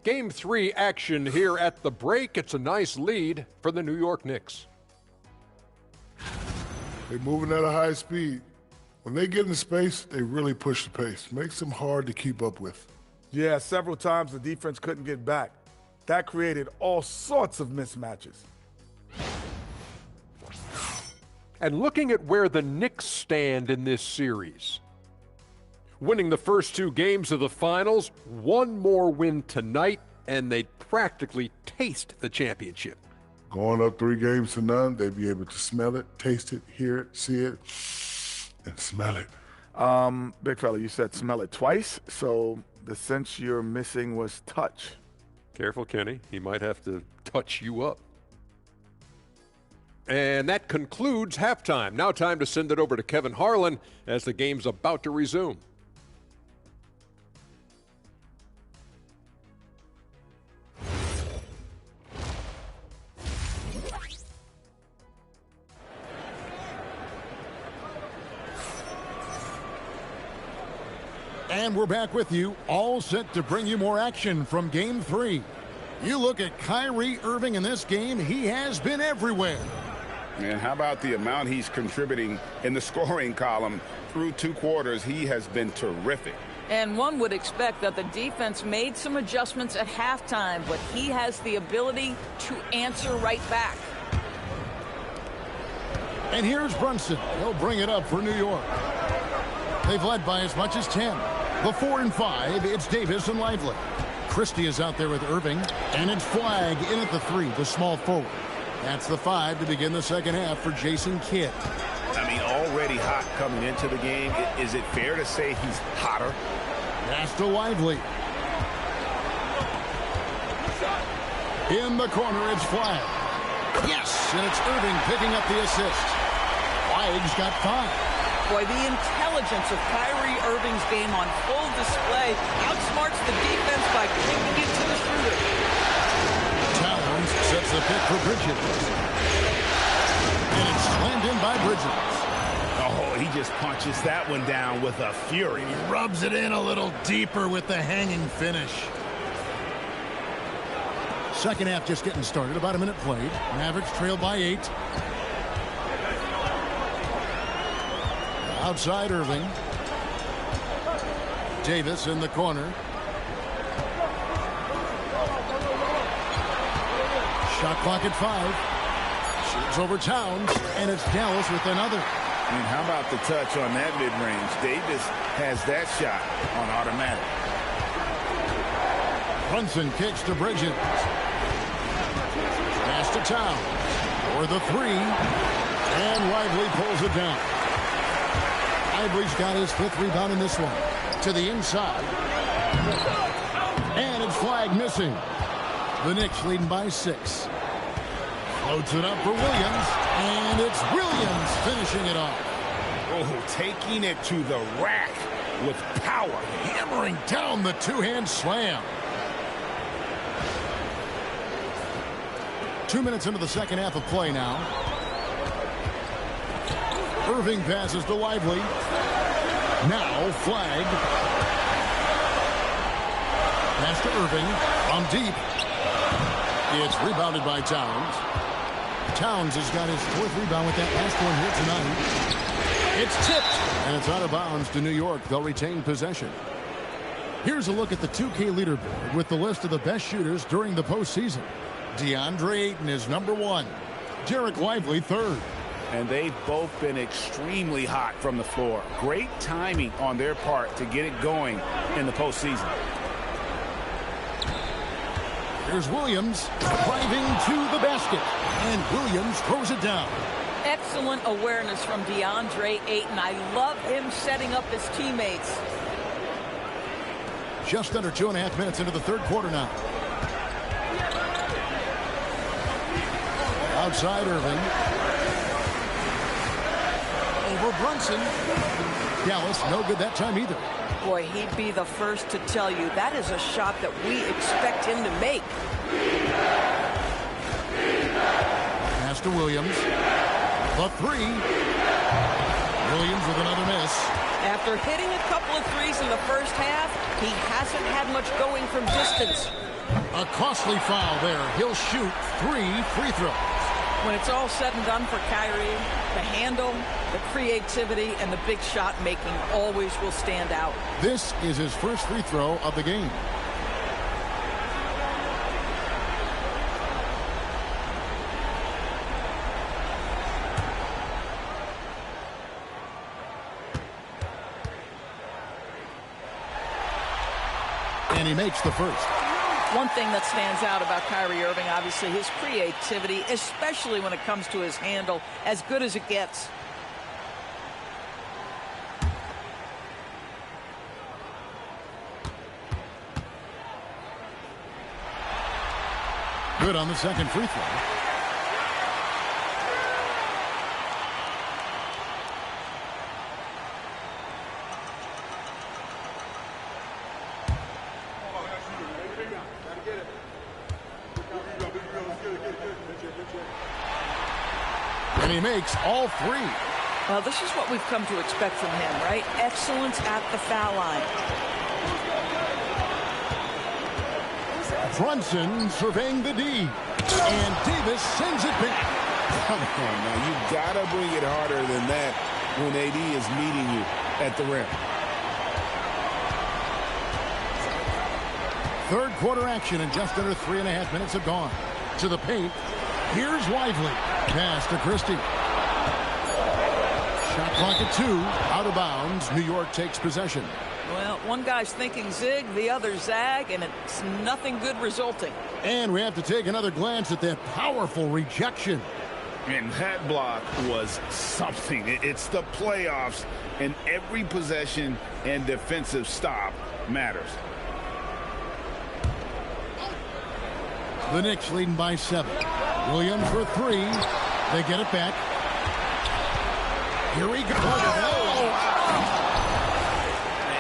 Game 3 action here at the break. It's a nice lead for the New York Knicks. They're moving at a high speed. When they get in space, they really push the pace. Makes them hard to keep up with. Yeah, several times the defense couldn't get back. That created all sorts of mismatches. And looking at where the Knicks stand in this series, winning the first 2 games of the finals, one more win tonight, and they'd practically taste the championship. Going up 3 games to none, they'd be able to smell it, taste it, hear it, see it, and smell it. Big fella, you said smell it twice, so the sense you're missing was touch. Careful, Kenny. He might have to touch you up. And that concludes halftime. Now time to send it over to Kevin Harlan as the game's about to resume. And we're back with you, all set to bring you more action from Game 3. You look at Kyrie Irving in this game, he has been everywhere. And how about the amount he's contributing in the scoring column? Through 2 quarters, he has been terrific. And one would expect that the defense made some adjustments at halftime, but he has the ability to answer right back. And here's Brunson. He'll bring it up for New York. They've led by as much as 10. The 4 and 5, it's Davis and Lively. Christie is out there with Irving, and it's Flagg in at the 3, the small forward. That's the 5 to begin the second half for Jason Kidd. I mean, already hot coming into the game. Is it fair to say he's hotter? Pass to Lively. In the corner, it's Flag. Yes, and it's Irving picking up the assist. Flag's got 5. Boy, the intelligence of Kyrie Irving's game on full display outsmarts the defense by kicking it to the shooter. Towns sets the pick for Bridges. And it's slammed in by Bridges. Oh, he just punches that one down with a fury. He rubs it in a little deeper with the hanging finish. Second half just getting started. About a minute played. Mavericks trail by 8. Outside Irving. Davis in the corner. Shot clock at 5. Shoots over Towns, and it's Dallas with another. I mean, how about the touch on that mid-range? Davis has that shot on automatic. Brunson kicks to Bridges. Pass to Towns. For the 3. And Lively pulls it down. Lively's got his 5th rebound in this one. To the inside. And it's Flag missing. The Knicks leading by 6. Floats it up for Williams. And it's Williams finishing it off. Oh, taking it to the rack with power. Hammering down the two-hand slam. 2 minutes into the second half of play now. Irving passes to Lively. Now Flag. Pass to Irving. From deep. It's rebounded by Towns. Towns has got his 4th rebound with that last one here tonight. It's tipped. And it's out of bounds to New York. They'll retain possession. Here's a look at the 2K leaderboard with the list of the best shooters during the postseason. DeAndre Ayton is number 1. Derek Lively 3rd. And they've both been extremely hot from the floor. Great timing on their part to get it going in the postseason. Here's Williams driving to the basket. And Williams throws it down. Excellent awareness from DeAndre Ayton. I love him setting up his teammates. Just under 2.5 minutes into the third quarter now. Outside Irving. Over Brunson. Dallas no good that time either. Boy, he'd be the first to tell you that is a shot that we expect him to make. Pass to Williams. The 3. Williams with another miss. After hitting a couple of threes in the first half, he hasn't had much going from distance. A costly foul there. He'll shoot 3 free throws. When it's all said and done for Kyrie, the handle, the creativity, and the big shot making always will stand out. This is his first free throw of the game. And he makes the first. One thing that stands out about Kyrie Irving, obviously, his creativity, especially when it comes to his handle, as good as it gets. Good on the second free throw. And he makes all 3. Well, this is what we've come to expect from him, right? Excellence at the foul line. Brunson surveying the D. And Davis sends it back. Come on now, you gotta bring it harder than that when AD is meeting you at the rim. Third quarter action, and just under 3.5 minutes have gone. To the paint. Here's Lively. Pass to Christie. Shot clock at 2. Out of bounds. New York takes possession. Well, one guy's thinking zig, the other zag, and it's nothing good resulting. And we have to take another glance at that powerful rejection. And that block was something. It's the playoffs, and every possession and defensive stop matters. The Knicks leading by 7. Williams for 3. They get it back. Here we go.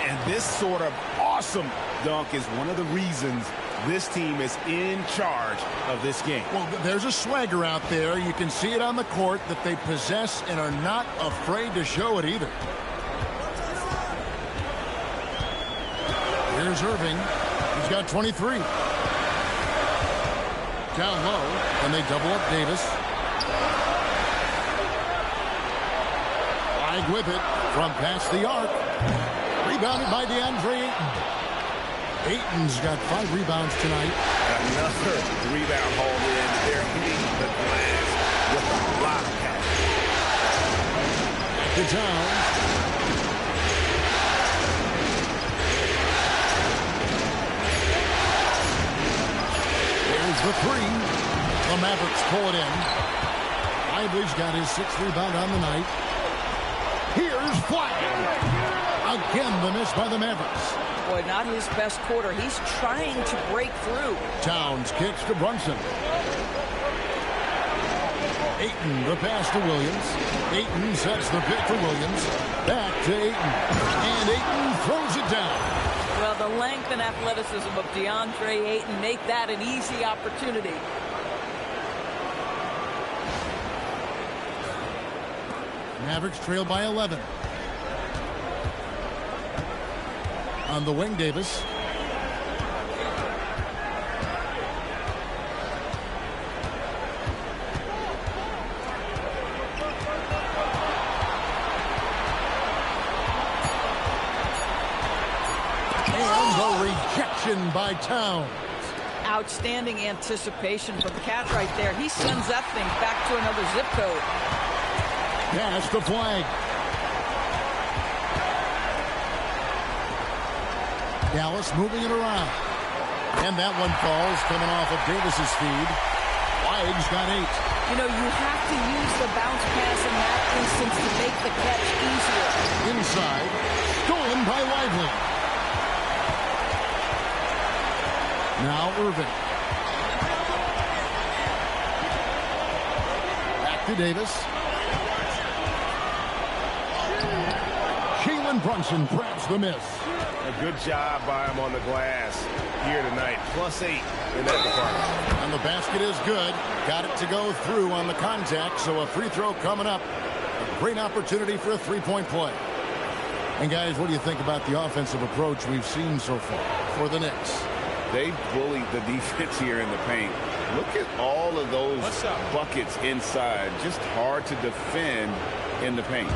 And this sort of awesome dunk is one of the reasons this team is in charge of this game. Well, there's a swagger out there. You can see it on the court that they possess and are not afraid to show it either. Here's Irving. He's got 23. Down low, and they double up Davis. Flag with it from past the arc. Rebounded by DeAndre Ayton. Ayton's got 5 rebounds tonight. Another rebound hauled in. They're hitting the glass with a lot of passion. Back to Towns. There's the 3. The Mavericks pull it in. Lively's got his 6th rebound on the night. Here's Flag. Again, the miss by the Mavericks. Boy, not his best quarter. He's trying to break through. Towns kicks to Brunson. Ayton, the pass to Williams. Ayton sets the pick for Williams. Back to Ayton. And Ayton throws it down. Well, the length and athleticism of DeAndre Ayton make that an easy opportunity. Mavericks trail by 11. On the wing, Davis. And the rejection by Towns. Outstanding anticipation from Cat right there. He sends that thing back to another zip code. Pass the Flag. Dallas moving it around. And that one falls coming off of Davis's feed. Flag's got 8. You know, you have to use the bounce pass in that instance to make the catch easier. Inside. Stolen by Lively. Now Irving. Back to Davis. Jalen Brunson grabs the miss. A good job by him on the glass here tonight. +8 in that department. And the basket is good. Got it to go through on the contact, so a free throw coming up. A great opportunity for a 3-point play. And guys, what do you think about the offensive approach we've seen so far for the Knicks? They bullied the defense here in the paint. Look at all of those buckets inside. Just hard to defend in the paint.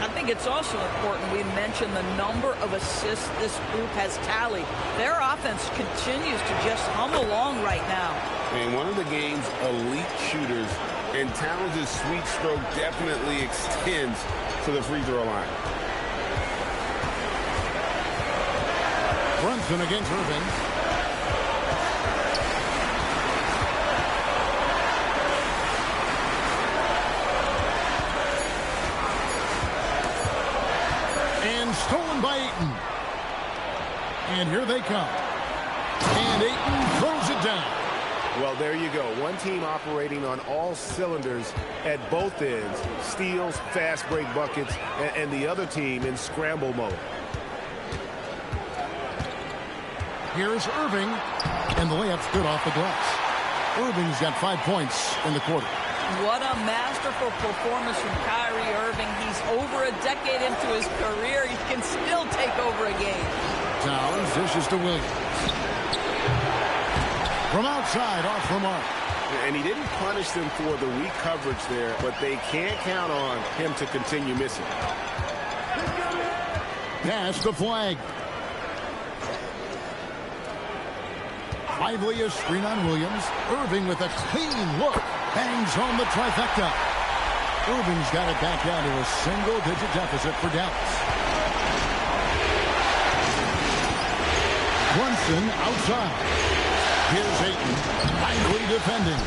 I think it's also important we mention the number of assists this group has tallied. Their offense continues to just hum along right now. And one of the game's elite shooters, and Towns' sweet stroke definitely extends to the free throw line. Brunson against Irving. Stolen by Ayton. And here they come. And Ayton throws it down. Well, there you go. One team operating on all cylinders at both ends. Steals, fast break buckets, and the other team in scramble mode. Here's Irving. And the layup's good off the glass. Irving's got 5 points in the quarter. What a masterful performance from Kyrie Irving. He's over a decade into his career. He can still take over a game. Towns dishes to Williams. From outside, off the mark. And he didn't punish them for the weak coverage there, but they can't count on him to continue missing. Pass the Flag. Lively a screen on Williams. Irving with a clean look. Bangs home the trifecta. Irving's got it back down to a single-digit deficit for Dallas. Brunson outside. Here's Ayton. Lively defending.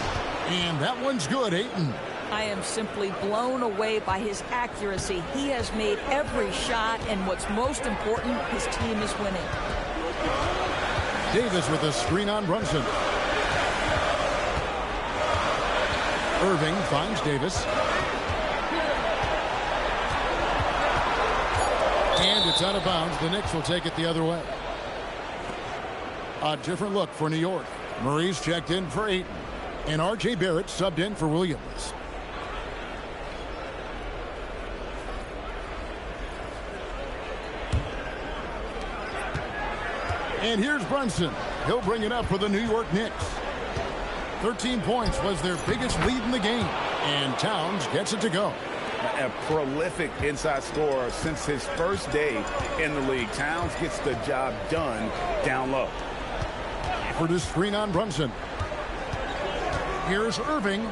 And that one's good, Ayton. I am simply blown away by his accuracy. He has made every shot, and what's most important, his team is winning. Davis with a screen on Brunson. Irving finds Davis. And it's out of bounds. The Knicks will take it the other way. A different look for New York. Murray's checked in for Ayton. And R.J. Barrett subbed in for Williams. And here's Brunson. He'll bring it up for the New York Knicks. 13 points was their biggest lead in the game. And Towns gets it to go. A prolific inside scorer since his first day in the league. Towns gets the job done down low. For the screen on Brunson. Here's Irving.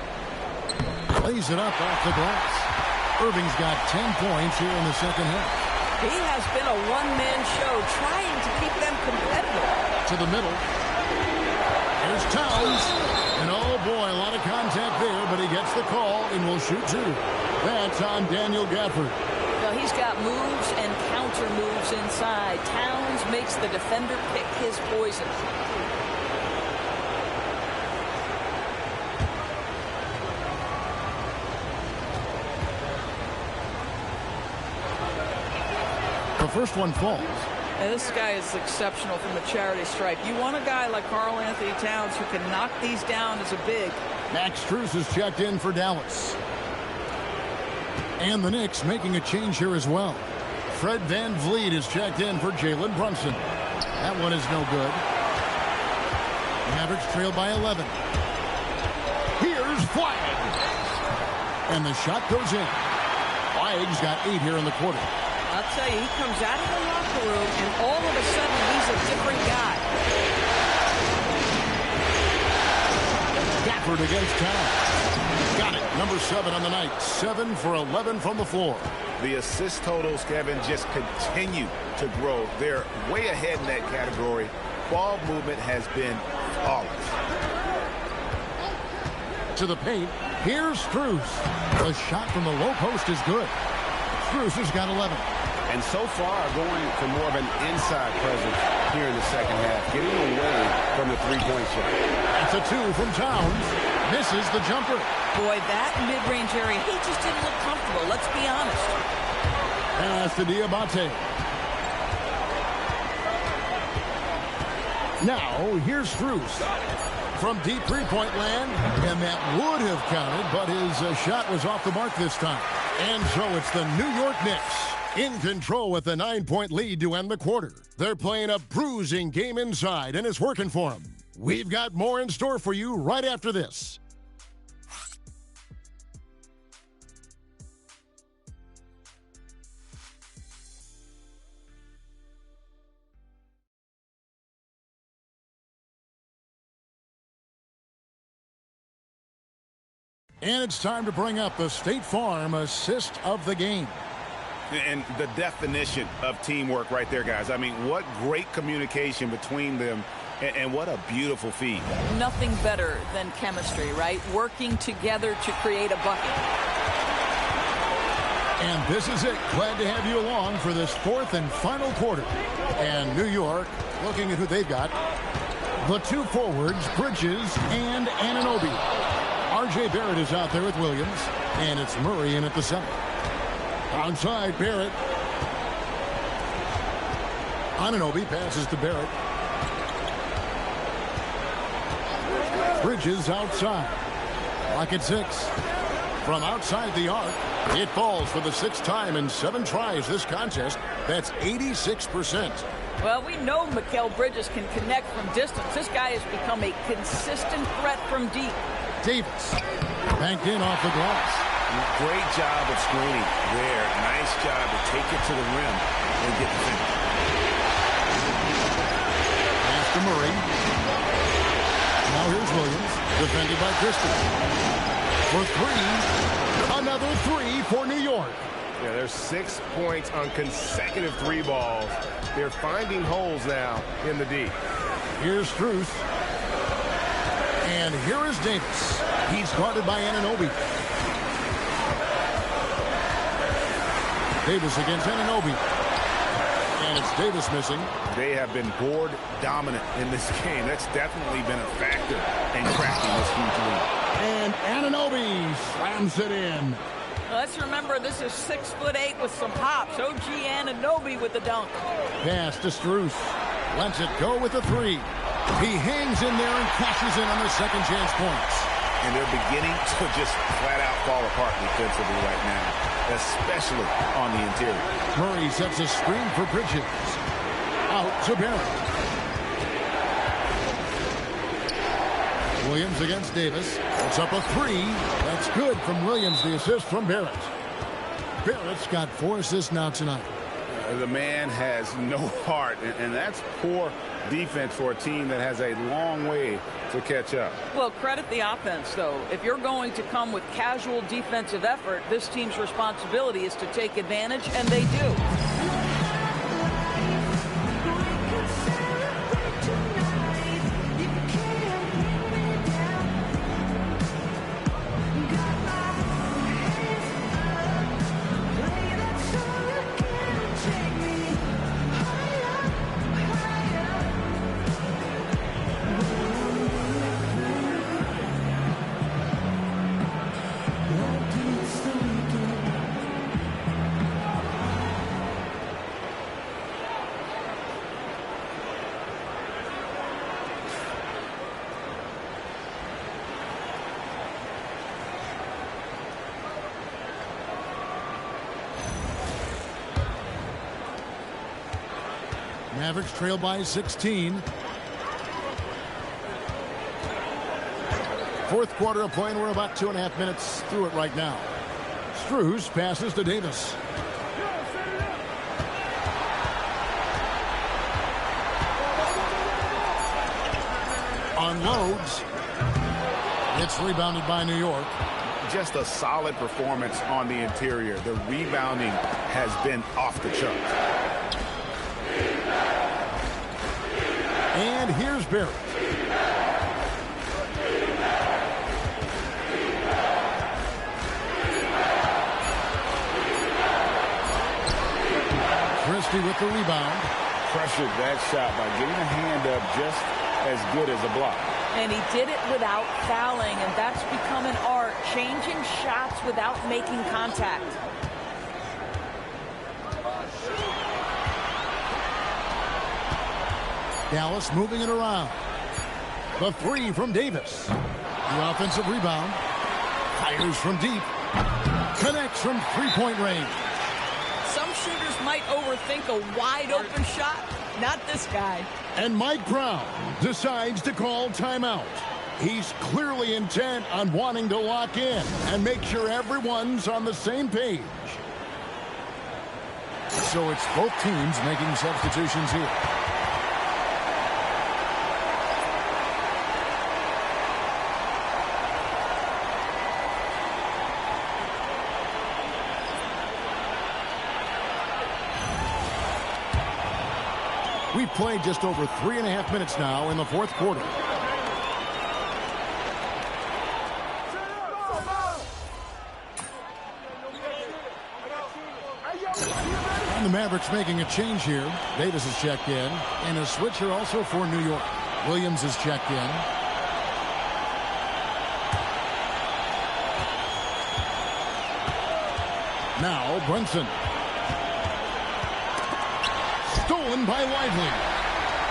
Lays it up off the glass. Irving's got 10 points here in the second half. He has been a one-man show trying to keep them competitive. To the middle. Here's Towns. And oh boy, a lot of contact there, but he gets the call and will shoot two. That's on Daniel Gafford. Well, he's got moves and counter moves inside. Towns makes the defender pick his poison. The first one falls. And this guy is exceptional from the charity stripe. You want a guy like Karl Anthony Towns who can knock these down as a big. Max Strus is checked in for Dallas. And the Knicks making a change here as well. Fred VanVleet is checked in for Jalen Brunson. That one is no good. Mavericks trail by 11. Here's Flagg. And the shot goes in. Flagg's got 8 here in the quarter. I'll tell you, he comes out of the locker room, and all of a sudden, he's a different guy. Gafford against Towns. Got it. Number 7 on the night. 7 for 11 from the floor. The assist totals, Kevin, just continue to grow. They're way ahead in that category. Ball movement has been flawless. To the paint. Here's Strus. The shot from the low post is good. Strus has got 11. And so far, going for more of an inside presence here in the second half, getting away from the three-point shot. That's a 2 from Towns. Misses the jumper. Boy, that mid-range area, he just didn't look comfortable. Let's be honest. Pass to Diabate. Now, here's Strus. From deep three-point land, and that would have counted, but his shot was off the mark this time. And so it's the New York Knicks in control with a 9-point lead to end the quarter. They're playing a bruising game inside, and it's working for them. We've got more in store for you right after this. And it's time to bring up the State Farm assist of the game. And the definition of teamwork right there, guys. I mean, what great communication between them, and what a beautiful feed. Nothing better than chemistry, right? Working together to create a bucket. And this is it. Glad to have you along for this fourth and final quarter. And New York, looking at who they've got, the two forwards, Bridges and Anunoby. R.J. Barrett is out there with Williams, and it's Murray in at the center. Outside, Barrett. Anunoby passes to Barrett. Bridges outside. Lock at 6. From outside the arc, it falls for the 6th time in 7 tries this contest. That's 86%. Well, we know Mikal Bridges can connect from distance. This guy has become a consistent threat from deep. Davis banked in off the glass. Great job of screening there. Nice job to take it to the rim and get the finish. Pass to Murray. Now here's Williams, defended by Christie. For 3, another 3 for New York. Yeah, there's 6 points on consecutive 3 balls. They're finding holes now in the D. Here's Strus. And here is Davis. He's guarded by Anunoby. Davis against Anunoby. And it's Davis missing. They have been board dominant in this game. That's definitely been a factor in cracking this huge lead. And Anunoby slams it in. Let's remember, this is 6'8" with some hops. OG Anunoby with the dunk. Pass to Strus. Lets it go with the three. He hangs in there and cashes in on the second chance points. And they're beginning to just flat out fall apart defensively right now, especially on the interior. Murray sets a screen for Bridges. Out to Barrett. Williams against Davis. It's up a three. That's good from Williams. The assist from Barrett. Barrett's got 4 assists now tonight. The man has no heart, and that's poor defense for a team that has a long way to catch up. Well, credit the offense, though. If you're going to come with casual defensive effort, this team's responsibility is to take advantage, and they do. Mavericks trail by 16. Fourth quarter of play, and we're about 2.5 minutes through it right now. Strus passes to Davis. Unloads. It's rebounded by New York. Just a solid performance on the interior. The rebounding has been off the charts. And here's Barrett. Christie with the rebound. Pressured that shot by getting a hand up just as good as a block. And he did it without fouling, and that's become an art, changing shots without making contact. Dallas moving it around. The three from Davis. The offensive rebound. Fires from deep. Connects from three-point range. Some shooters might overthink a wide-open shot. Not this guy. And Mike Brown decides to call timeout. He's clearly intent on wanting to lock in and make sure everyone's on the same page. So it's both teams making substitutions here. We've played just over 3.5 minutes now in the fourth quarter. And the Mavericks making a change here. Davis is checked in. And a switcher also for New York. Williams is checked in. Now Brunson. Stolen by Lively.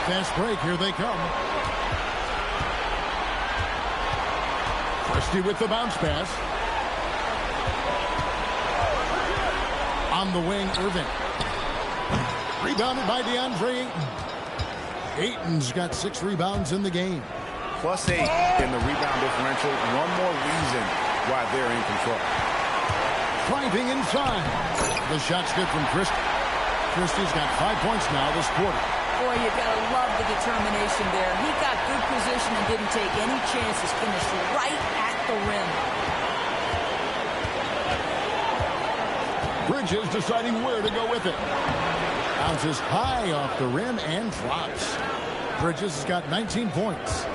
Fast break, here they come. Christie with the bounce pass. On the wing, Irving. Rebounded by DeAndre Ayton. Ayton's got 6 rebounds in the game. +8 in the rebound differential. One more reason why they're in control. Driving inside. The shot's good from Christie. Christie's got 5 points now this quarter. Boy, you got to love the determination there. He got good position and didn't take any chances. Finished right at the rim. Bridges deciding where to go with it. Bounces high off the rim and drops. Bridges has got 19 points.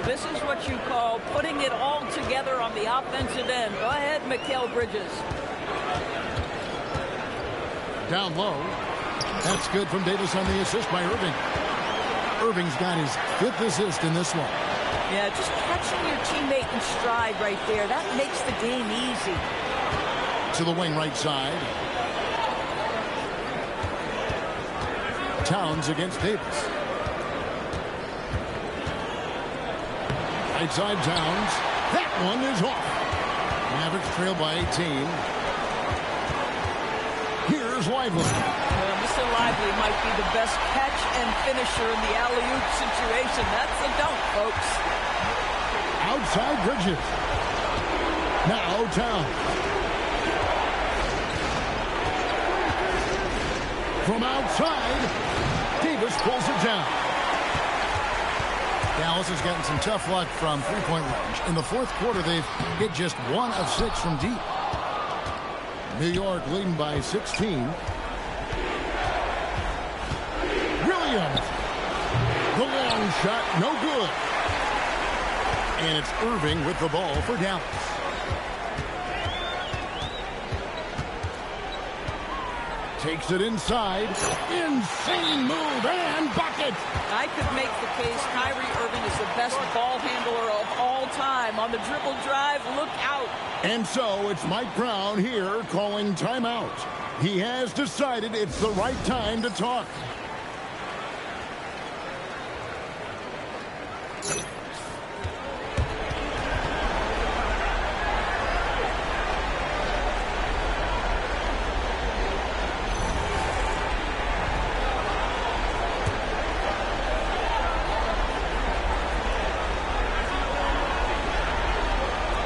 This is what you call putting it all together on the offensive end. Go ahead, Mikal Bridges. Down low. That's good from Davis on the assist by Irving. Irving's got his 5th assist in this one. Yeah, just catching your teammate in stride right there. That makes the game easy. To the wing right side. Towns against Davis. Right side Towns. That one is off. Mavericks trail by 18. Here's Lively. Mr. Lively might be the best catch and finisher in the alley-oop situation. That's a dunk, folks. Outside Bridges. Now Towns. From outside, Davis pulls it down. Dallas has gotten some tough luck from three-point range. In the fourth quarter, they've hit just 1 of 6 from deep. New York leading by 16. Williams. The long shot, no good. And it's Irving with the ball for Dallas. Takes it inside. Insane move and bucket. I could make the case Kyrie Irving is the best ball handler of all time. On the dribble drive, look out. And so it's Mike Brown here calling timeout. He has decided it's the right time to talk.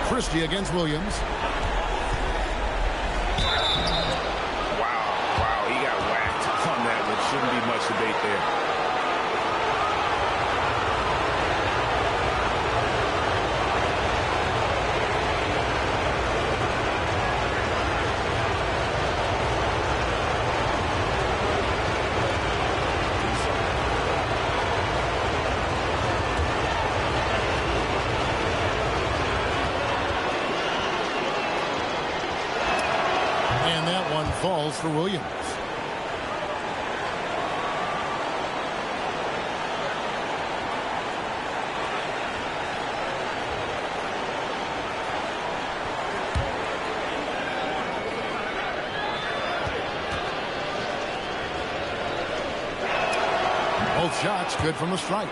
Christie against Williams. Wow, he got whacked on that. There shouldn't be much debate there. Falls for Williams. Both shots good from the stripe.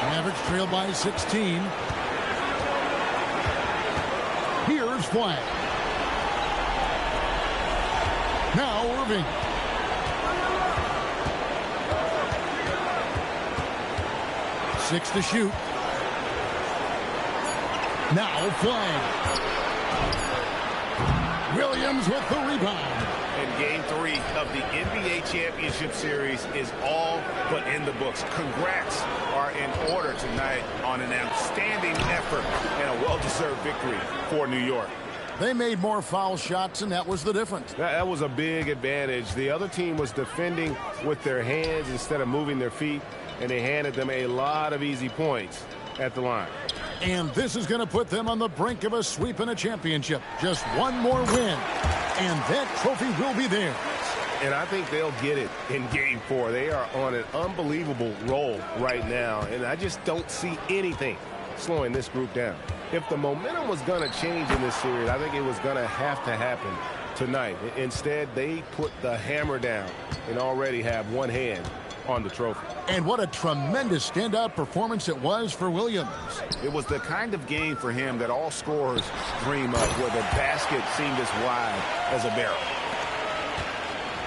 Mavericks trail by 16. Here's Flag. Now Irving. Six to shoot. Now Flag. Williams with the rebound. And game 3 of the NBA Championship Series is all but in the books. Congrats are in order tonight on an outstanding effort and a well-deserved victory for New York. They made more foul shots, and that was the difference. That was a big advantage. The other team was defending with their hands instead of moving their feet, and they handed them a lot of easy points at the line. And this is going to put them on the brink of a sweep in a championship. Just one more win, and that trophy will be theirs. And I think they'll get it in Game 4. They are on an unbelievable roll right now, and I just don't see anything slowing this group down. If the momentum was going to change in this series, I think it was going to have to happen tonight. Instead, they put the hammer down and already have one hand on the trophy. And what a tremendous standout performance it was for Williams. It was the kind of game for him that all scorers dream of, where the basket seemed as wide as a barrel.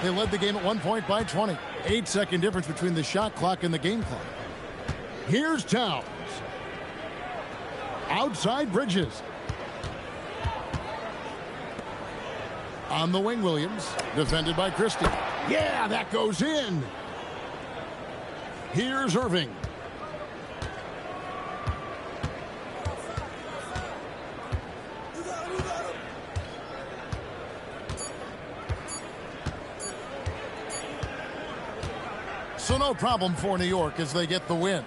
They led the game at 1 point by 20. 8-second difference between the shot clock and the game clock. Here's Towns. Outside Bridges. On the wing, Williams. Defended by Christie. Yeah, that goes in. Here's Irving. So no problem for New York as they get the win.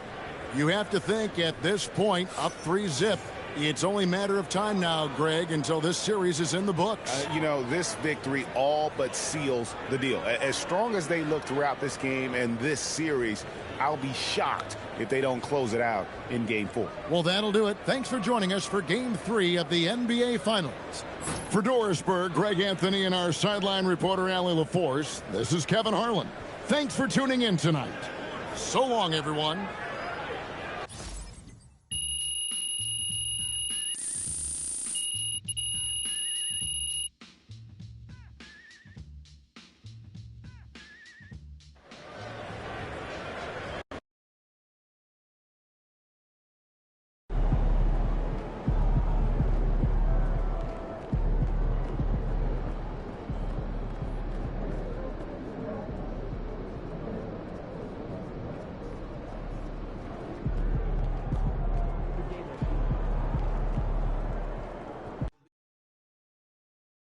You have to think at this point, up 3-zip, It's only a matter of time now, Greg, until this series is in the books. You know, this victory all but seals the deal. As strong as they look throughout this game and this series, I'll be shocked if they don't close it out in Game 4. Well, that'll do it. Thanks for joining us for Game 3 of the NBA Finals. For Dorisburg, Greg Anthony, and our sideline reporter, Allie LaForce, this is Kevin Harlan. Thanks for tuning in tonight. So long, everyone.